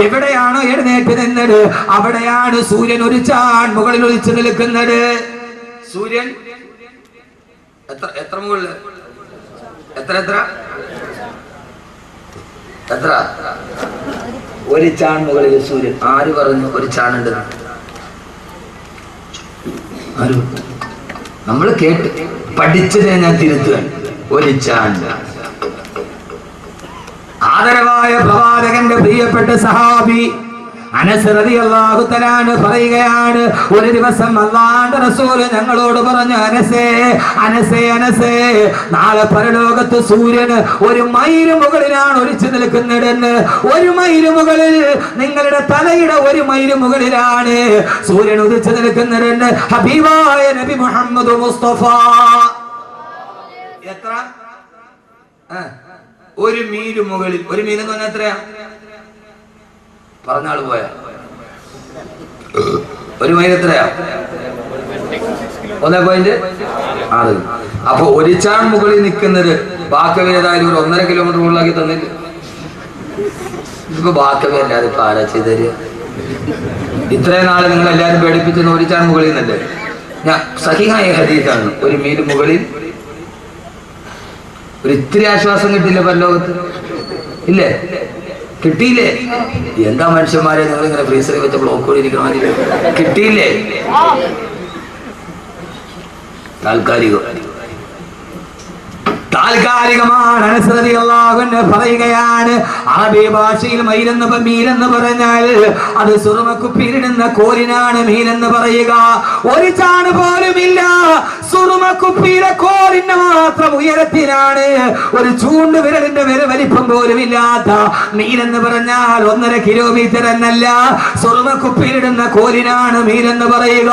എവിടെയാണോ എഴുന്നേറ്റ് നിന്നത് അവിടെയാണ് സൂര്യൻ ഒരു ചാൺ മുകളിൽ ഒളിച്ചു നിൽക്കുന്നത്. സൂര്യൻ എത്ര മുകളിൽ എത്ര ഒരു ചാൺ മുകളിൽ സൂര്യൻ. ആര് പറഞ്ഞു ഒരു ചാണുണ്ട്? ആര്? നമ്മൾ കേട്ട് പഠിച്ചതിനെ ഞാൻ തിരുത്തുകയാണ്. ഒരു ചാൺ. ആദരവായ പ്രവാചകന്റെ പ്രിയപ്പെട്ട സഹാബി അനസ് റളിയല്ലാഹു തആല പറയുകയാണ്, ഒരു ദിവസം അല്ലാഹുവിന്റെ റസൂൽ ഞങ്ങളോട് പറഞ്ഞു, അനസേ അനസേ അനസേ, നാളെ പരലോകത്ത് സൂര്യൻ 1 മൈൽ മുകളിലാണ് ഒളിച്ചു നിൽക്കുന്നതെന്ന്. 1 മൈൽ മുകളിൽ, നിങ്ങളുടെ തലയുടെ 1 മൈൽ മുകളിലാണ് സൂര്യൻ ഉദിച്ചു നിൽക്കുന്നതെന്ന് ഹബീബായ നബി മുഹമ്മദ് മുസ്തഫ. എത്ര? 1 മീൽ മുകളിൽ. 1 മീൽ എന്ന് പറഞ്ഞാൽ എത്രയാ? പറഞ്ഞാൾ പോയാ 1 മൈൽ എത്രയാ? 1.6. അപ്പൊ ഒരു ചാൺ മുകളിൽ നിൽക്കുന്നത് ബാക്കവേതായാലും ഒരു 1.5 കിലോമീറ്റർ മുകളിലാക്കി തന്നില്ല. ഇതിപ്പോ ബാക്കവല്ലാതെ ഇപ്പൊ ആരാ ചെയ്ത് തരിക? ഇത്രയും നാളെ നിങ്ങൾ എല്ലാരും പേടിപ്പിച്ചെന്ന് ഒരു ചാൺ മുകളിൽ നിന്നല്ലേ? ഞാൻ സഹിഹായ ഹദീസാണ്. 1 മീൽ മുകളിൽ ഒരു ഇത്തിരി ആശ്വാസം കിട്ടില്ല പരലോകത്ത്? ഇല്ലേ? കിട്ടിയില്ലേ? എന്താ മനുഷ്യന്മാരെ നിങ്ങളിങ്ങനെ ഫ്രീസറിൽ വെച്ച ബ്ലോക്ക് കൊണ്ടിരിക്കണ കിട്ടിയില്ലേ? താൽക്കാലികമാണ്. അനസ് റളിയല്ലാഹു അൻഹു പറയുകയാണ്, അറബി ഭാഷയിൽ മീലെന്ന് പറഞ്ഞാൽ അത് സുറുമക്കുപ്പിയിലിടുന്ന കോലിനാണ് മീലെന്ന് പറയുക. ഒരു ചാണ് പോലുമില്ല, സുറുമക്കുപ്പിയിലെ കോലിന് മാത്രം ഉയരത്തിലാണ്, ഒരു ചൂണ്ട് വിരലിന്റെ വലിപ്പം പോലും ഇല്ലാത്ത മീലെന്ന് പറഞ്ഞാൽ 1.5 കിലോമീറ്റർ എന്നല്ല, സുറുമക്കുപ്പിയിലിടുന്ന കോലിനാണ് മീലെന്ന് പറയുക.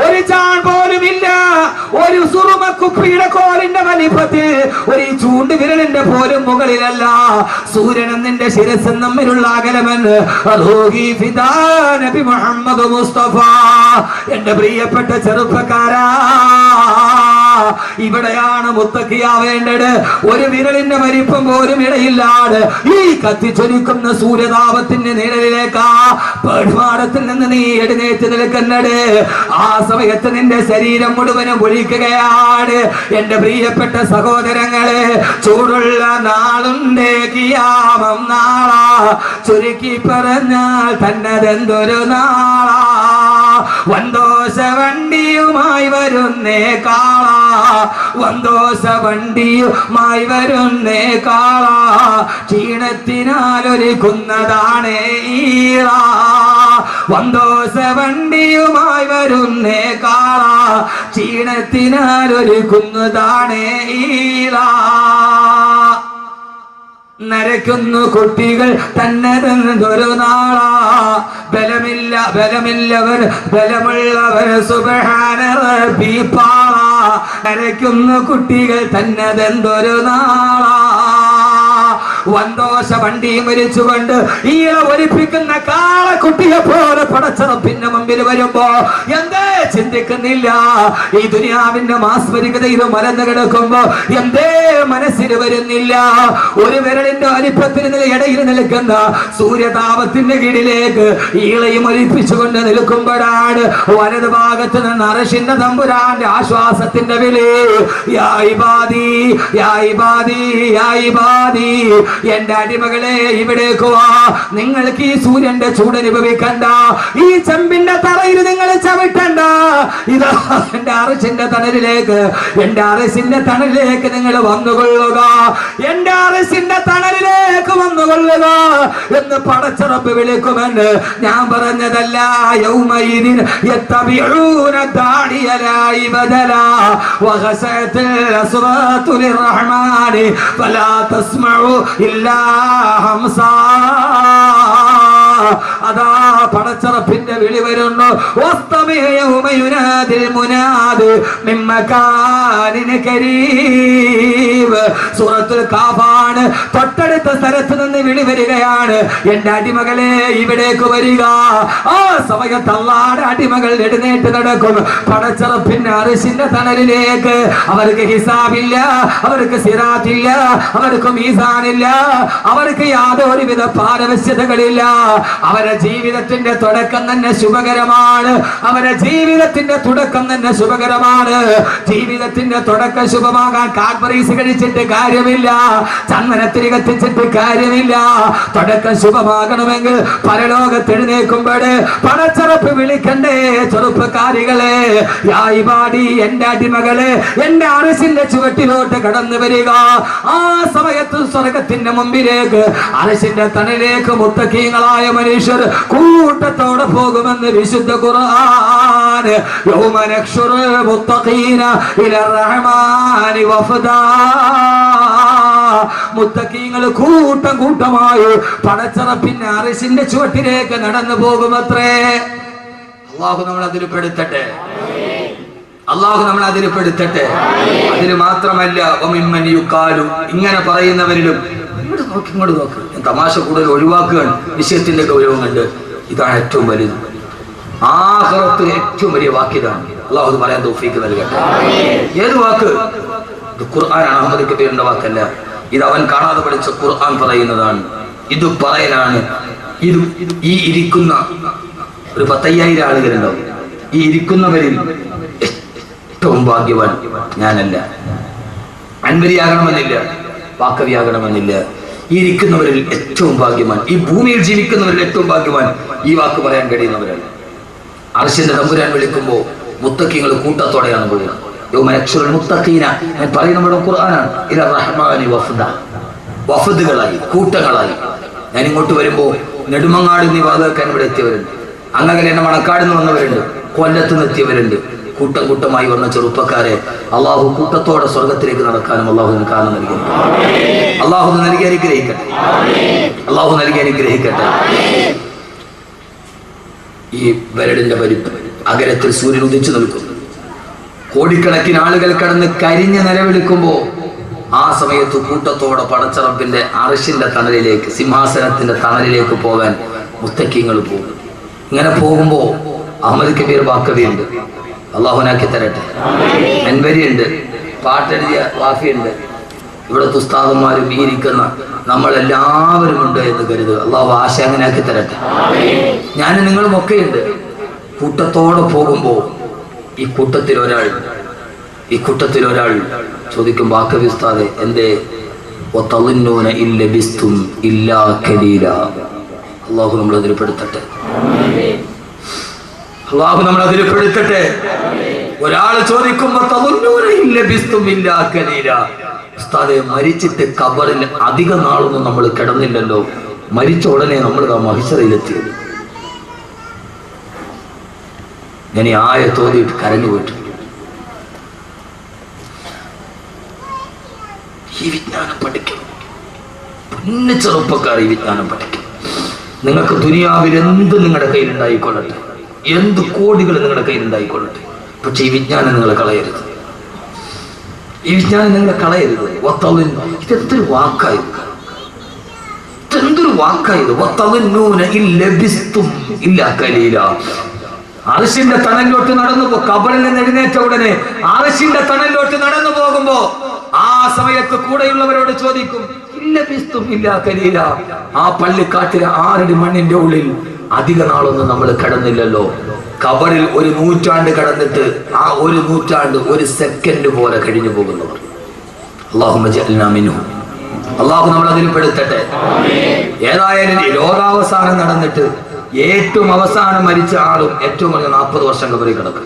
ഒരു ചാൺ പോലുമില്ല, ഒരു സുറുമക്കുപ്പിയുടെ കോലിന്റെ വലിപ്പത്തിൽ ഒരു ചൂണ്ട് വിരലിന്റെ പോലും മുകളിലല്ല. സൂര്യനും നിന്റെ ശിരസും തമ്മിലുള്ള അകലമെന്ന് നബി മുഹമ്മദ് മുസ്തഫ. എന്റെ പ്രിയപ്പെട്ട ചെറുപ്പക്കാരാ, ഇവിടെയാണ് മുത്തക്കിയാവേണ്ടത്. ഒരു വിരലിന്റെ വലിപ്പം പോലും ഇടയില്ലാതെ ഈ കത്തിച്ചൊലിക്കുന്ന സൂര്യതാപത്തിന്റെ നിഴലിലേക്കാ പേടുമാടത്തിൽ നിന്ന് നീ എഴുന്നേറ്റ് നിൽക്കുന്നത്. ആ സമയത്ത് നിന്റെ ശരീരം മുഴുവനും ഒഴിക്കുകയാണ്. എന്റെ പ്രിയപ്പെട്ട സഹോദരങ്ങളെ, ചൂടുള്ള നാളുണ്ട് കിയാമം നാളാ, ചുരുക്കി പറഞ്ഞാൽ തന്നതെന്തൊരു നാളാ. വന്തോഷ വണ്ടിയുമായി വരുന്നേ കാളാ, വന്തോഷ വണ്ടിയുമായി വരുന്നേ കാളാ, ക്ഷീണത്തിനാലൊരുക്കുന്നതാണ് ഈള. വന്തോഷ വണ്ടിയുമായി വരുന്നേ കാളാ, ക്ഷീണത്തിനാലൊരുക്കുന്നതാണ് ഈള. നരയ്ക്കുന്നു കുട്ടികൾ തന്നതെന്തൊരു നാളാ, ബലമുള്ളവർ സുബ്ഹാന റബ്ബി പാളാ. നരയ്ക്കുന്നു കുട്ടികൾ തന്നതെന്തൊരു നാളാ. വന്തോഷ വണ്ടിയും മരിച്ചുകൊണ്ട് ഈള ഒലിപ്പിക്കുന്ന കാളക്കുട്ടിയെ പോലെ പടച്ചറപ്പിന്റെ മുമ്പിൽ വരുമ്പോ എന്തേ ചിന്തിക്കുന്നില്ല? ഈ ദുനിയാവിന്റെ മാസ്മരികതയിൽ മലന്ന് കിടക്കുമ്പോ എന്തേ മനസ്സിൽ വരുന്നില്ല? ഒരു വിരലിന്റെ വലിപ്പത്തിന് ഇടയിൽ നിൽക്കുന്ന സൂര്യതാപത്തിന്റെ കീഴിലേക്ക് ഈളയും ഒലിപ്പിച്ചുകൊണ്ട് നിൽക്കുമ്പോഴാണ് വലത് ഭാഗത്ത് നിന്ന് അർശിന്റെ തമ്പുരാന്റെ ആശ്വാസത്തിന്റെ വിളി. യാ ഇബാദി യാ ഇബാദി യാ ഇബാദി, എന്റെ അടിമകളെ ഇവിടേക്ക് വാ. നിങ്ങൾക്ക് ഈ സൂര്യന്റെ ചൂടനുഭവിക്കണ്ട, ഈ ചെമ്പിന്റെ തറയിൽ നിങ്ങൾ ചവിട്ടണ്ട. ഇതാ എന്റെ അറശിന്റെ തണലിലേക്ക്, എന്റെ അറശിന്റെ തണലിലേക്ക് നിങ്ങൾ വന്നുകൊള്ളുക, എന്റെ അറശിന്റെ തണലിലേക്ക് വന്നുകൊള്ളുക എന്ന് പടച്ചറപ്പ് വിളിക്കുമെന്ന് ഞാൻ പറഞ്ഞതല്ല. യൗമൈദിൻ യത്തബിഊന ദാഇയ ലാ ഇബദല വഖസഅത്തിൽ അസ്വാതു ലിർറഹ്മാനി ഫലാ തസ്മഉ ഇല്ലാ ഹംസാ. അതാ പടച്ചറപ്പിന്റെ വിളി വരുന്നു. സൂറത്തുൽ കാഫാണ്. തൊട്ടടുത്ത സ്ഥലത്ത് നിന്ന് വിളി വരികയാണ്, എന്റെ അടിമകളെ ഇവിടേക്ക് വരിക. ആ സമയത്ത് അല്ലാഹുവിന്റെ അടിമകൾ എഴുന്നേറ്റ് നടക്കും പടച്ചറപ്പിന്റെ അർശിന്റെ തണലിലേക്ക്. അവർക്ക് ഹിസാബില്ല, അവർക്ക് സിറാത്തില്ല, അവർക്ക് മീസാനില്ല, അവർക്ക് യാതൊരുവിധ പാരവശ്യതകളില്ല. അവരുടെ ജീവിതത്തിന്റെ തുടക്കം തന്നെ ശുഭകരമാണ്. അവരുടെ ജീവിതത്തിന്റെ തുടക്കം തന്നെ ശുഭകരമാണ്. ജീവിതത്തിന്റെ തുടക്കം ശുഭമാകാൻ കാഡ്ബറീസ് കഴിച്ചിട്ട് കാര്യമില്ല, ചന്ദനത്തിരി കത്തിച്ചിട്ട് കാര്യമില്ല. തുടക്കം ശുഭമാകണമെങ്കിൽ പരലോകത്ത് എഴുന്നേൽക്കുമ്പോൾ പടച്ചറപ്പ് വിളിക്കണ്ടേ ചെറുപ്പക്കാരികളെ? യാ ഇബാദി, എന്റെ അടിമകളെ, എന്റെ അർശിന്റെ ചുവട്ടിലോട്ട് കടന്നു വരിക. ആ സമയത്ത് സ്വർഗത്തിന്റെ മുമ്പിലേക്ക്, അർശിന്റെ തണലിലേക്ക് മുത്തഖീങ്ങളായ മനുഷ്യർ കൂട്ടത്തോടെ പോകുമെന്ന് വിശുദ്ധ ഖുർആൻ. യൗമ നഹ്ശുറുൽ മുത്തഖീന ഇലർ റഹ്മാനി വഫദാ. മുത്തഖീങ്ങൾ കൂട്ടം കൂട്ടമായി പടച്ചറപ്പിന്റെ അർശിന്റെ ചുവട്ടിലേക്ക് നടന്നു പോകുമത്രേ. അല്ലാഹു നമ്മളെ അതിൽ പെടുത്തട്ടെ, അല്ലാഹു നമ്മളെ അതിൽ പെടുത്തട്ടെ. അതിന് മാത്രമല്ല, വമിമ്മൻ യുഖാലു, ഇങ്ങനെ പറയുന്നവരിലും ഇങ്ങോട്ട് നോക്ക്, തമാശ കൂടുതൽ ഒഴിവാക്കുകയാണ്. വിഷയത്തിന്റെ ഗൗരവം കണ്ട് ഇതാണ് ഏറ്റവും വലുത്. ആഖിറത്തിൽ ഏറ്റവും വലിയ വാക്കിതാണ്. അല്ലാഹു അത് പറയാൻ തൗഫീഖ് നൽകട്ടെ. ഏത് വാക്ക്? ഇത് ഖുർആനാണ്, അഹ്മദ് കബീറിന്റെ വാക്കല്ല. ഇത് അവൻ കാണാതെ പഠിച്ച ഖുർആൻ പറയുന്നതാണ്. ഇത് പറയലാണ്. ഈ ഇരിക്കുന്ന ഒരു 10,000 ആളുകളുണ്ടാവും. ഈ ഇരിക്കുന്നവരിൽ ഏറ്റവും ഭാഗ്യവാൻ ഞാനല്ല. അൻവരിയാകണമെന്നില്ല, വാക്കവിയാകണമെന്നില്ല. ഈ ഇരിക്കുന്നവരിൽ ഏറ്റവും ഭാഗ്യവാൻ, ഈ ഭൂമിയിൽ ജീവിക്കുന്നവരിൽ ഏറ്റവും ഭാഗ്യവാൻ ഈ വാക്ക് പറയാൻ കഴിയുന്നവരാണ്. അർശിന്റെ തമ്പുരാൻ വിളിക്കുമ്പോൾ മുത്തക്കിങ്ങൾ കൂട്ടത്തോടെയാണ് പോയത്. മുത്തഖീന ഞാൻ പറയുന്ന ഖുർആനാണ്. ഇല റഹ്മാനി വഫദ, വഫദുകളായി, കൂട്ടങ്ങളായി. ഞാൻ ഇങ്ങോട്ട് വരുമ്പോ നെടുമങ്ങാട് നീ വാതക്കാൻ ഇവിടെ എത്തിയവരുണ്ട്, അങ്ങനെ എന്നെ മണക്കാട് നിന്ന് വന്നവരുണ്ട്, കൊല്ലത്ത് നിന്ന് എത്തിയവരുണ്ട്. കൂട്ടം കൂട്ടമായി വന്ന ചെറുപ്പക്കാരെ അള്ളാഹു കൂട്ടത്തോടെ സ്വർഗത്തിലേക്ക് നടക്കാനും അള്ളാഹുവിന് കാരണം നൽകി. അള്ളാഹു നൽകി അനുഗ്രഹിക്കട്ടെ, അള്ളാഹു നൽകി അനുഗ്രഹിക്കട്ടെ. ഈ വരടിന്റെ പരിപ്പ് അകലത്തിൽ സൂര്യൻ ഉദിച്ചു നിൽക്കുന്നു. കോടിക്കണക്കിന് ആളുകൾ കടന്ന് കരിഞ്ഞ് നിലവിളിക്കുമ്പോ ആ സമയത്ത് കൂട്ടത്തോടെ പടച്ചറപ്പിന്റെ അർശിന്റെ തണലിലേക്ക്, സിംഹാസനത്തിന്റെ തണലിലേക്ക് പോകാൻ മുത്തക്കിങ്ങൾ പോകും. ഇങ്ങനെ പോകുമ്പോ അഹമ്മദ് കബീർ ബാക്കവിയുണ്ട്, അള്ളാഹുനാക്കി തരട്ടെ. അൻവരിയുണ്ട്, പാട്ടെഴുതിയ വാഫിയുണ്ട്. ഇവിടുത്തെ ഉസ്താദന്മാരും ഈ ഇരിക്കുന്ന നമ്മളെല്ലാവരും ഉണ്ട് എന്ന് കരുതുക. അള്ളാഹു ആശ അങ്ങനെ ആക്കി തരട്ടെ. ഞാനും നിങ്ങളും ഒക്കെയുണ്ട്. കൂട്ടത്തോടെ പോകുമ്പോ ഈ കൂട്ടത്തിൽ ഒരാൾ ചോദിക്കും, ബാക്കവി ഉസ്താദെ എന്തേ അള്ളാഹു നമ്മൾ അതിൽപ്പെടുത്തട്ടെ, അള്ളാഹു നമ്മൾ അതിൽപ്പെടുത്തട്ടെ. ഒരാൾ ചോദിക്കുമ്പോ ഉസ്താദെ മരിച്ചിട്ട് ഖബറിൽ അധിക നാളൊന്നും നമ്മൾ കിടന്നില്ലല്ലോ, മരിച്ച ഉടനെ നമ്മൾ ആ മഹിശറയിലെത്തിയത്. ഞാൻ ഈ ആയ തോന്നിയിട്ട് കരഞ്ഞു പോയിട്ടു. ഈ വിജ്ഞാനം പഠിക്കണം, പിന്നെ ചെറുപ്പക്കാർ ഈ വിജ്ഞാനം പഠിക്കണം. നിങ്ങൾക്ക് ദുനിയാവിൽ എന്ത് നിങ്ങളുടെ കയ്യിലുണ്ടായിക്കൊള്ളട്ടെ, എന്ത് കോടികൾ നിങ്ങളുടെ കയ്യിലുണ്ടായിക്കൊള്ളട്ടെ, പക്ഷെ ഈ വിജ്ഞാനം നിങ്ങൾ കളയരുത്, ഈ വിജ്ഞാനം നിങ്ങൾ കളയരുത്. ഇതെന്തൊരു വാക്കായത്, ഇതെന്തൊരു വാക്കായത്. അർശിന്റെ തണലിലോട്ട് നടന്നു പോ. ഖബറിൽ നിന്ന് എഴുന്നേറ്റ ഉടനെ അർശിന്റെ തണലിലോട്ട് നടന്നു പോകുമ്പോ ആ സമയത്ത് കൂടെയുള്ളവരോട് ചോദിക്കും, ആ പള്ളിക്കാട്ടിലെ 6 അടി മണ്ണിന്റെ ഉള്ളിൽ അധിക നാളൊന്നും നമ്മൾ കിടന്നില്ലല്ലോ. ഖബറിൽ 1 നൂറ്റാണ്ട് കടന്നിട്ട് ആ 1 നൂറ്റാണ്ട് 1 സെക്കൻഡ് പോലെ കഴിഞ്ഞു പോകുന്നവർ. അള്ളാഹു നമ്മൾ അതിൽ പെടുത്തട്ടെ. ഏതായാലും ലോകാവസാനം നടന്നിട്ട് ഏറ്റവും അവസാനം മരിച്ച ആളും ഏറ്റവും കുറഞ്ഞ 40 വർഷം ഖബറിൽ കിടക്കും.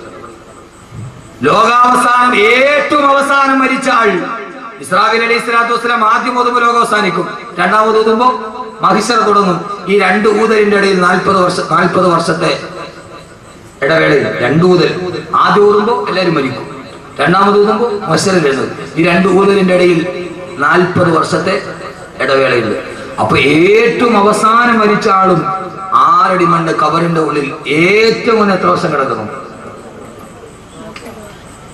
ലോകാവസാനം ഏറ്റവും അവസാനം മരിച്ച ആൾ ഇസ്രാഫീൽ അലൈഹി സ്വലാത്തു വസ്സലാം ആദ്യം ഓതുമ്പോൾ ലോകം അവസാനിക്കും, രണ്ടാമത് ഊതുമ്പോ മഹിശറ തുടങ്ങും. ഈ 2 ഊതലിന്റെ ഇടയിൽ 40 വർഷത്തെ ഇടവേളയിൽ 2 ഊതൽ. ആദ്യം ഊതുമ്പോ എല്ലാവരും മരിക്കും, രണ്ടാമത് ഊതുമ്പോ മഹിശറിൽ എഴുതും. ഈ 2 ഊതലിന്റെ ഇടയിൽ 40 വർഷത്തെ ഇടവേളയുണ്ട്. അപ്പൊ ഏറ്റവും അവസാനം മരിച്ച ആളും 6 അടി മണ്ണ് ഖബറിന്റെ ഉള്ളിൽ ഏറ്റവും എത്ര വർഷം കിടക്കണം?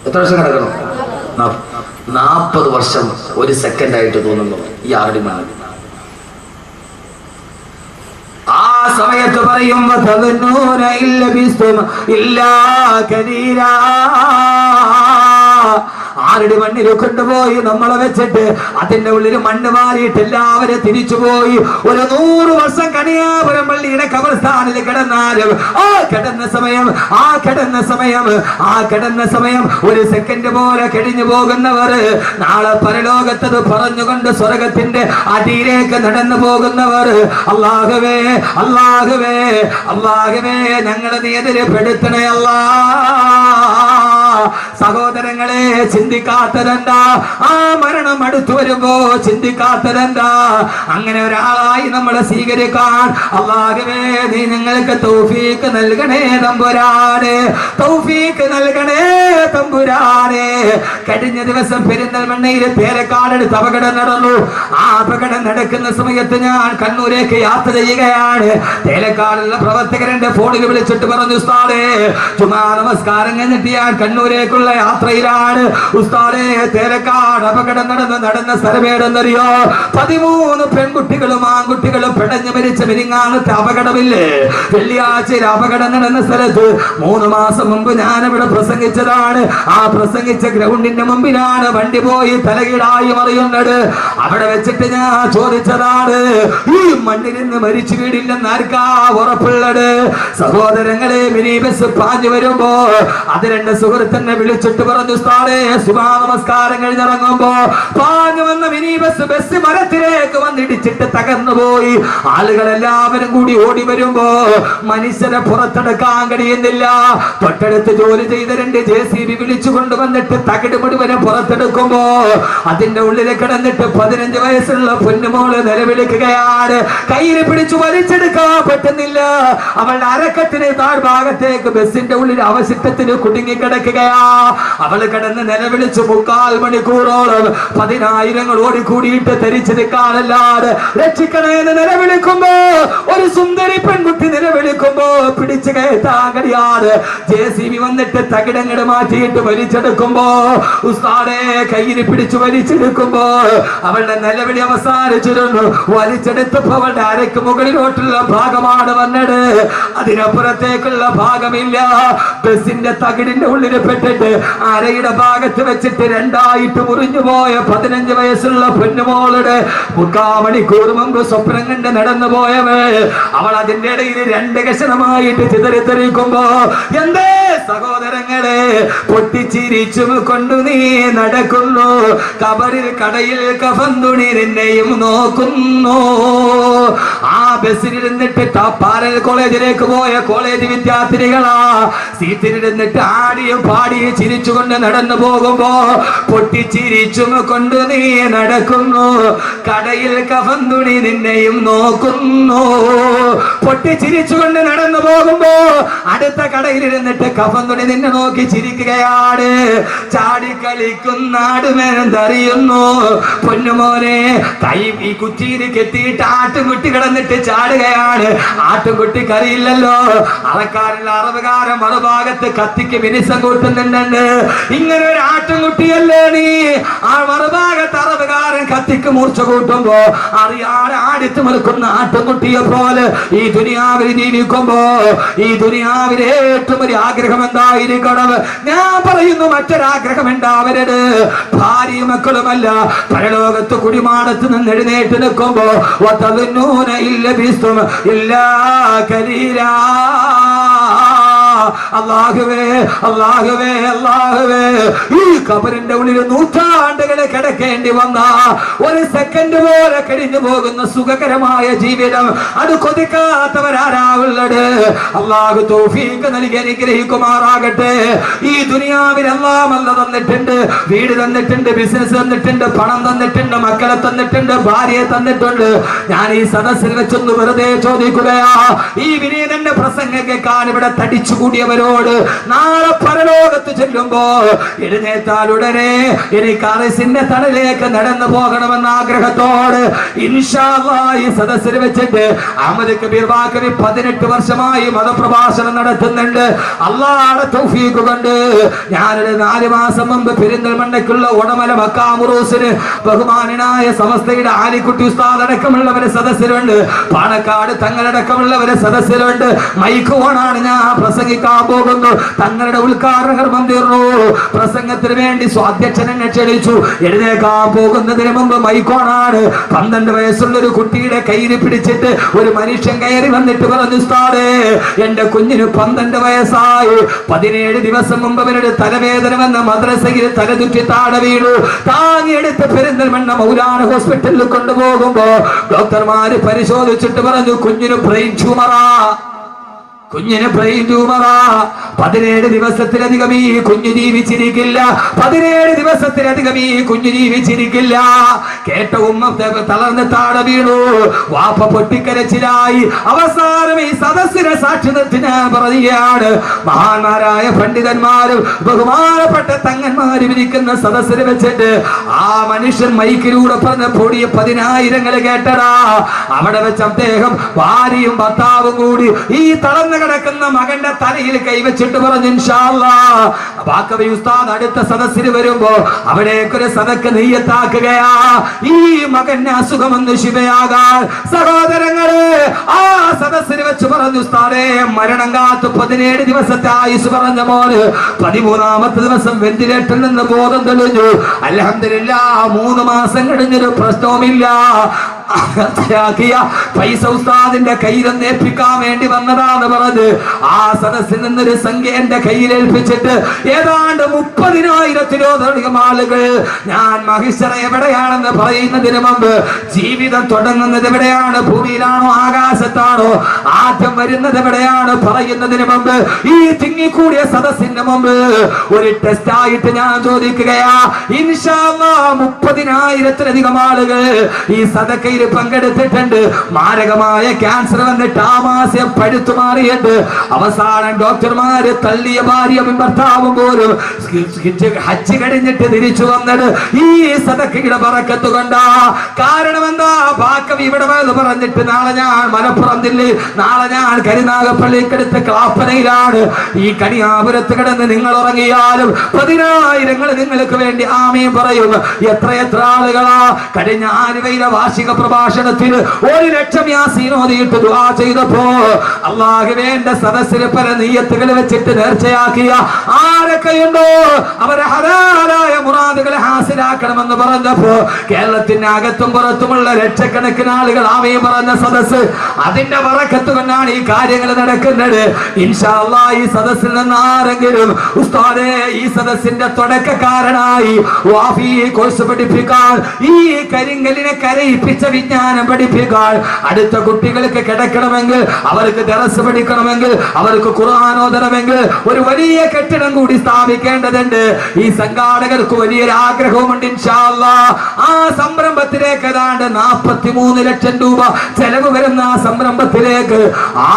എത്ര വർഷം കിടക്കണം? 40 വർഷം 1 സെക്കൻഡ് ആയിട്ട് തോന്നുന്നു ഈ 6 അടി മണ്ണ്. ആ സമയത്ത് പറയും, ആരുടെ മണ്ണിൽ കൊണ്ടുപോയി നമ്മളെ വെച്ചിട്ട് അതിന്റെ ഉള്ളിൽ മണ്ണ് മാറിയിട്ട് എല്ലാവരും തിരിച്ചുപോയി. 100 വർഷം കണിയാപുരം പള്ളിയുടെ ഖബർസ്ഥാനിൽ കിടന്നാലും ആ കിടന്ന സമയം 1 സെക്കൻഡ് പോലെ കഴിഞ്ഞു പോകുന്നവർ നാളെ പരലോകത്തത് പറഞ്ഞുകൊണ്ട് സ്വർഗത്തിന്റെ അടിയിലേക്ക് നടന്നു പോകുന്നവർ, അല്ലാഹുവേ അല്ലാഹുവേ അല്ലാഹുവേ ഞങ്ങളെ നീ എതിരെ പെടുത്തണേ അല്ലാ. സഹോദരങ്ങളെ, ചിന്തിക്കാത്തതെന്താ? ആ മരണം അടുത്തു വരുമ്പോ ചിന്തിക്കാത്തതെന്താ? അങ്ങനെ ഒരാളായി നമ്മളെ സ്വീകരിക്കാൻ അല്ലാഹുവേ നീ ഞങ്ങൾക്ക് തൗഫീഖ് നൽകണേ തമ്പുരാനെ, തൗഫീഖ് നൽകണേ തമ്പുരാനെ. കഴിഞ്ഞ ദിവസം പെരിന്തൽമണ്ണയിൽ തേരക്കാടടുത്ത് അപകടം നടന്നു. ആ അപകടം നടക്കുന്ന സമയത്ത് ഞാൻ കണ്ണൂരേക്ക് യാത്ര ചെയ്യുകയാണ്. തേലക്കാടുള്ള പ്രവർത്തകരുടെ ഫോണിൽ വിളിച്ചിട്ട് പറഞ്ഞു, ഉസ്താദേ ജുമാ നമസ്കാരം കഴിഞ്ഞിട്ട് ഞാൻ കണ്ണൂരേക്കുള്ള യാത്രയിലാണ്. ഉസ്താദേ തേലക്കാട് അപകടം നടന്ന സ്ഥലമേടെന്നറിയോ? 13 പെൺകുട്ടികളും ആൺകുട്ടികളും പിടഞ്ഞു മരിച്ച മിനിങ്ങാനത്തെ അപകടമില്ലേ? വെള്ളിയാഴ്ചയിൽ അപകടം നടന്ന സ്ഥലത്ത് 3 മാസം മുമ്പ് ഞാനിവിടെ പ്രസംഗിച്ചതാണ്. ആ പ്രസംഗിച്ച ഗ്രൗണ്ടിന്റെ മുമ്പിലാണ് വണ്ടി പോയി തലകീടായി മറിയുന്നത്. അവിടെ വെച്ചിട്ട് ഞാൻ ചോദിച്ചതാണ്, ഈ മണ്ണിൽ നിന്ന് മരിച്ചു വീടില്ലെന്ന് ആർക്കാ ഉറപ്പുള്ളത്? സഹോദരങ്ങളെ, മിനി ബസ് പാഞ്ഞു വരുമ്പോ അത് 2 സുഹൃത്തിനെ വിളിച്ചിട്ട് പറഞ്ഞു, ഉസ്താദേ സുബഹ നമസ്കാരം കഴിഞ്ഞിറങ്ങുമ്പോ പാഞ്ഞു വന്ന മിനി ബസ് മരത്തിലേക്ക് വന്നിടിച്ചിട്ട് തകർന്നു പോയി. ആളുകളെല്ലാവരും കൂടി ഓടി വരുമ്പോ മനുഷ്യരെ പുറത്തെടുക്കാൻ കഴിയുന്നില്ല. തൊട്ടടുത്ത് ജോലി ചെയ്ത 2 JCB വിളിച്ചു കൊണ്ടുവന്നിട്ട് തകിട് മുഴുവനും പുറത്തെടുക്കുമ്പോ അതിന്റെ ഉള്ളിൽ കിടന്നിട്ട് 15 വയസ്സുള്ള പൊന്നുമോള് നിലവിളിക്കുകയാണ്. കയ്യിൽ പിടിച്ചു വലിച്ചെടുക്കാൻ പറ്റുന്നില്ല. അവളുടെ അരക്കത്തിന് താഴ്ഭാഗത്തേക്ക് ബസിന്റെ ഉള്ളിൽ അവശിഷ്ടത്തിന് കുടുങ്ങിക്കിടക്കുകയാ. അവള് കിടന്ന് നിലവിളിച്ചു 3/4 മണിക്കൂറോളം 10,000 ഓടിക്കൂടിയിട്ട് ധരിച്ചു നിൽക്കാനല്ലാതെ രക്ഷിക്കണേന്ന് നിലവിളിക്കുമ്പോ ഒരു സുന്ദരി പെൺകുട്ടി നിലവിളിക്കുമ്പോ പിടിച്ചു കയറ്റാൻ കഴിയാതെ JCB വന്നിട്ട് തകിടങ്ങട് മാറ്റിയിട്ട് വലിച്ചെടുക്കുമ്പോ ഉസ്താദെ കയ്യിൽ പിടിച്ചു വലിച്ചെടുക്കുമ്പോ അവളുടെ നിലവിളി അവസാനിച്ചിരുന്നു. വലിച്ചെടുത്തപ്പോ അവളുടെ അരയ്ക്ക് മുകളിലോട്ടുള്ള ഭാഗമാണ് വന്നത്, അതിനപ്പുറത്തേക്കുള്ള ഭാഗമില്ല. ബസിന്റെ തകിടിന്റെ ഉള്ളിൽ പെട്ടിട്ട് അരയുടെ ഭാഗത്ത് വെച്ചിട്ട് 2ആയിട്ട് മുറിഞ്ഞു പോയ 15 വയസ്സുള്ള പൊന്നുമോളുടെ 3/4 മണിക്കൂർ മുമ്പ് സ്വപ്നം കണ്ട് നടന്നു പോയവേ അവൾ അതിന്റെ ഇടയിൽ 2 കഷണമായിട്ട് ചിതറിത്തെറിക്കുമ്പോ എന്തേ സഹോദരങ്ങളെ പൊട്ടിച്ചിരിച്ചും കൊണ്ടു നീ നടക്കുന്നു, കബറിൽ കടയിൽ കഫൻ തുണി നിന്നെയും നോക്കുന്നു. ആ ബസ്സിലിരുന്നിട്ട് പാരൽ കോളേജിലേക്ക് പോയ കോളേജ് വിദ്യാർത്ഥിനികളാ സീറ്റിലിരുന്നിട്ട് ആടിയും പാടിയും ചിരിച്ചുകൊണ്ട് നടന്നു പോകുമ്പോ പൊട്ടിച്ചിരിച്ചും കൊണ്ട് നീ നടക്കുന്നു, കടയിൽ കഫൻ തുണി നിന്നെയും നോക്കുന്നു. പൊട്ടിച്ചിരിച്ചുകൊണ്ട് നടന്നു പോകുമ്പോ അടുത്ത കടയിലിരുന്നിട്ട് കഫൻ തുണി നിന്നെ നോക്കി ചിരിക്കുകയാണ്. ചാടിക്കളിക്കുന്ന ആടുമെന്തറിയുന്നു പൊന്നുമോനെ, കൈ ഈ കുറ്റിയിൽ കെട്ടിയിട്ട് ആട്ടുംകുട്ടി കിടന്നിട്ട് ചാടുകയാണ്. ആട്ടുംകുട്ടിക്ക് അറിയില്ലല്ലോ അളക്കാരുള്ള അറവുകാരൻ മറുഭാഗത്ത് കത്തിക്ക് മിനിസം കൂട്ടുന്നുണ്ട്. ഇങ്ങനെ ഒരു ആട്ടുംകുട്ടിയല്ലേ നീ? ആ മറുഭാഗത്ത് അറവുകാരൻ കത്തിക്ക് മൂർച്ച കൂട്ടുമ്പോ അറിയാതെ ആടിച്ചു നിൽക്കുന്ന ആട്ടുംകുട്ടിയെ പോലെ ഈ ദുനിയാവിൽ ജീവിക്കുമ്പോ ഈ ദുനിയാവിലെ ഏറ്റവും ഒരു ആഗ്രഹം എന്തായിരിക്കണം? ഞാൻ പറയുന്നു മറ്റൊരാഗ്രഹം ഉണ്ടാവരുത്. ഭാര്യയും മക്കളുമല്ല, പരലോകത്ത് കുടിമാടത്ത് നിന്ന് എഴുന്നേറ്റ് നിൽക്കുമ്പോ അല്ലാഹുവേ അല്ലാഹുവേ അല്ലാഹുവേ, ഈ ഖബറിന്റെ ഉള്ളിൽ നൂറ്റാണ്ടുകളെ കിടക്കേണ്ടി വന്ന ഒരു സെക്കൻഡ് പോലെ കഴിഞ്ഞു പോകുന്ന സുഖകരമായ ജീവിതം അത് കൊതിക്കാത്തവരാരാവുള്ളത്? അല്ലാഹു തൗഫീഖ് നൽകി അനുഗ്രഹിക്കുമാറാകട്ടെ. ഈ ദുനിയാവിൽ എല്ലാം അല്ല തന്നിട്ടുണ്ട്. വീട് തന്നിട്ടുണ്ട്, ബിസിനസ് തന്നിട്ടുണ്ട്, പണം തന്നിട്ടുണ്ട്, മക്കളെ തന്നിട്ടുണ്ട്, ഭാര്യയെ തന്നിട്ടുണ്ട്. ഞാൻ ഈ സദസ്സിൽ വെച്ചൊന്ന് വെറുതെ ചോദിക്കുകയാ, ഈ വിനീതന്റെ പ്രസംഗം കേൾക്കാൻ ഇവിടെ തടിച്ചു കൂടിയവരോട് നാളെ പരലോകത്ത് ചെല്ലുമ്പോ എഴുന്നേറ്റാൽ ഉടനെ എനിക്ക് അറിസിന്റെ തണലിലേക്ക് നടന്നു പോകണമെന്ന ആഗ്രഹത്തോട് ഇൻഷാ അല്ലാഹ് ഈ സദസ്സിൽ വെച്ചിട്ട് അഹമ്മദ് കബീർ ബാക്കവി 18 വർഷമായി മതപ്രഭാഷണം നടത്തുന്നുണ്ട്. അല്ലാഹുവിന്റെ തൗഫീഖ് കൊണ്ട് ഞാനൊരു 4 മാസം മുമ്പ് പെരിന്തൽമണ്ണയ്ക്കുള്ള ഉടമല മക്കാമുറൂസിന് ബഹുമാനായ സമസ്തയുടെ ആലിക്കുട്ടി ഉസ്താദ് അടക്കമുള്ളവരെ സദസ്സിലുണ്ട്, പാണക്കാട് തങ്ങളടക്കമുള്ളവരെ സദസ്സിലുണ്ട്. മൈക്ക് ഓണാണ്, ഞാൻ പ്രസംഗിക്കാൻ പോകുന്നു. തങ്ങളുടെ ഉദ്ഘാടന കർമ്മം തീർന്നു. പ്രസംഗത്തിന് വേണ്ടി സ്വാധ്യക്ഷനെ ക്ഷണിച്ചു. എഴുന്നേക്കാൻ പോകുന്നതിന് മുമ്പ് മൈക്കോണാണ്. 12 വയസ്സുള്ള ഒരു കുട്ടിയുടെ കയ്യിൽ പിടിച്ചിട്ട് ഒരു മനുഷ്യൻ കയറി വന്നിട്ട് പറഞ്ഞു, ഉസ്താദേ എന്റെ കുഞ്ഞിന് 12 വയസ്സായി, 17 ദിവസം മുമ്പ് അവരുടെ തലവേദന വന്ന മദ്രസയിൽ തലതുറ്റി താഴെ വീണു. താങ്ങിയെടുത്ത് പെരിന്തൽമണ്ണ മൗലാന ഹോസ്പിറ്റലിൽ കൊണ്ടുപോകുമ്പോ ഡോക്ടർമാര് പരിശോധിച്ചിട്ട് പറഞ്ഞു, കുഞ്ഞിന് ബ്രെയിൻ ട്യൂമറാ, കുഞ്ഞിന് ബ്രെയിൻ ട്യൂമറാ. 17 ദിവസത്തിലധികം ഈ കുഞ്ഞു ജീവിച്ചിരിക്കില്ല. 17 ദിവസത്തിലധികം ഈ കുഞ്ഞു ജീവിച്ചിരിക്കില്ല. കേട്ട ഉമ്മ തളർന്ന് താഴെ വീണു. വാപ്പ പൊട്ടിക്കരച്ചിലായി. അവസാനം ഈ സദസ്സിനെ സാക്ഷി നിർത്തി ഞാൻ പറയുകയാണ്, മഹാന്മാരായ പണ്ഡിതന്മാരും ബഹുമാനപ്പെട്ട തങ്ങന്മാരും ഇരിക്കുന്ന സദസ്സിൽ വെച്ചിട്ട് ആ മനുഷ്യൻ മൈക്കിലൂടെ പറഞ്ഞ പൊടിയ 10,000 കേട്ടടാ. അവിടെ വെച്ച് അദ്ദേഹം ഭാര്യയും ഭർത്താവും കൂടി ഈ തളർന്ന കിടക്കുന്ന മകന്റെ തലയിൽ കൈവച്ചിട്ട് പറഞ്ഞു, ഇൻഷാ അല്ലാഹ് ബാക്കവി ഉസ്താദ് അടുത്ത സദസ്സിൽ വരുമ്പോ അവിടേക്കൊരു സദക്ക് നെയ്യത്താക്കുകയാ, ഈ മകന് അസുഖമൊന്ന് ശിവയാകാൻ. സഹോദരങ്ങളെ, ആ സദസ്സിൽ വെച്ച് പറഞ്ഞു, ഉസ്താദേ മരണം കാത്ത് 17 ദിവസത്തെ ആയുസ് പറഞ്ഞ മോന് 13ാമത്തെ ദിവസം വെന്റിലേറ്ററിൽ നിന്ന് ബോധം തെളിഞ്ഞു. അൽഹംദുലില്ലാഹ് 3 മാസം കഴിഞ്ഞൊരു പ്രശ്നവുമില്ല. പൈസ ഉസ്താദിന്റെ കയ്യിലൊന്ന് ഏൽപ്പിക്കാൻ വേണ്ടി വന്നതാന്ന് പറഞ്ഞ് ആ സദസ്സിൽ നിന്നൊരു സംഖ്യ എന്റെ കയ്യിൽ ഏൽപ്പിച്ചിട്ട് ഏതാണ്ട് 30,000-ത്തിലധികം ആളുകൾ ഞാൻ മഹിഷറ എവിടെയാണെന്ന് പറയുന്നതിന് മുമ്പ്, ജീവിതം തുടങ്ങുന്നത് എവിടെയാണ്, ഭൂമിയിലാണോ ആകാശത്താണോ, ആദ്യം വരുന്നത് എവിടെയാണ് പറയുന്നതിന് മുമ്പ് ഈ തിങ്ങിക്കൂടിയ സദസ്സിന്റെ മുമ്പ് ഒരു ടെസ്റ്റ് ആയിട്ട് ഞാൻ ചോദിക്കുകയാ. ഇൻഷാ അല്ലാഹ് 30,000-ത്തിലധികം ആളുകൾ ഈ സദക്കയിൽ പങ്കെടുത്തിട്ടുണ്ട്. മാരകമായ ക്യാൻസർ വന്നിട്ട് ആമാശയം പഴുത്തു മാറിയിട്ട് അവസാനം ഡോക്ടർമാര് തള്ളിയ ഭാര്യയും ഭർത്താവും പോലും ഹജ്ജ് കഴിഞ്ഞിട്ട് തിരിച്ചു വന്നത് ഈ സദക്കയുടെ ബറക്കത്ത് കൊണ്ടാ. കാരണം എന്താ, ബാക്കവി ഇവിടെ പറഞ്ഞിട്ട് നാളെ ഞാൻ മലപ്പുറം ജില്ല, നാളെ ഞാൻ കരുനാഗപ്പള്ളിക്കടുത്ത് ക്ലാപ്പനയിലാണ്. ഈ കണിയാപുരത്ത് കിടന്ന് നിങ്ങൾ ഉറങ്ങിയാലും 10,000 നിങ്ങൾക്ക് വേണ്ടി ആമീൻ പറയും. എത്ര ആളുകളാ കഴിഞ്ഞ ആലുവയിലെ വാർഷിക പ്രഭാഷണത്തിൽ 1,00,000 യാസീൻ ഓതിയിട്ട് ദുആ ചെയ്തപ്പോ അല്ലാഹുവേ എന്റെ സദസ്സിൽ പല നിയ്യത്തുകൾ വെച്ചിട്ട് നേർച്ചയാക്കിയ ആരൊക്കെയുണ്ടോ അവരെ ഹലാലായ മുറാദുകളെ ഹാസിലാക്കണമെന്ന് പറഞ്ഞപ്പോ കേരളത്തിന്റെ അകത്തും പുറത്തുമുള്ള ലക്ഷക്കണക്കിന് ആളുകൾ ആമീൻ പറഞ്ഞ സദസ്സ്, അതിന്റെ ബറക്കത്ത് കൊണ്ടാണ് ഈ കാര്യങ്ങൾ നടക്കുന്നത്. ഇൻഷാ അല്ലാഹ് ഈ സദസ്സിൽ നിന്ന് ആരെങ്കിലും ഉസ്താദേ ഈ സദസ്സിന്റെ തുടക്കക്കാരനായി വാഫി കോഴ്സ് പഠിപ്പിക്കാൻ, ഈ കരിങ്കലിനെ കരയിപ്പിച്ച വിജ്ഞാനം പഠിപ്പിക്കാൻ, അടുത്ത കുട്ടികൾക്ക് കിടക്കണമെങ്കിൽ, അവർക്ക് ദറസ് പഠിക്കണമെങ്കിൽ, അവർക്ക് ഖുർആൻ ഓതണമെങ്കിൽ ഒരു വലിയ കെട്ടിടം കൂടി സ്ഥാപിക്കേണ്ടതുണ്ട്. ഈ സംഘാടകർക്ക് വലിയൊരു ആഗ്രഹവുമുണ്ട്. ഇൻഷാ അല്ലാഹ് ആ സംരംഭത്തിലേക്ക് ഏതാണ്ട് 43 ലക്ഷം രൂപ ചെലവ് വരുന്ന ആ സംരംഭത്തിലേക്ക്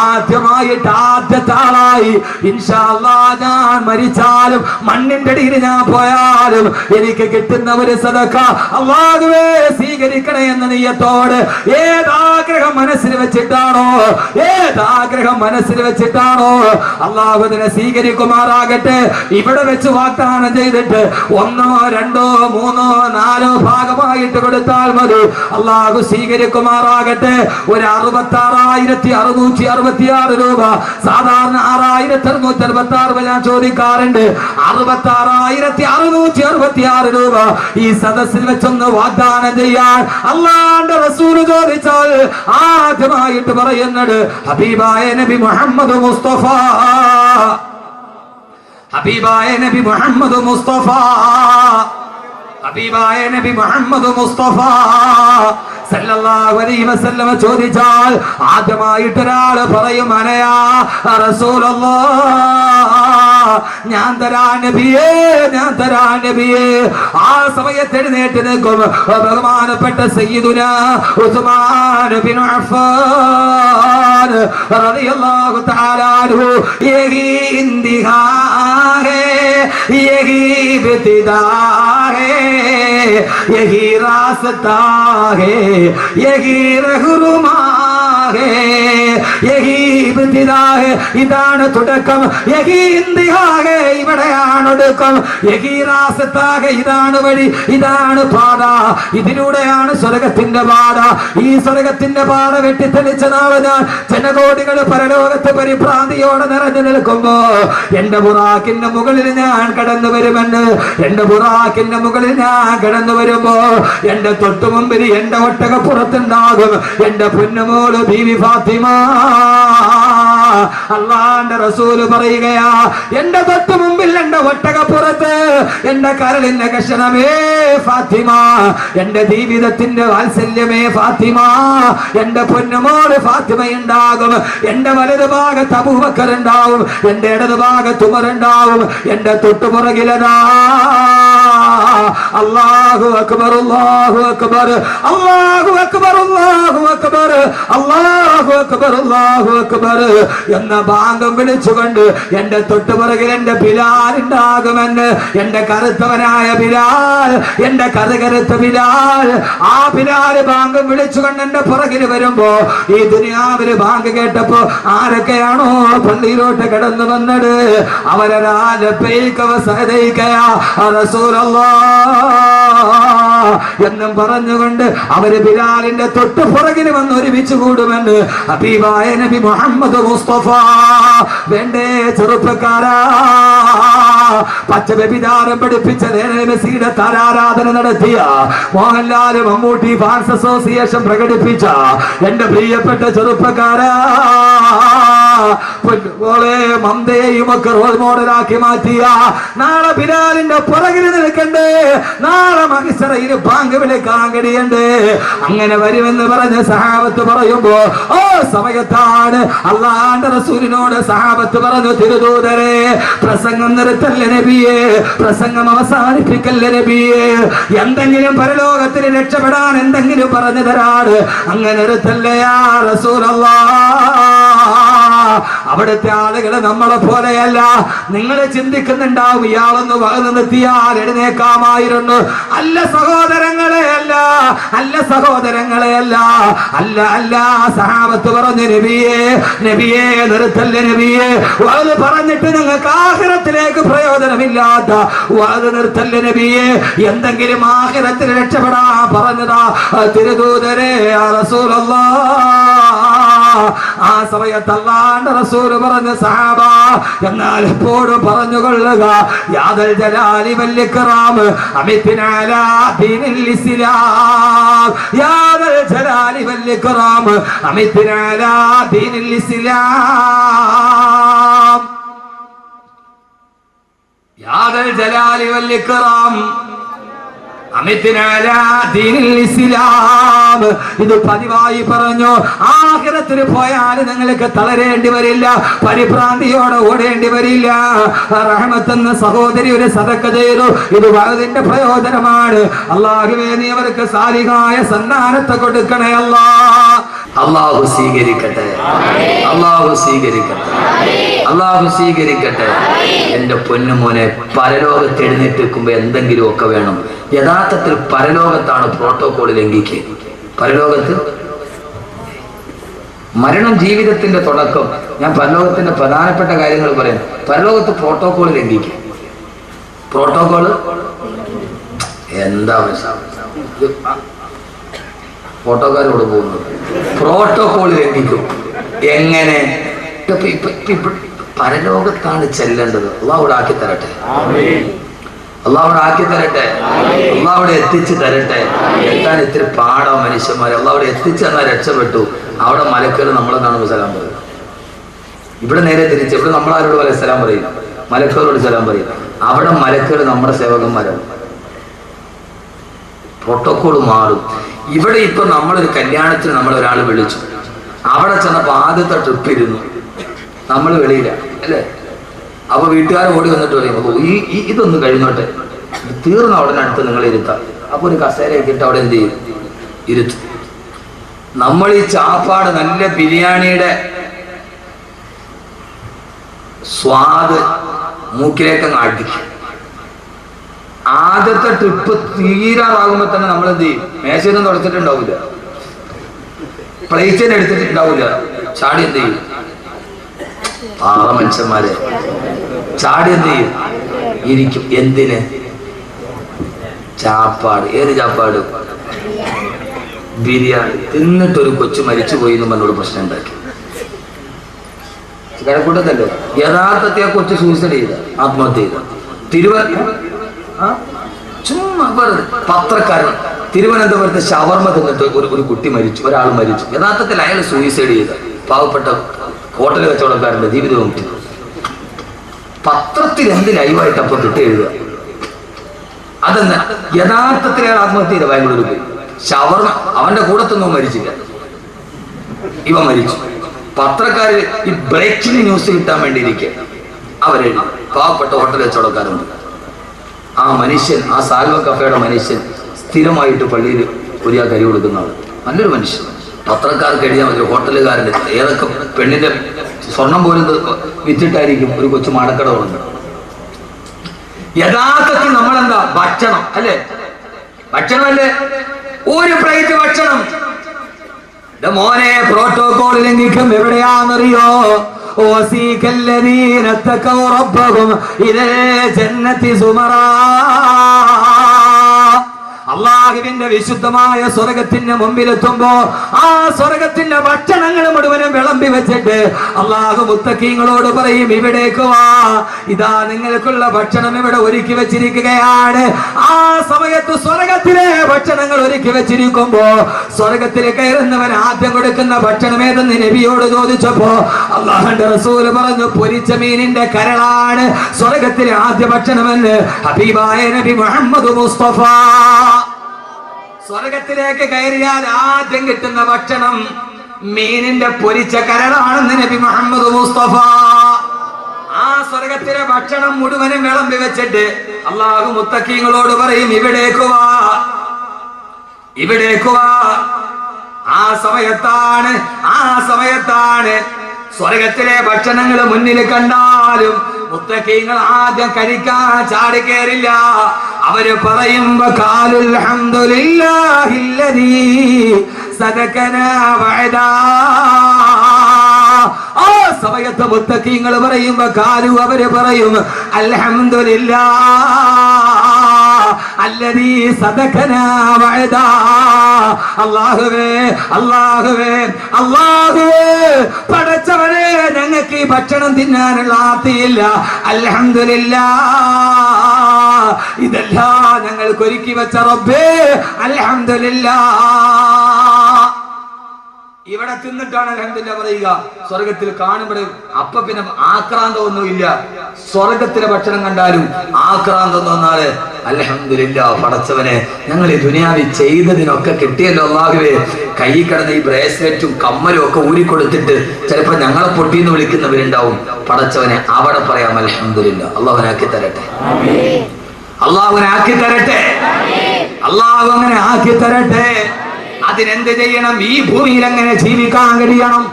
ആദ്യമായിട്ട് ആദ്യത്തെ ആളായി ഇൻഷാ അല്ലാഹ് ഞാൻ മരിച്ചാലും മണ്ണിന്റെ അടിയിൽ ഞാൻ പോയാലും എനിക്ക് കിട്ടുന്ന ഒരു സദഖ അല്ലാഹുവേ സ്വീകരിക്കണേ എന്ന നിയ്യത്തോട് ഏതാഗ്രഹം മനസ്സിൽ വെച്ചിട്ടാണോ അല്ലാഹു അതിനെ സ്വീകരിക്കുമാറാകട്ടെ. ഇവിടെ വെച്ച് വാഗ്ദാനം ചെയ്തിട്ട് 1, 2, 3, 4 ഭാഗമായിട്ട് കൊടുത്താൽ മതി. അല്ലാഹു സ്വീകരിക്കുമാറാകട്ടെ. ഒരു 66,666 രൂപ, സാധാരണ 6,666 ഞാൻ ചോദിക്കാറുണ്ട്. 66,666 രൂപ ഈ സദസ്സിൽ വെച്ചൊന്ന് വാഗ്ദാനം ചെയ്യാൻ അല്ലാഹുവിന്റെ റസൂൽ ചോദിച്ചാൽ ആദ്യമായിട്ട് പറയുന്നത് ഹബീബായ നബി മുഹമ്മദ് മുസ്തഫ, ഹബീബായ നബി മുഹമ്മദ് മുസ്തഫ, ഹബീബായ നബി മുഹമ്മദ് മുസ്തഫ സല്ലല്ലാഹു അലൈഹി വസല്ലം ചോദിച്ചാൽ ആദ്യമായിട്ട് ഒരാൾ പറയും അനയാ റസൂലുള്ളാഹ്, ഞാൻ തരാ നബിയേ, ഞാൻ തരാ നബിയേ. ആ സമയത്ത് എഴുന്നേറ്റ് നിൽക്കും ബഹുമാനപ്പെട്ട സയ്യിദുനാ ഉസ്മാൻ ബിൻ അഫ്ഫാൻ റളിയല്ലാഹു തആല അൻഹു. യഹി ഇന്തിഹാ ഹേ, യഹി ഇബ്തിദാ ഹേ, യഹി റാസ്താ ഹേ, യഹി റഹ്റുമാ ഹേ, യഹി ഇബ്തിദാ ഹേ, ഇതാണ് തുടക്കം. യഹി ഇന്തിഹാ ഹേ, ഇവിടെയാണ് ഒടുക്കം. യഹി റാസ്താ ഹേ, ഇതാണ് വഴി, ഇതാണ് പാത, ഇതിലൂടെയാണ് സ്വർഗത്തിന്റെ പാത. ഈ സ്വർഗത്തിന്റെ പാത വെട്ടിത്തെളിച്ച നാളെ ഞാൻ ജനകോടികൾ പരലോകത്ത് പരിഭ്രാന്തിയോടെ നിറഞ്ഞു നിൽക്കുമ്പോ എന്റെ ബുറാക്കിന്റെ മുകളിൽ ഞാൻ കടന്നു വരുമെന്ന്, എന്റെ ബുറാക്കിന്റെ മുകളിൽ ഞാൻ കടന്നു വരുമ്പോ എന്റെ തൊട്ടു മുമ്പിൽ എന്റെ ഒട്ടകപ്പുറത്തുണ്ടാകും എന്റെ പൊന്നുമോള് ബീവി ഫാത്തിമ. അല്ലാഹുവിന്റെ റസൂൽ പറയുകയാ, എന്റെ തൊട്ടു മുമ്പിൽ എന്റെ ഒട്ടകപ്പുറത്ത് എന്റെ കരളിന്റെ കഷണമേ ഫാത്തിമ, എന്റെ ജീവിതത്തിന്റെ വാത്സല്യമേ ഫാത്തിമ, എന്റെ പൊന്നുമോള് ഫാത്തിമ ഉണ്ടാകും. എന്റെ വലതു ഭാഗത്ത് അബൂബക്കർ ഉണ്ടാവും, എന്റെ ഇടതു ഭാഗത്ത് ഉമർ ഉണ്ടാവും, എന്റെ തൊട്ടുപുറകിലതാ അല്ലാഹു അക്ബർ, അല്ലാഹു അക്ബർ, അല്ലാഹു അക്ബർ, അല്ലാഹു അക്ബർ, അല്ലാഹു അക്ബർ, അല്ലാഹു അക്ബർ എന്ന ബാങ്കം വിളിച്ചുകൊണ്ട് എന്റെ തൊട്ടുപുറകിൽ എന്റെ ബിലാൽ ഉണ്ടാകുമെന്ന്. എന്റെ കറുത്തവനായ ബിലാൽ, എന്റെ കറുത്ത ബിലാൽ, ആ ബിലാൽ ബാങ്കം വിളിച്ചുകൊണ്ട് എന്റെ പുറകിൽ വരുമ്പോ ഈ ദുനിയാവില് ബാങ്ക് കേട്ടപ്പോ ആരൊക്കെയാണോ പള്ളിയിലോട്ട് കടന്നു വന്നത് അവരെ റസൂലല്ലാഹ് എന്നും പറഞ്ഞുകൊണ്ട് അവര് ബിലാലിന്റെ തൊട്ട് പുറകിൽ വന്ന് ഒരുമിച്ച് കൂടുമെന്ന് ഹബീബായ നബി മുഹമ്മദ് മുസ്തഫ. വേണ്ടേ ചെറുപ്പക്കാരാ, പച്ച വ്യഭിചാരം പഠിപ്പിച്ച മെസ്സിയുടെ താരാരാധന നടത്തിയ മോഹൻലാൽ മമ്മൂട്ടി ഫാൻസ് അസോസിയേഷൻ പ്രകടിപ്പിച്ച എന്റെ പ്രിയപ്പെട്ട ചെറുപ്പക്കാരാ, മന്ദയെയും ഒക്കെ റോൾ മോഡലാക്കി മാറ്റിയ നാളെ ബിലാലിന്റെ പുറകിൽ നിൽക്കണ്ടേ, നാളെ മഹിസറയിൽ ബാങ്ക് വിളിക്കാൻ കഴിയണ്ടേ. അങ്ങനെ വരുമെന്ന് പറഞ്ഞ സഹാബത്ത് പറയുമ്പോ ഓ സമയത്താണ് അള്ളാന്റെ റസൂലിനോട് സഹാബത്ത് പറഞ്ഞു, തിരുദൂതരെ പ്രസംഗം നിർത്തല്ലേ നബിയെ, പ്രസംഗം അവസാനിപ്പിക്കല്ലേ നബിയെ, എന്തെങ്കിലും പരലോകത്തിൽ രക്ഷപ്പെടാൻ എന്തെങ്കിലും പറഞ്ഞു തരാണ്, അങ്ങനെ നിർത്തല്ലേ യാ റസൂലല്ലാഹ്. അവിടുത്തെ ആളുകള് നമ്മളെ പോലെയല്ല. നിങ്ങൾ ചിന്തിക്കുന്നുണ്ടാവും ഇയാളൊന്ന് വകന്നു നിർത്തിയാൽ എഴുന്നേക്കാമായിരുന്നു. അല്ല സഹോദരങ്ങളെ, അല്ല അല്ല സഹോദരങ്ങളെ, അല്ല അല്ല അല്ല. സഹാബത്ത് പറഞ്ഞു, നബിയെ നബിയെ നിർത്തല്ലേ നബിയെ, അത് പറഞ്ഞിട്ട് നിങ്ങൾക്ക് ആഖിറത്തിലേക്ക് പ്രയോജനമില്ലാത്ത അത് നിർത്തല്ലേ നബിയെ, എന്തെങ്കിലും ആഖിറത്തിൽ രക്ഷപ്പെടാൻ പറഞ്ഞതാ തിരുദൂതരെ റസൂലല്ലാഹ്. ആ സമയത്ത് അല്ലാഹുവിന്റെ റസൂൽ പറഞ്ഞ സഹാബ, എന്നാൽ എപ്പോഴും പറഞ്ഞുകൊള്ളുക, യാദൽ ജലാലി വൽ ഇക്റാം അമിത്നാ അലാ ദീനിൽ ഇസ്ലാം, യാദൽ ജലാലി വൽ ഇക്റാം അമിത്നാ അലാ ദീനിൽ ഇസ്ലാം, യാദൽ ജലാലി വൽ ഇക്റാം അമിത്നാ അലാ ദീനിൽ ഇസ്ലാം. ഇത് പതിവായി പറഞ്ഞു. ആഖിറത്തിൽ പോയാൽ നിങ്ങൾക്ക് തളരേണ്ടി വരില്ല, പരിഭ്രാന്തിയോടെ ഓടേണ്ടി വരില്ല. റഹ്മത്തെന്ന സഹോദരി ഒരു സദഖ ചെയ്തു. ഇത് വഅദിന്റെ പ്രയോജനമാണ്. അല്ലാഹുവേ, നീ അവർക്ക് സാലിഹായ സന്താനത്തെ കൊടുക്കണേ അല്ലാഹ്. അല്ലാഹു സ്വീകരിക്കട്ടെ, അല്ലാഹു സ്വീകരിക്കട്ടെ, അല്ലാഹു സ്വീകരിക്കട്ടെ. എന്റെ പൊന്നുമോനെ, പരലോകത്ത് എഴുന്നേറ്റ് വെക്കുമ്പോ എന്തെങ്കിലും ഒക്കെ വേണം. യഥാർത്ഥത്തിൽ പരലോകത്താണ് പ്രോട്ടോകോൾ ലംഘിക്കുക. പരലോകത്ത് മരണം ജീവിതത്തിന്റെ തുടക്കം. ഞാൻ പരലോകത്തിന്റെ പ്രധാനപ്പെട്ട കാര്യങ്ങൾ പറയാം. പരലോകത്ത് പ്രോട്ടോകോൾ ലംഘിക്കുക. പ്രോട്ടോകോള് എന്താ ഫോട്ടോക്കാരോട് പോകുന്നത്? പ്രോട്ടോകോൾ ലംഘിക്കും. എങ്ങനെ? പരലോകത്താണ് ചെല്ലേണ്ടത്. അള്ളാഹു ആക്കി തരട്ടെ, അള്ളാഹു ആക്കി തരട്ടെ, അള്ളാഹു എത്തിച്ചു തരട്ടെ. എത്താൻ ഇത്തിരി പാടാ മനുഷ്യന്മാരെ. അള്ളാഹു എത്തിച്ചെന്നാൽ രക്ഷപ്പെട്ടു. അവിടെ മലക്കുകൾ നമ്മളെ കാണുമ്പോൾ സലാം പറയും. ഇവിടെ നേരെ തിരിച്ച്, ഇവിടെ നമ്മളാരോട് പോലെ സലാം പറയും, മലക്കുകളോട് സലാം പറയും. അവിടെ മലക്കുകൾ നമ്മുടെ സേവകന്മാരാണ്. പ്രോട്ടോകോൾ മാറും. ഇവിടെ ഇപ്പൊ നമ്മളൊരു കല്യാണത്തിന് നമ്മളൊരാൾ വിളിച്ചു, അവിടെ ചെന്നപ്പോ ആദ്യത്തെ ട്രിപ്പ് ഇരുന്നു, നമ്മൾ വെളിയില്ല അല്ലേ? അപ്പൊ വീട്ടുകാർ ഓടി വന്നിട്ട് പറയും, ഇതൊന്നും കഴിഞ്ഞോട്ടെ, തീർന്ന ഉടനെ അടുത്ത് നിങ്ങൾ ഇരുത്താം. അപ്പൊ ഒരു കസേര ഇട്ടിട്ട് അവിടെ എന്ത് ചെയ്യും? ഇരുത്തും. നമ്മൾ ഈ ചാപ്പാട് നല്ല ബിരിയാണിയുടെ സ്വാദ് മൂക്കിലേക്ക് അങ്ങ് അടിക്കും. ആദ്യത്തെ ട്രിപ്പ് തീരാറാകുമ്പോ തന്നെ നമ്മൾ എന്ത് ചെയ്യും? മേശയൊന്നും തുടച്ചിട്ടുണ്ടാവില്ല, പ്ലേറ്റിന് എടുത്തിട്ടുണ്ടാവില്ല, ചാടി എന്ത് ചെയ്യും? പാറ മനുഷ്യന്മാരെ ചാടി എന്ത് ചെയ്യും? ഇരിക്കും. എന്തിന്? ചാപ്പാട്. ഏത് ചാപ്പാട്? ബിരിയാണി. തിന്നിട്ടൊരു കൊച്ചു മരിച്ചുപോയി എന്ന് പറഞ്ഞോട് പ്രശ്നം ഉണ്ടാക്കി. കിഴക്കൂട്ടത്തല്ലേ? യഥാർത്ഥത്തെ ആ കൊച്ചു സൂസൈഡ് ചെയ്ത, ആത്മഹത്യ ചെയ്ത. ചുമ്മാ പത്രക്കാരൻ തിരുവനന്തപുരത്ത് ഷവർമ തിന്നിട്ട് ഒരു കുട്ടി മരിച്ചു, ഒരാൾ മരിച്ചു. യഥാർത്ഥത്തിൽ അയാൾ സൂയിസൈഡ് ചെയ്ത പാവപ്പെട്ട ഹോട്ടൽ കച്ചവടക്കാരന്റെ ജീവിതവും. പത്രത്തിൽ എന്ത് ലൈവായിട്ട് അപ്പൊ കിട്ടി എഴുതുക? അതെന്ന് യഥാർത്ഥത്തിൽ അയാൾ ആത്മഹത്യ ചെയ്ത ബാംഗ്ലൂരിൽ പോയി. ഷവർമ അവന്റെ കൂടത്തൊന്നും മരിച്ചില്ല, ഇവ മരിച്ചു. പത്രക്കാര് ഈ ബ്രേക്കിംഗ് ന്യൂസ് കിട്ടാൻ വേണ്ടി ഇരിക്കുക അവരെഴുതി. പാവപ്പെട്ട ഹോട്ടൽ കച്ചവടക്കാരുണ്ട്. ആ മനുഷ്യൻ, ആ സാൽവ കഫേയുടെ മനുഷ്യൻ സ്ഥിരമായിട്ട് പള്ളിയിൽ ഒരു കരി കൊടുക്കുന്ന ആൾ, നല്ലൊരു മനുഷ്യൻ. പത്രക്കാർക്ക് എഴുതിയാൽ മതി, ഹോട്ടലുകാരൻ്റെ ഏതൊക്കെ പെണ്ണിന്റെ സ്വർണം പോലും വിറ്റിട്ടായിരിക്കും ഒരു കൊച്ചു മാടക്കട ഉണ്ട്. യഥാർത്ഥത്തിൽ നമ്മളെന്താ? ഭക്ഷണം അല്ലേ? ഭക്ഷണമല്ലേ? ഒരു പ്ലേറ്റ് ഭക്ഷണം. മോനെ, പ്രോട്ടോകോൾ ലംഘിക്കും എവിടെയാണെന്നറിയോ? وسيق الذين اتقوا ربهم إلى الجنة زمرا. അള്ളാഹുവിന്റെ വിശുദ്ധമായ സ്വർഗത്തിന്റെ മുമ്പിലെത്തുമ്പോ ആ സ്വർഗത്തിന്റെ ഭക്ഷണങ്ങൾ മുഴുവനും വിളമ്പി വെച്ചിട്ട് അള്ളാഹു മുത്തഖീങ്ങളോട് പറയും, ഇവിടേക്ക് വാ, ഇതാ നിങ്ങൾക്കുള്ള ഭക്ഷണം ഇവിടെ ഒരുക്കി വെച്ചിരിക്കുകയാണ്. ആ സമയത്ത് സ്വർഗത്തിലെ ഭക്ഷണങ്ങൾ ഒരുക്കി വെച്ചിരിക്കുമ്പോ സ്വർഗത്തിൽ കയറുന്നവൻ ആദ്യം കൊടുക്കുന്ന ഭക്ഷണം ഏതെന്ന് നബിയോട് ചോദിച്ചപ്പോ അള്ളാഹുവിന്റെ റസൂൽ പറഞ്ഞു, പൊരിച്ച മീനിന്റെ കരളാണ് സ്വർഗത്തിലെ ആദ്യ ഭക്ഷണമെന്ന് ഹബീബായ നബി മുഹമ്മദ് മുസ്തഫ. സ്വർഗത്തിലേക്ക് കയറിയാൽ ആദ്യം കിട്ടുന്ന ഭക്ഷണം മീനിന്റെ പൊരിച്ച കരളാണെന്ന് നബി മുഹമ്മദ് മുസ്തഫ. ആ സ്വർഗത്തിലെ ഭക്ഷണം മുഴുവനും വിളമ്പി വെച്ചിട്ട് അള്ളാഹു മുത്തഖീങ്ങളോട് പറയും, ഇവിടേക്ക് വാ, ഇവിടേക്ക് വാ. ആ സമയത്താണ് സ്വർഗത്തിലെ ഭക്ഷണങ്ങൾ മുന്നിൽ കണ്ടാലും മുത്തഖീങ്ങൾ ആദ്യം കഴിക്കാൻ ചാടി കയറില്ല. അവര് പറയുമ്പോ ഖാലുൽ ഹംദുലില്ലാഹില്ലദീ സദഖനാ വഅദാ. ആ സമയത്ത് മുത്തഖീങ്ങൾ പറയുമ്പോ ഖാലു അവര് പറയും അൽഹംദുലില്ലാഹ് അല്ലദീ സദഖനാ വഅദാ. അല്ലാഹുവേ അല്ലാഹുവേ അല്ലാഹുവേ, പടച്ചവനെ ഞങ്ങൾക്ക് ഈ ഭക്ഷണം തിന്നാനുള്ള ആർത്തിയില്ല. അൽഹംദുലില്ലാഹ്, ഇതെല്ലാം ഞങ്ങൾക്ക് ഒരുക്കി വെച്ച റബ്ബേ അൽഹംദുലില്ലാഹ്. ഇവിടെ തിന്നിട്ടാണ് അൽഹംദുലില്ലാഹ് പറയുക. സ്വർഗത്തിൽ കാണുമ്പോൾ അപ്പൊ പിന്നെ ആക്രാന്തമൊന്നുമില്ല. സ്വർഗത്തിലെ ഭക്ഷണം കണ്ടാലും ആക്രാന്തം തോന്നാല് അൽഹംദുലില്ലാഹ്, പടച്ചവനെ ഞങ്ങൾ ഈ ദുനിയാവിൽ ചെയ്തതിനൊക്കെ കിട്ടിയല്ലോ അല്ലാഹുവേ. കൈ കിടന്ന ഈ ബ്രേസ്ലെറ്റും കമ്മലും ഒക്കെ ഊരിക്കൊടുത്തിട്ട് ചിലപ്പോ ഞങ്ങളെ പൊട്ടിന്ന് വിളിക്കുന്നവരുണ്ടാവും. പടച്ചവനെ അവിടെ പറയാം അൽഹംദുലില്ലാഹ്. അള്ളാഹുവിനാക്കി തരട്ടെ, അള്ളാഹുവിനാക്കി തരട്ടെ, അള്ളാഹു അങ്ങനെ ആക്കി തരട്ടെ. അതിനെന്ത് ചെയ്യണം? ഈ ഭൂമിയിൽ എങ്ങനെ ജീവിക്കാൻ കഴിയണം?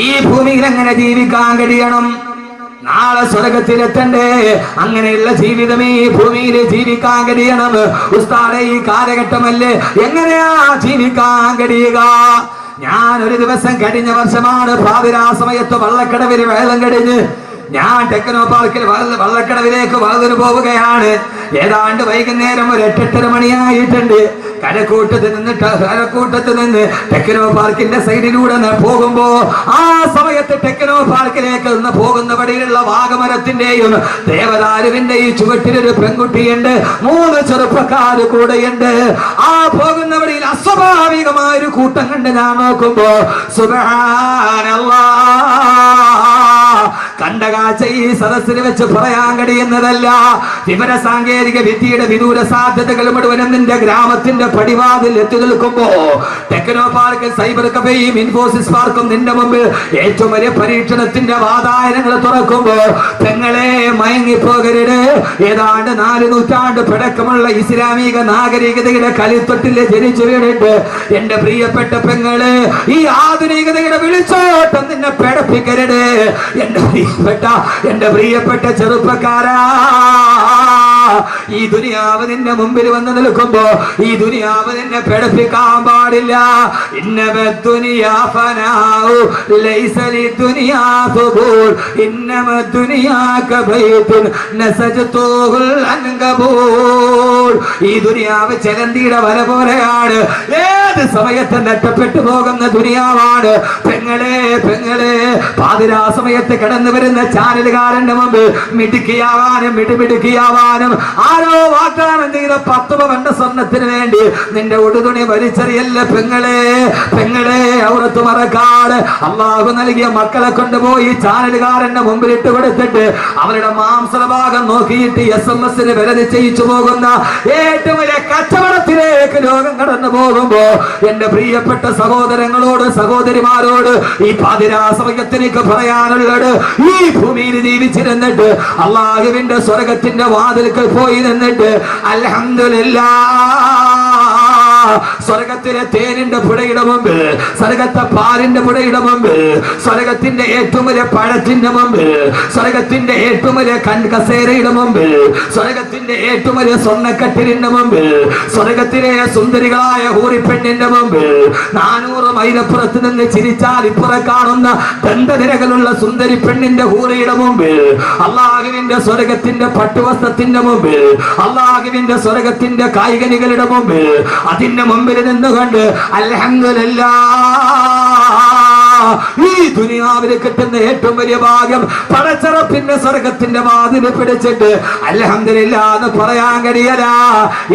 ഈ ഭൂമിയിൽ എങ്ങനെ ജീവിക്കാൻ കഴിയണം? നാളെ സ്വർഗത്തിലെത്തണ്ടേ? അങ്ങനെയുള്ള ജീവിതം ഈ ഭൂമിയിൽ ജീവിക്കാൻ കഴിയണം. ഉസ്താദേ, ഈ കാലഘട്ടമല്ലേ, എങ്ങനെയാ ജീവിക്കാൻ കഴിയുക? ഞാൻ ഒരു ദിവസം കഴിഞ്ഞ വർഷമാണ് പാതിരാ സമയത്ത് വള്ളക്കടവിൽ വെള്ളം കഴിഞ്ഞ് ഞാൻ ടെക്നോ പാർക്കിൽ വള്ളക്കടവിലേക്ക് വളർന്നു പോവുകയാണ്. ഏതാണ്ട് വൈകുന്നേരം ഒരു 8-8:30 മണിയായിട്ടുണ്ട്. കരക്കൂട്ടത്ത് നിന്ന് ടെക്നോ പാർക്കിന്റെ സൈഡിലൂടെ പോകുമ്പോ ആ സമയത്ത് ടെക്നോ പാർക്കിലേക്ക് പോകുന്ന വഴിയിലുള്ള വാഗമരത്തിന്റെയും ദേവദാരുവിന്റെയും ചുവട്ടിലൊരു പെൺകുട്ടിയുണ്ട്, 3 ചെറുപ്പക്കാര് കൂടെയുണ്ട്. ആ പോകുന്ന വഴിയിൽ അസ്വാഭാവികമായ ഒരു കൂട്ടം കണ്ട് ഞാൻ നോക്കുമ്പോ സുബ്ഹാനല്ലാഹ്, കണ്ട കാഴ്ച ഈ സദസ്സിൽ വെച്ച് പറയാൻ കഴിയുന്നതല്ല. വിവര സാങ്കേതിക വിദ്യയുടെ വിദൂര സാധ്യതകൾ മുഴുവനും നിന്റെ ഗ്രാമത്തിന്റെ പടിവാതിൽ എത്തി നിൽക്കുമ്പോ ടെക്നോ പാർക്കും സൈബർ കഫേയും ഇൻഫോസിസ് പാർക്കും നിന്റെ മുമ്പിൽ ഏറ്റവും വലിയ പരീക്ഷണത്തിന്റെ വാതായനങ്ങൾ തുറക്കുമ്പോ പെങ്ങളെ മയങ്ങിപ്പോകരുത്. ഏതാണ്ട് 4 നൂറ്റാണ്ട് പഴക്കമുള്ള ഇസ്ലാമിക നാഗരികതയുടെ കളിത്തൊട്ടില് ജനിച്ചു വീണിട്ട് എന്റെ പ്രിയപ്പെട്ട പെങ്ങളെ, ഈ ആധുനികതയുടെ വിളിച്ചോട്ടം നിന്നെ പേടിപ്പിക്കരുത്. എന്റെ പ്രിയപ്പെട്ട ചെറുപ്പക്കാരാ, ഈ ദുനിയാവ് നിന്റെ മുമ്പിൽ വന്ന് നിൽക്കുമ്പോ ഈ ദുനിയാവ് നിന്നെ പേടിപ്പിക്കാൻ പാടില്ല. ഇന്നമ ദുനിയാ ഫനാഉ ലൈസ ലിദുനിയാ ഖുബൂർ ഇന്നമ ദുനിയാ കബൈതുൻ നസജതുൽ അൻകബൂർ. ഈ ദുനിയാവ് ചെലന്തിയുടെ വല പോലെയാണ്, ഏത് സമയത്ത് നഷ്ടപ്പെട്ടു പോകുന്ന ദുനിയാവാണ്. പെങ്ങളെ പെങ്ങളെ, പാതിരാ സമയത്ത് കടന്നു വരുന്ന ചാനലുകാരന്റെ മുമ്പ് മിടുക്കിയാവാനും മിടുമിടുക്കിയാവാനും ആരോ വാഗ്ദാനം ചെയ്ത 10 പവന്റെ സ്വർണത്തിന് വേണ്ടി നിന്റെ ഉടുതുണി വലിച്ചെറിയല്ല പെങ്ങളെ. പെങ്ങളെ, ഔറത്ത് മറക്കാട് അള്ളാഹു നൽകിയ മക്കളെ കൊണ്ടുപോയി ചാനലുകാരന്റെ മുമ്പിൽ ഇട്ട് കൊടുത്തിട്ട് അവരുടെ മാംസഭാഗം നോക്കിയിട്ട് SMS വില നിശ്ചയിച്ചു പോകുന്ന ഏറ്റവും വലിയ കച്ചവടത്തിലേക്ക് ലോകം കടന്നു പോകുമ്പോ എന്റെ പ്രിയപ്പെട്ട സഹോദരങ്ങളോട് സഹോദരിമാരോട് ഈ പാതിരാ സമയത്തിലേക്ക് പറയാനുള്ളത്, ഈ ഭൂമിയിൽ ജീവിച്ചിരുന്നിട്ട് അള്ളാഹുവിന്റെ സ്വർഗത്തിന്റെ വാതിൽക്കൽ പോയി നിന്നിട്ട് അൽഹംദുലില്ലാഹ് സ്വർഗത്തിലെ തേനിന്റെ പുഴയുടെ മുമ്പിൽ, സ്വർഗത്തെ പാലിന്റെ പുഴയുടെ മുമ്പിൽ, സ്വർഗത്തിന്റെ ഏറ്റവും വലിയ പഴത്തിന്റെ മുമ്പിൽ, സ്വർഗത്തിന്റെ ഏറ്റവും വലിയ കസേരയുടെ മുമ്പിൽ, സ്വർഗത്തിന്റെ ഏറ്റവും വലിയ സ്വർണ്ണക്കട്ടിലിന്റെ മുമ്പിൽ, സ്വർഗത്തിലെ സുന്ദരികളായ ഹൂറിപ്പെണ്ണിന്റെ മുമ്പിൽ, 400 മൈലപ്പുറത്ത് നിന്ന് ചിരിച്ചാൽ ഇപ്പുറം കാണുന്ന ദന്തനിരകളുള്ള സുന്ദരി പെണ്ണിന്റെ ഹൂറിയുടെ മുമ്പിൽ, അള്ളാഹുവിന്റെ സ്വർഗത്തിന്റെ പട്ടുവസ്ത്രത്തിന്റെ മുമ്പിൽ, അള്ളാഹുവിന്റെ സ്വർഗത്തിന്റെ കായികനികളുടെ മുമ്പിൽ, അതിന്റെ മുമ്പിൽ നിന്നുകൊണ്ട് അൽഹംദുലില്ലാഹ്, ഈ ദുനിയാവിൽ കിട്ടുന്ന ഏറ്റവും വലിയ ഭാഗ്യം പടച്ചറപ്പിന്റെ സ്വർഗത്തിന്റെ വാതിൽ പിടിച്ചിട്ട് അൽഹംദുലില്ലാഹ് എന്ന് പറയാൻ കഴിയല.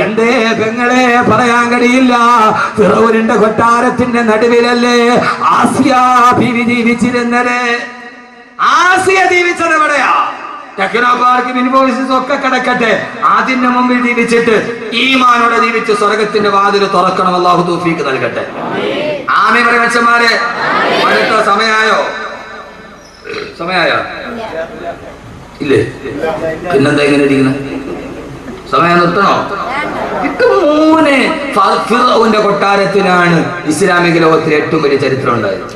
എന്തേ പെങ്ങളെ പറയാൻ കഴിയില്ല? ഫിറൗനിന്റെ കൊട്ടാരത്തിന്റെ നടുവിലല്ലേ ആസിയ ബീവി ജീവിച്ചിരുന്നത്? ആസിയ ജീവിച്ചത് എവിടെയാ? ടെക്നോ പാർക്ക്, ഇൻഫോസിസ് ഒക്കെ കിടക്കട്ടെ, അതിന്റെ മുമ്പിൽ ജീവിച്ചിട്ട് ഈമാനോടെ ജീവിച്ച് സ്വർഗത്തിന്റെ വാതിൽ തുറക്കണം. അല്ലാഹു തൗഫീഖ് നൽകട്ടെ. ആമീൻ പറയ് മച്ചന്മാരെ. അടുത്ത സമയായോ? സമയായോ? ഇല്ലേ? പിന്നെന്താ ഇങ്ങനെ ഇരിക്കുന്നത്? സമയം നിർത്തണോ? മോനെ ഫിറൗന്റെ കൊട്ടാരത്തിലാണ് ഇസ്ലാമിക ലോകത്തിലെ ഏറ്റവും വലിയ ചരിത്രം ഉണ്ടായത്.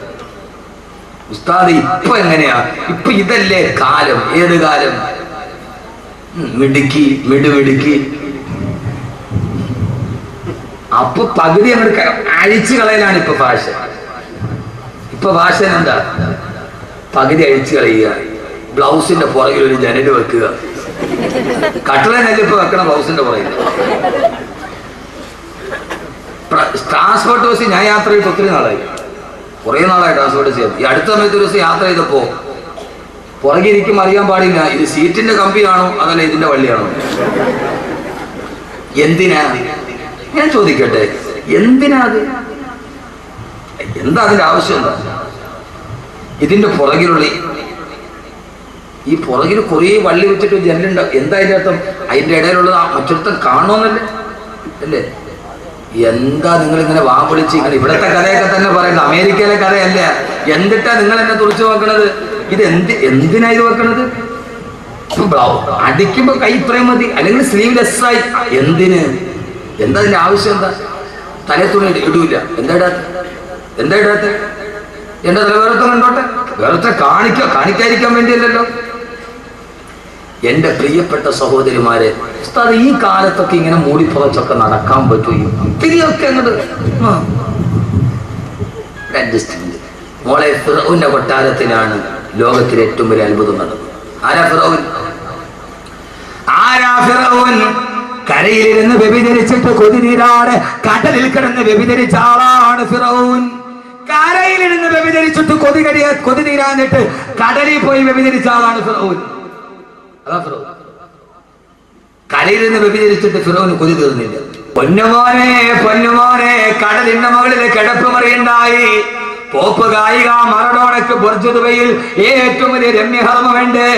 ഉസ്താദ് ഇപ്പൊ എങ്ങനെയാ? ഇപ്പൊ ഇതല്ലേ കാലം? ഏത് കാലം? മിടുമിടുക്കി. അപ്പൊ പകുതി അങ്ങോട്ട് അഴിച്ചു കളയലാണ് ഇപ്പൊ ഫാഷൻ. ഇപ്പൊ ഫാഷൻ എന്താ? പകുതി അഴിച്ചു കളയുക, ബ്ലൗസിന്റെ പുറകിൽ ഒരു ജനല് വെക്കുക. കട്ടളനല്ല ഇപ്പൊ വെക്കണം ബ്ലൗസിന്റെ പുറകിൽ. ട്രാൻസ്പോർട്ട് ബസ് ഞാൻ യാത്ര ചെയ്തിട്ട് ഒത്തിരി നാളായി, കുറേ നാളായി ട്രാൻസ്പോർട്ട് ചെയ്യാം. ഈ അടുത്ത സമയത്ത് ഒരു ദിവസം യാത്ര ചെയ്തപ്പോ പുറകിരിക്കും അറിയാൻ പാടില്ല ഇത് സീറ്റിന്റെ കമ്പിയാണോ അതല്ല ഇതിന്റെ വള്ളിയാണോ. എന്തിനാ? ഞാൻ ചോദിക്കട്ടെ, എന്തിനാ അത്? എന്താ അതിന്റെ ആവശ്യം? എന്താ ഇതിന്റെ പുറകിലുള്ള ഈ പുറകിൽ കുറേ വള്ളി വെച്ചിട്ട് ജനലുണ്ടാവും. എന്താ അതിന്റെ അർത്ഥം? അതിന്റെ ഇടയിലുള്ളത് മറ്റൊരുത്തം കാണുമെന്നല്ലേ അല്ലേ? എന്താ നിങ്ങൾ ഇങ്ങനെ വാ പൊളിച്ച് ഇങ്ങനെ? ഇവിടത്തെ കഥയൊക്കെ തന്നെ പറയുന്നത്, അമേരിക്കയിലെ കഥയല്ല. എന്തിട്ടാ നിങ്ങൾ എന്നെ തുറച്ചു നോക്കണത്? ഇത് എന്തിനാ ഇത് വെക്കണത്? അടിക്കുമ്പോ കൈ ഇത്രയും മതി, അല്ലെങ്കിൽ സ്ലീവ്ലെസ് ആയി. എന്തിന്? എന്താ അതിന്റെ ആവശ്യം? എന്താ? തലത്തുണി ഇടൂല. എന്താ ഇടാത്ത? എന്റെ തല വേറത്തെ കണ്ടോട്ടെ, വേറത്തെ കാണിക്കാതിരിക്കാൻ വേണ്ടിയല്ലല്ലോ. എന്റെ പ്രിയപ്പെട്ട സഹോദരിമാരെ, ഉസ്താദ് ഈ കാലത്തൊക്കെ ഇങ്ങനെ മൂടിപ്പുറച്ചൊക്കെ നടക്കാൻ പറ്റും? ഇത്തിരിയൊക്കെ അങ്ങോട്ട് അഡ്ജസ്റ്റ്മെന്റ്. മോളെ ഫിറൗന്റെ കൊട്ടാരത്തിലാണ് ലോകത്തിലെ ഏറ്റവും വലിയ അത്ഭുതം നടന്നത്. ആരാ ഫിറൗൻ? കരയിലിരുന്ന് വ്യഭിചരിച്ചിട്ട് കൊതിനീരാടെ കടലിൽ കിടന്ന് വ്യഭിചരിച്ച ആളാണ് ഫിറൗൻ. കരയിലിരുന്ന് വ്യഭിചരിച്ചിട്ട് കൊതിനീരാന്നിട്ട് കടലിൽ പോയി വ്യഭിചരിച്ച ആളാണ് ഫിറൗൻ. അതാ ഫിറൗൻ. കരയിൽ നിന്ന് വ്യഭിചരിച്ചിട്ട് ഫിറൗന് കൊതി തീർന്നില്ല. പൊന്നുമോനെ കടലിന്റെ മകളിലെ കിടപ്പ് മറിയുണ്ടായി. പോപ്പ് ഗായിക മറഡോണയ്ക്ക് ബുർജ് ദുബൈയിൽ ഏറ്റവും വലിയ രമ്യഹർമ്മമുണ്ട്.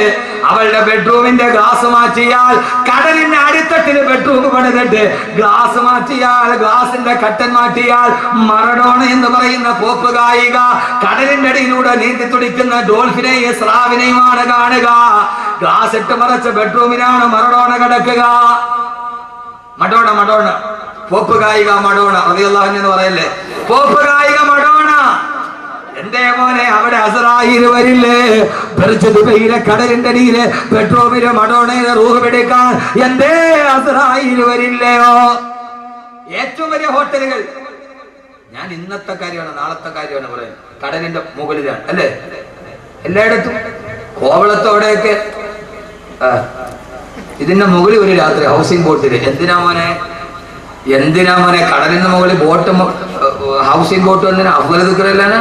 അവളുടെ ബെഡ്റൂമിന്റെ ഗ്ലാസ് മാറ്റിയാൽ, കടലിന്റെ അടിത്തട്ടില് ബെഡ്റൂം പണിതിട്ട് ഗ്ലാസ് മാറ്റിയാൽ, ഗ്ലാസിന്റെ കട്ടൻ മാറ്റിയാൽ മറഡോണ എന്ന് പറയുന്ന പോപ്പ് ഗായിക കടലിന്റെ അടിയിലൂടെ നീന്തി തുടിക്കുന്ന ഡോൾഫിനെയും സ്രാവിനെയുമാണ് കാണുക. ഗ്ലാസ് ഇട്ട് മറച്ച ബെഡ്റൂമിലാണ് മറഡോണ കിടക്കുക. മഡോണ പോപ്പ് ഗായിക മഡോണ റളിയല്ലാഹു അൻഹ എന്ന് പറയല്ലേ, പോപ്പ് ഗായിക മഡോണ. എന്റെ മോനെ, അവിടെ അസ്രായീൽ വരില്ലേ? ബർജ് ദുബൈയിലെ കടലിന്റെ അടിയിലെ ബെഡ്റൂമിലെ മഡോണയുടെ റൂഹ് പിടിക്കാൻ എന്തേ അസ്രായീൽ വരില്ലയോ? ഏറ്റവും വലിയ ഹോട്ടലുകൾ, ഞാൻ ഇന്നത്തെ കാര്യമാണ് നാളത്തെ കാര്യമാണ് പറയുന്നത്, കടലിന്റെ മുകളിലാണ് അല്ലേ? എല്ലായിടത്തും കോവളത്തോടെയൊക്കെ ഇതിന്റെ മുകളിൽ ഒരു രാത്രി ഹൗസിംഗ് ബോട്ടില്. എന്തിനാ മോനെ കടലിന്റെ മുകളിൽ ബോട്ട്, ഹൗസിംഗ് ബോട്ട് എന്തിനാ? അഫ്ഗാനിലാണ്.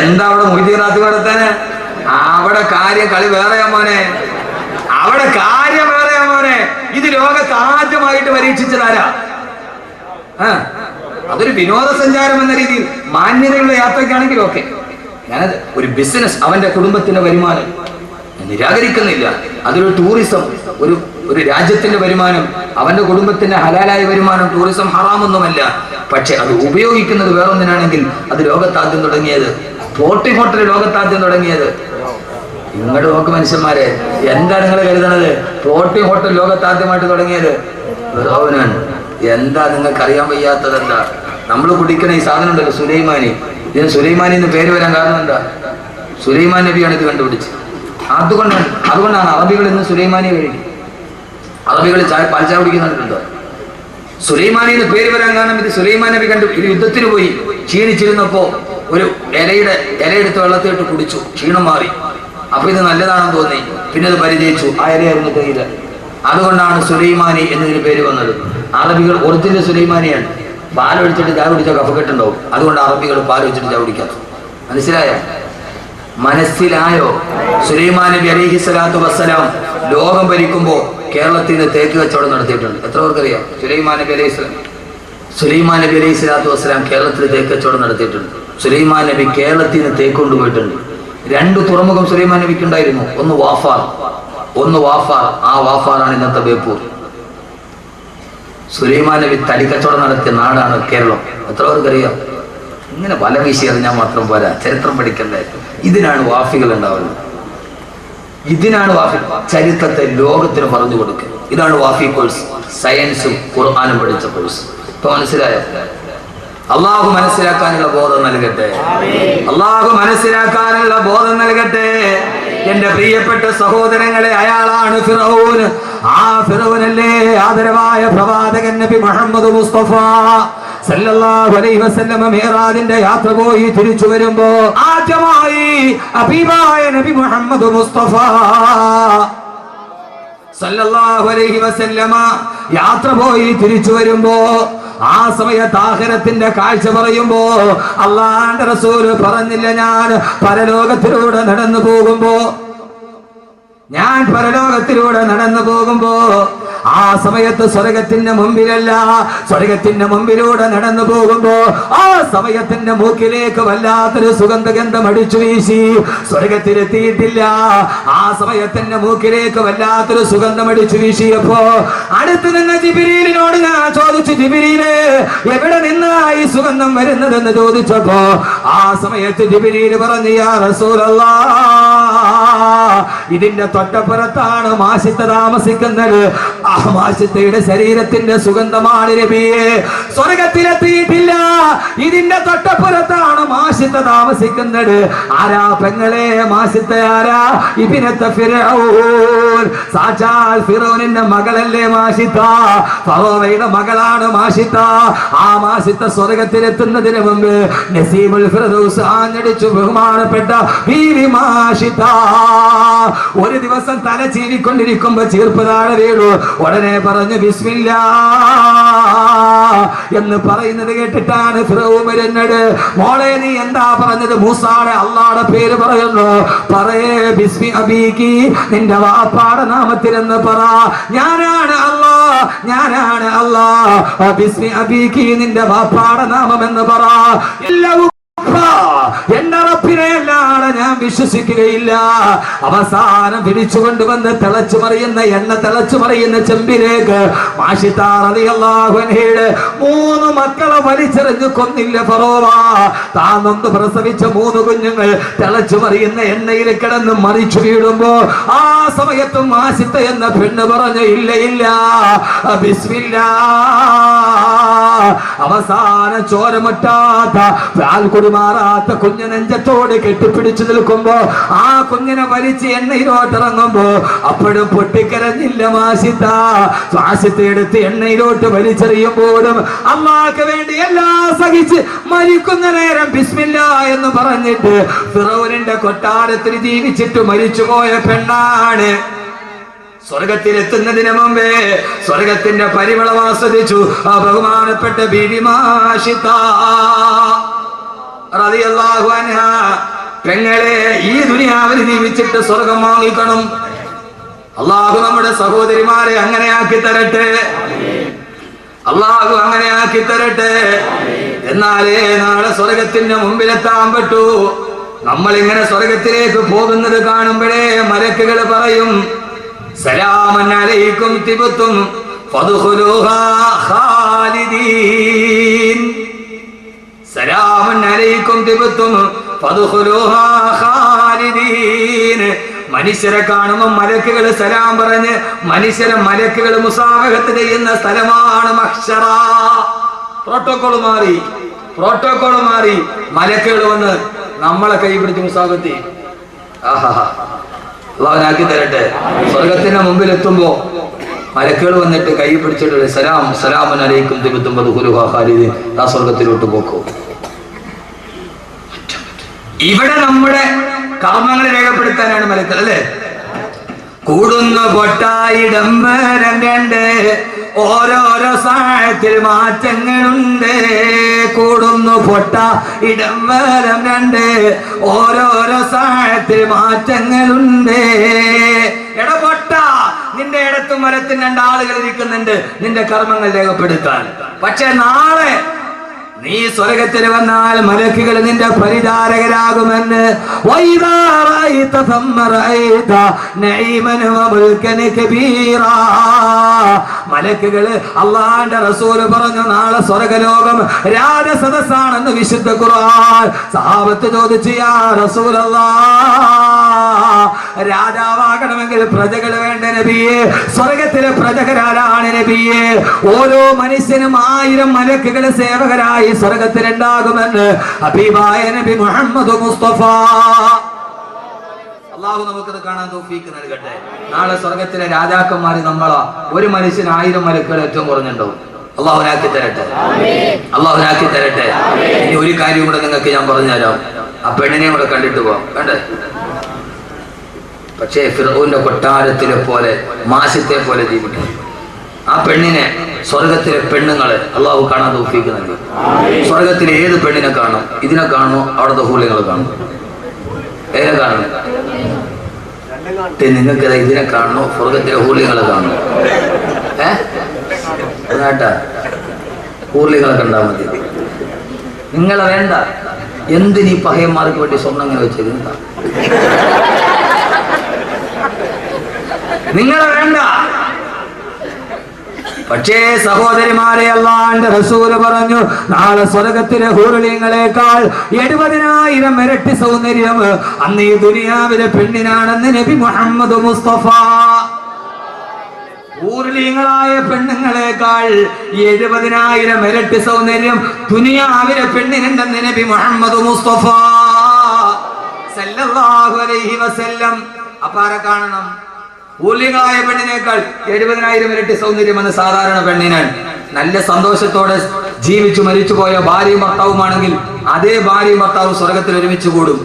എന്താ അവിടെ മൊയ്തീറാത്ത് നടത്താന്? അവിടെ കളി വേറെയാ മോനെ, അവിടെ കാര്യം വേറെയാ മോനെ. ഇത് ലോകത്ത് ആദ്യമായിട്ട് പരീക്ഷിച്ചതാരാ? അതൊരു വിനോദസഞ്ചാരം എന്ന രീതിയിൽ മാന്യതയുള്ള യാത്രയ്ക്കാണെങ്കിൽ ഓക്കെ. ഞാനത് ഒരു ബിസിനസ്, അവന്റെ കുടുംബത്തിന്റെ വരുമാനം നിരാകരിക്കുന്നില്ല. അതൊരു ടൂറിസം, ഒരു രാജ്യത്തിന്റെ വരുമാനം, അവന്റെ കുടുംബത്തിന്റെ ഹലാലായ വരുമാനം. ടൂറിസം ഹറാമൊന്നുമല്ല. പക്ഷെ അത് ഉപയോഗിക്കുന്നത് വേറൊന്നിനാണെങ്കിൽ അത് ലോകത്താദ്യം തുടങ്ങിയത്, ഫ്ലോട്ടിംഗ് ഹോട്ടൽ ലോകത്താദ്യം തുടങ്ങിയത്. ഇങ്ങോട്ട് നോക്ക് മനുഷ്യന്മാരെ, എന്താ നിങ്ങൾ കരുതണത്? ഫ്ലോട്ടിംഗ് ഹോട്ടൽ ലോകത്താദ്യമായിട്ട് തുടങ്ങിയത് ഫിറൗനാണ്. എന്താ നിങ്ങൾക്ക് അറിയാൻ വയ്യാത്തത്? എന്താ നമ്മൾ കുടിക്കണ ഈ സാധനം ഉണ്ടല്ലോ സുലൈമാനി, ഇതിന് സുലൈമാനി എന്ന് പേര് വരാൻ കാരണം എന്താ? സുലൈമാൻ നബിയാണ് ഇത് കണ്ടുപിടിച്ചത്. അതുകൊണ്ടാണ് അറബികൾ ഇന്ന് സുലൈമാനി കഴിക്കും. അറബികൾ പാൽച്ചായ കുടിക്കുന്നുണ്ടോ? സുലൈമാനി എന്ന് പേര് വരാൻ കാരണം ഇത് സുലൈമാൻ നബി ഇത് യുദ്ധത്തിന് പോയി ക്ഷീണിച്ചിരുന്നപ്പോ ഒരു ഇലയെടുത്ത് വെള്ളത്തിലിട്ട് കുടിച്ചു, ക്ഷീണം മാറി. അപ്പൊ ഇത് നല്ലതാണെന്ന് തോന്നി, പിന്നെ അത് പരിചയിച്ചു, ആ ഇലയായിരുന്നു തേയില. അതുകൊണ്ടാണ് സുലൈമാനി എന്നതിന് പേര് വന്നത്. അറബികൾ ഒറിജിനൽ സുലൈമാനിയാണ്. പാലൊഴിച്ചിട്ട് ചായ കുടിച്ചാൽ കഫക്കെട്ടുണ്ടാവും. അതുകൊണ്ട് അറബികൾ പാലൊഴിച്ചിട്ട് ചായ കുടിക്കാത്ത. മനസ്സിലായോ? സുലൈമാൻ നബി അലൈഹി സ്വലാത്തു വസ്സലാം ലോകം ഭരിക്കുമ്പോ കേരളത്തിൽ നിന്ന് തേക്ക് കച്ചവടം നടത്തിയിട്ടുണ്ട്. എത്ര പേർക്കറിയാം? സുലൈമാൻ നബി അലൈഹി സ്വലാത്തു വസ്സലാം കേരളത്തിൽ തേക്ക് കച്ചവടം നടത്തിയിട്ടുണ്ട്. സുലൈമാൻ നബി കേരളത്തിൽ നിന്ന് തേക്ക് കൊണ്ടുപോയിട്ടുണ്ട്. 2 തുറമുഖം സുലൈമാൻ നബിക്ക് ഉണ്ടായിരുന്നു. ഒന്ന് വാഫാർ, ആ വാഫാറാണ് ഇന്നത്തെ ബേപ്പൂർ. സുലൈമാൻ നബി തടിക്കച്ചവടം നടത്തിയ നാടാണ് കേരളം. എത്ര പേർക്കറിയാം? ഇങ്ങനെ വല വീശി അറിഞ്ഞാൽ മാത്രം പോരാ, ചരിത്രം പഠിക്കണ്ടേ. ഇതിനാണ് വാഫികൾ ഉണ്ടാവുന്നത്. ഇതിനാണ് വാഫി ചരിത്രത്തെ ലോകത്തിന് പറഞ്ഞു കൊടുക്കുക. ഇതാണ് വാഫി കോഴ്സ്. സയൻസും ഖുർആനും പഠിച്ച കോഴ്സ്. ഇപ്പൊ മനസ്സിലായോ? അള്ളാഹു മനസ്സിലാക്കാനുള്ള ബോധം നൽകട്ടെ. അള്ളാഹു മനസ്സിലാക്കാനുള്ള ബോധം നൽകട്ടെ. എന്റെ പ്രിയപ്പെട്ട സഹോദരങ്ങളെ, അയാളാണ് ഫിറഔൻ. ആ ഫിറഔനല്ലേ ആദരവായ പ്രവാചകൻ നബി മുഹമ്മദ് മുസ്തഫ സല്ലല്ലാഹു അലൈഹി വസല്ലം മിഅ്റാജിന്റെ യാത്ര പോയി തിരിച്ചു വരുമ്പോ ആദ്യമായി ഹബീബായ നബി മുഹമ്മദ് മുസ്തഫ സല്ലല്ലാഹു അലൈഹി വസല്ലം യാത്ര പോയി തിരിച്ചു വരുമ്പോ ആ സമയത്ത് ആഖിറത്തിന്റെ കാഴ്ച പറയുമ്പോ അല്ലാഹുവിന്റെ റസൂൽ പറഞ്ഞില്ല, ഞാൻ പരലോകത്തിലൂടെ നടന്നു പോകുമ്പോ ആ സമയത്ത് സ്വർഗത്തിന്റെ മുമ്പിലല്ല, സ്വർഗത്തിന്റെ മുമ്പിലൂടെ നടന്നു പോകുമ്പോ ആ സമയത്തിന്റെ മൂക്കിലേക്ക് വല്ലാത്തൊരു സുഗന്ധഗന്ധം അടിച്ചു വീശി. സ്വർഗത്തിലെത്തിയിട്ടില്ല, ആ സമയത്തിന്റെ മൂക്കിലേക്ക് വല്ലാത്തൊരു സുഗന്ധം അടിച്ചു വീശിയപ്പോ അടുത്ത് നിന്ന ജിബ്രീലിനോട് ഞാൻ ചോദിച്ചു, ജിബ്രീലേ, എവിടെ നിന്നായി സുഗന്ധം വരുന്നതെന്ന് ചോദിച്ചപ്പോ ആ സമയത്ത് ജിബ്രീൽ പറഞ്ഞു, യാ റസൂലല്ലാഹ്, ഇതിന്റെ തൊട്ടപ്പുറത്താണ് മാഷിത്ത താമസിക്കുന്നത്. ആ മാഷിത്തയുടെ ശരീരത്തിന്റെ സുഗന്ധമാണ് നബിയെ. സ്വർഗത്തിലെത്തിയിട്ടില്ല, ഇതിന്റെ തൊട്ടപ്പുറത്താണ് മാഷിത്ത താമസിക്കുന്നത്. ആരാ പെങ്ങളെ മാഷിത്ത? ആരാ? ഇബ്നത്ത് ഫിർഔൻ. സാക്ഷാൽ ഫിറൗനിന്റെ മകളല്ലേ മാഷിത്ത? ഫറോവയുടെ മകളാണ് മാഷിത്ത. ആ മാഷിത്ത സ്വർഗത്തിലെത്തുന്നതിന് മുമ്പ് നസീമുൽ ഫിർദൗസ് ആഞ്ഞടിച്ചു ബഹുമാനപ്പെട്ട ബീവി മാഷിത്ത ഒരു ദിവസം തല ചീവിക്കൊണ്ടിരിക്കുമ്പോ ചീർപ്പ് താഴെ വീണു. ഉടനെ പറഞ്ഞു ബിസ്മില്ലാ എന്ന് പറയുന്നത് കേട്ടിട്ടാണ് ഫിറഔൻ വരുന്നത്. മോളെ, നീ എന്താ പറഞ്ഞത്? മൂസാടെ അള്ളാടെ പേര് പറയുന്നു. പറയേ ബിസ്മി അബീക്കി, നിന്റെ വാപ്പാടെ നാമത്തിലെന്ന് പറ. ഞാനാണ് അല്ലാഹ്, ഞാനാണ് അല്ലാഹ്. ബിസ്മി അബീക്കി, നിന്റെ വാപ്പാടെ നാമം എന്ന് പറ. എല്ലാവരും എന്റെ റബ്ബിനെ അല്ലാതെ ഞാൻ വിശ്വസിക്കുകയില്ല. അവസാനം പിടിച്ചു കൊണ്ടുവന്ന് തിളച്ചു മറിയുന്ന എണ്ണ തിളച്ചു മറിയുന്ന ചെമ്പിലേക്ക് മാഷിത്ത റളിയല്ലാഹു അൻഹയുടെ 3 മക്കളെ വലിച്ചെറിഞ്ഞു കൊന്നില്ല ഫറോവ. താൻ നൊന്ത് പ്രസവിച്ച 3 കുഞ്ഞുങ്ങൾ തിളച്ചു മറിയുന്ന എണ്ണയിൽ കിടന്ന് മറിച്ചു വീഴുമ്പോ ആ സമയത്തും മാഷിത്ത എന്ന പെണ്ണ് പറഞ്ഞു, ഇല്ല ഇല്ല, ബിസ്മില്ലാ. അവസാനം ചോരമുറ്റാത്ത മാറാത്ത കുഞ്ഞ് നെഞ്ചത്തോട് കെട്ടിപ്പിടിച്ചു നിൽക്കുമ്പോ ആ കുഞ്ഞിനെ വലിച്ച് എണ്ണയിലോട്ടിറങ്ങുമ്പോ അപ്പോഴും പൊട്ടിക്കരഞ്ഞില്ല മാഷിത്ത. മാഷിത്ത എടുത്ത് എണ്ണയിലോട്ട് വലിച്ചെറിയുമ്പോഴും അല്ലാഹുവിന് വേണ്ടി എല്ലാം സഹിച്ച് മരിക്കുന്ന നേരം ബിസ്മില്ലാ എന്ന് പറഞ്ഞിട്ട് ഫിറൗനിന്റെ കൊട്ടാരത്തിൽ ജീവിച്ചിട്ട് മരിച്ചുപോയ പെണ്ണാണ്. സ്വർഗത്തിലെത്തുന്നതിന് മുമ്പേ സ്വർഗത്തിന്റെ പരിമളം ആസ്വദിച്ചു ആ ബഹുമാനപ്പെട്ട ബീവി മാഷിത്ത റളിയല്ലാഹു അൻഹാ. പെങ്ങളെ, ഈ ദുനിയാവിൽ ജീവിച്ചിട്ട് സ്വർഗം വാങ്ങിക്കണം. അള്ളാഹു നമ്മുടെ സഹോദരിമാരെ അങ്ങനെ ആക്കി തരട്ടെ. അള്ളാഹു അങ്ങനെ ആക്കി തരട്ടെ. എന്നാലേ നാളെ സ്വർഗത്തിന്റെ മുമ്പിലെത്താൻ പറ്റൂ. നമ്മൾ ഇങ്ങനെ സ്വർഗത്തിലേക്ക് പോകുന്നത് കാണുമ്പോഴേ മലക്കുകൾ പറയും, സലാമൻ അലൈക്കും തിബ്തും ഫദ്ഖുലൂഹാ ഖാലിദീൻ. സലാമൻ അലൈക്കും തിബ്തും ഫദ്ഖുലൂഹാ ഖാലിദീൻ. മനുഷ്യരെ കാണുമ്പോൾ മലക്കുകൾ സലാം പറഞ്ഞ് മനുഷ്യരെ മലക്കുകൾ മുസാഫഹത്ത് ചെയ്യുന്ന സ്ഥലമാണ് മഹ്ശറ. പ്രോട്ടോകോൾ മാറി മലക്കുകൾ വന്ന് നമ്മളെ കൈ പിടിച്ച് മുസാഫഹത്ത് ചെയ്യും. അള്ളാഹുനാക്കി തരട്ടെ. സ്വർഗത്തിന്റെ മുമ്പിൽ എത്തുമ്പോ മലക്കുകൾ വന്നിട്ട് കൈ പിടിച്ചിട്ട് സലാമുൻ അലൈക്കും ഖാലിദീൻ, ആ സ്വർഗത്തിലോട്ട് പോക്കോ. ഇവിടെ നമ്മുടെ കർമ്മങ്ങൾ രേഖപ്പെടുത്താനാണ് മലക്കുകൾ, അല്ലേ? കൂടുന്നു പൊട്ടായിടം വരം രണ്ട്, ഓരോരോ സാഹത്തിൽ മാറ്റങ്ങളുണ്ട്. കൂടുന്നു പൊട്ട ഇടം വരം രണ്ട്, ഓരോരോ സാഹത്തിൽ മാറ്റങ്ങളുണ്ട്. എട പൊട്ട, നിന്റെ ഇടത്തും വലത്തും രണ്ടാളുകൾ ഇരിക്കുന്നുണ്ട് നിന്റെ കർമ്മങ്ങൾ രേഖപ്പെടുത്താൻ. പക്ഷെ നാളെ നീ സ്വർഗത്തിൽ വന്നാൽ മലക്കുകൾ നിന്റെ പരിചാരകരാകുമെന്ന്. മലക്കുകള് അള്ളാന്റെ റസൂല് പറഞ്ഞു നാളെ സ്വർഗലോകം രാജസദസ്സാണെന്ന് വിശുദ്ധ ഖുർആൻ. സഹാബത്ത് ചോദിച്ചു, യാ റസൂലല്ലാഹ്, രാജാവാകണമെങ്കിൽ പ്രജകൾ വേണ്ട നബിയെ, സ്വർഗത്തിലെ പ്രജകരാരാണ് നബിയെ? ഓരോ മനുഷ്യനും 1000 മലക്കുകൾ സേവകരായി സ്വർഗത്തിലുണ്ടാകുമെന്ന് ഹബീബായ നബി മുഹമ്മദ് മുസ്തഫ. അള്ളാഹു നമുക്കത് കാണാൻ തൗഫീക്ക് നൽകട്ടെ. നാളെ സ്വർഗത്തിലെ രാജാക്കന്മാര് നമ്മളാ. ഒരു മനുഷ്യന് 1000 മലക്കുകൾ ഏറ്റവും കുറഞ്ഞുണ്ടാവും. അള്ളാഹുനാക്കി തരട്ടെ, അള്ളാഹുനാക്കി തരട്ടെ. ഇനി ഒരു കാര്യം കൂടെ നിങ്ങൾക്ക് ഞാൻ പറഞ്ഞുതരാം. ആ പെണ്ണിനെ കൂടെ കണ്ടിട്ട് പോവാം, കണ്ടേ? പക്ഷേ ഫിർഔന്റെ കൊട്ടാരത്തിലെ പോലെ മാസത്തെ പോലെ ജീവിക്കണം. ആ പെണ്ണിനെ സ്വർഗത്തിലെ പെണ്ണുങ്ങളെ അള്ളാഹു കാണാൻ തൗഫീക്ക് നൽകി. സ്വർഗത്തിലെ ഏത് പെണ്ണിനെ കാണും? ഇതിനെ കാണുമോ? അവിടുത്തെ ഹൂലികളെ കാണും? ഏതിനെ കാണും? നിങ്ങൾക്ക് ഇതിനെ കാണണോ? സ്വർഗത്തിലെ ഹൂലികളെ കാണും? കേട്ടാ, ഹൂലികളെ കണ്ടാൽ മതി. നിങ്ങളെ വേണ്ട. എന്തിനീ പഹയന്മാർക്ക് വേണ്ടി സ്വർണ്ണം ഇങ്ങനെ വെച്ചേക്കുന്ന? നിങ്ങളെ വേണ്ട. പക്ഷേ സഹോദരിമാരെ, അല്ലാഹുവിന്റെ റസൂൽ പറഞ്ഞു നാളെ സ്വർഗത്തിലെ ഹൂറുലിങ്ങളെക്കാൾ 70,000 ഇരട്ടി സൗന്ദര്യം അന്ന് ഈ ദുനിയാവിലെ പെണ്ണിനാണെന്ന് നബി മുഹമ്മദ് മുസ്തഫ. ഹൂറുലിങ്ങളായ പെണ്ണുങ്ങളെക്കാൾ 70,000 ഇരട്ടി സൗന്ദര്യം ദുനിയാവിലെ പെണ്ണിനുണ്ടെന്ന് നബി മുഹമ്മദ് മുസ്തഫ സല്ലല്ലാഹു അലൈഹി വസല്ലം. അപ്പാര കാണണം? ഊല്യങ്ങളായ പെണ്ണിനേക്കാൾ 70,000 ഇരട്ടി സൗന്ദര്യമെന്ന് സാധാരണ പെണ്ണിനാണ്. നല്ല സന്തോഷത്തോടെ ജീവിച്ചു മരിച്ചു പോയ ഭാര്യയും ഭർത്താവുമാണെങ്കിൽ അതേ ഭാര്യയും ഭർത്താവും സ്വർഗത്തിൽ ഒരുമിച്ച് കൂടും.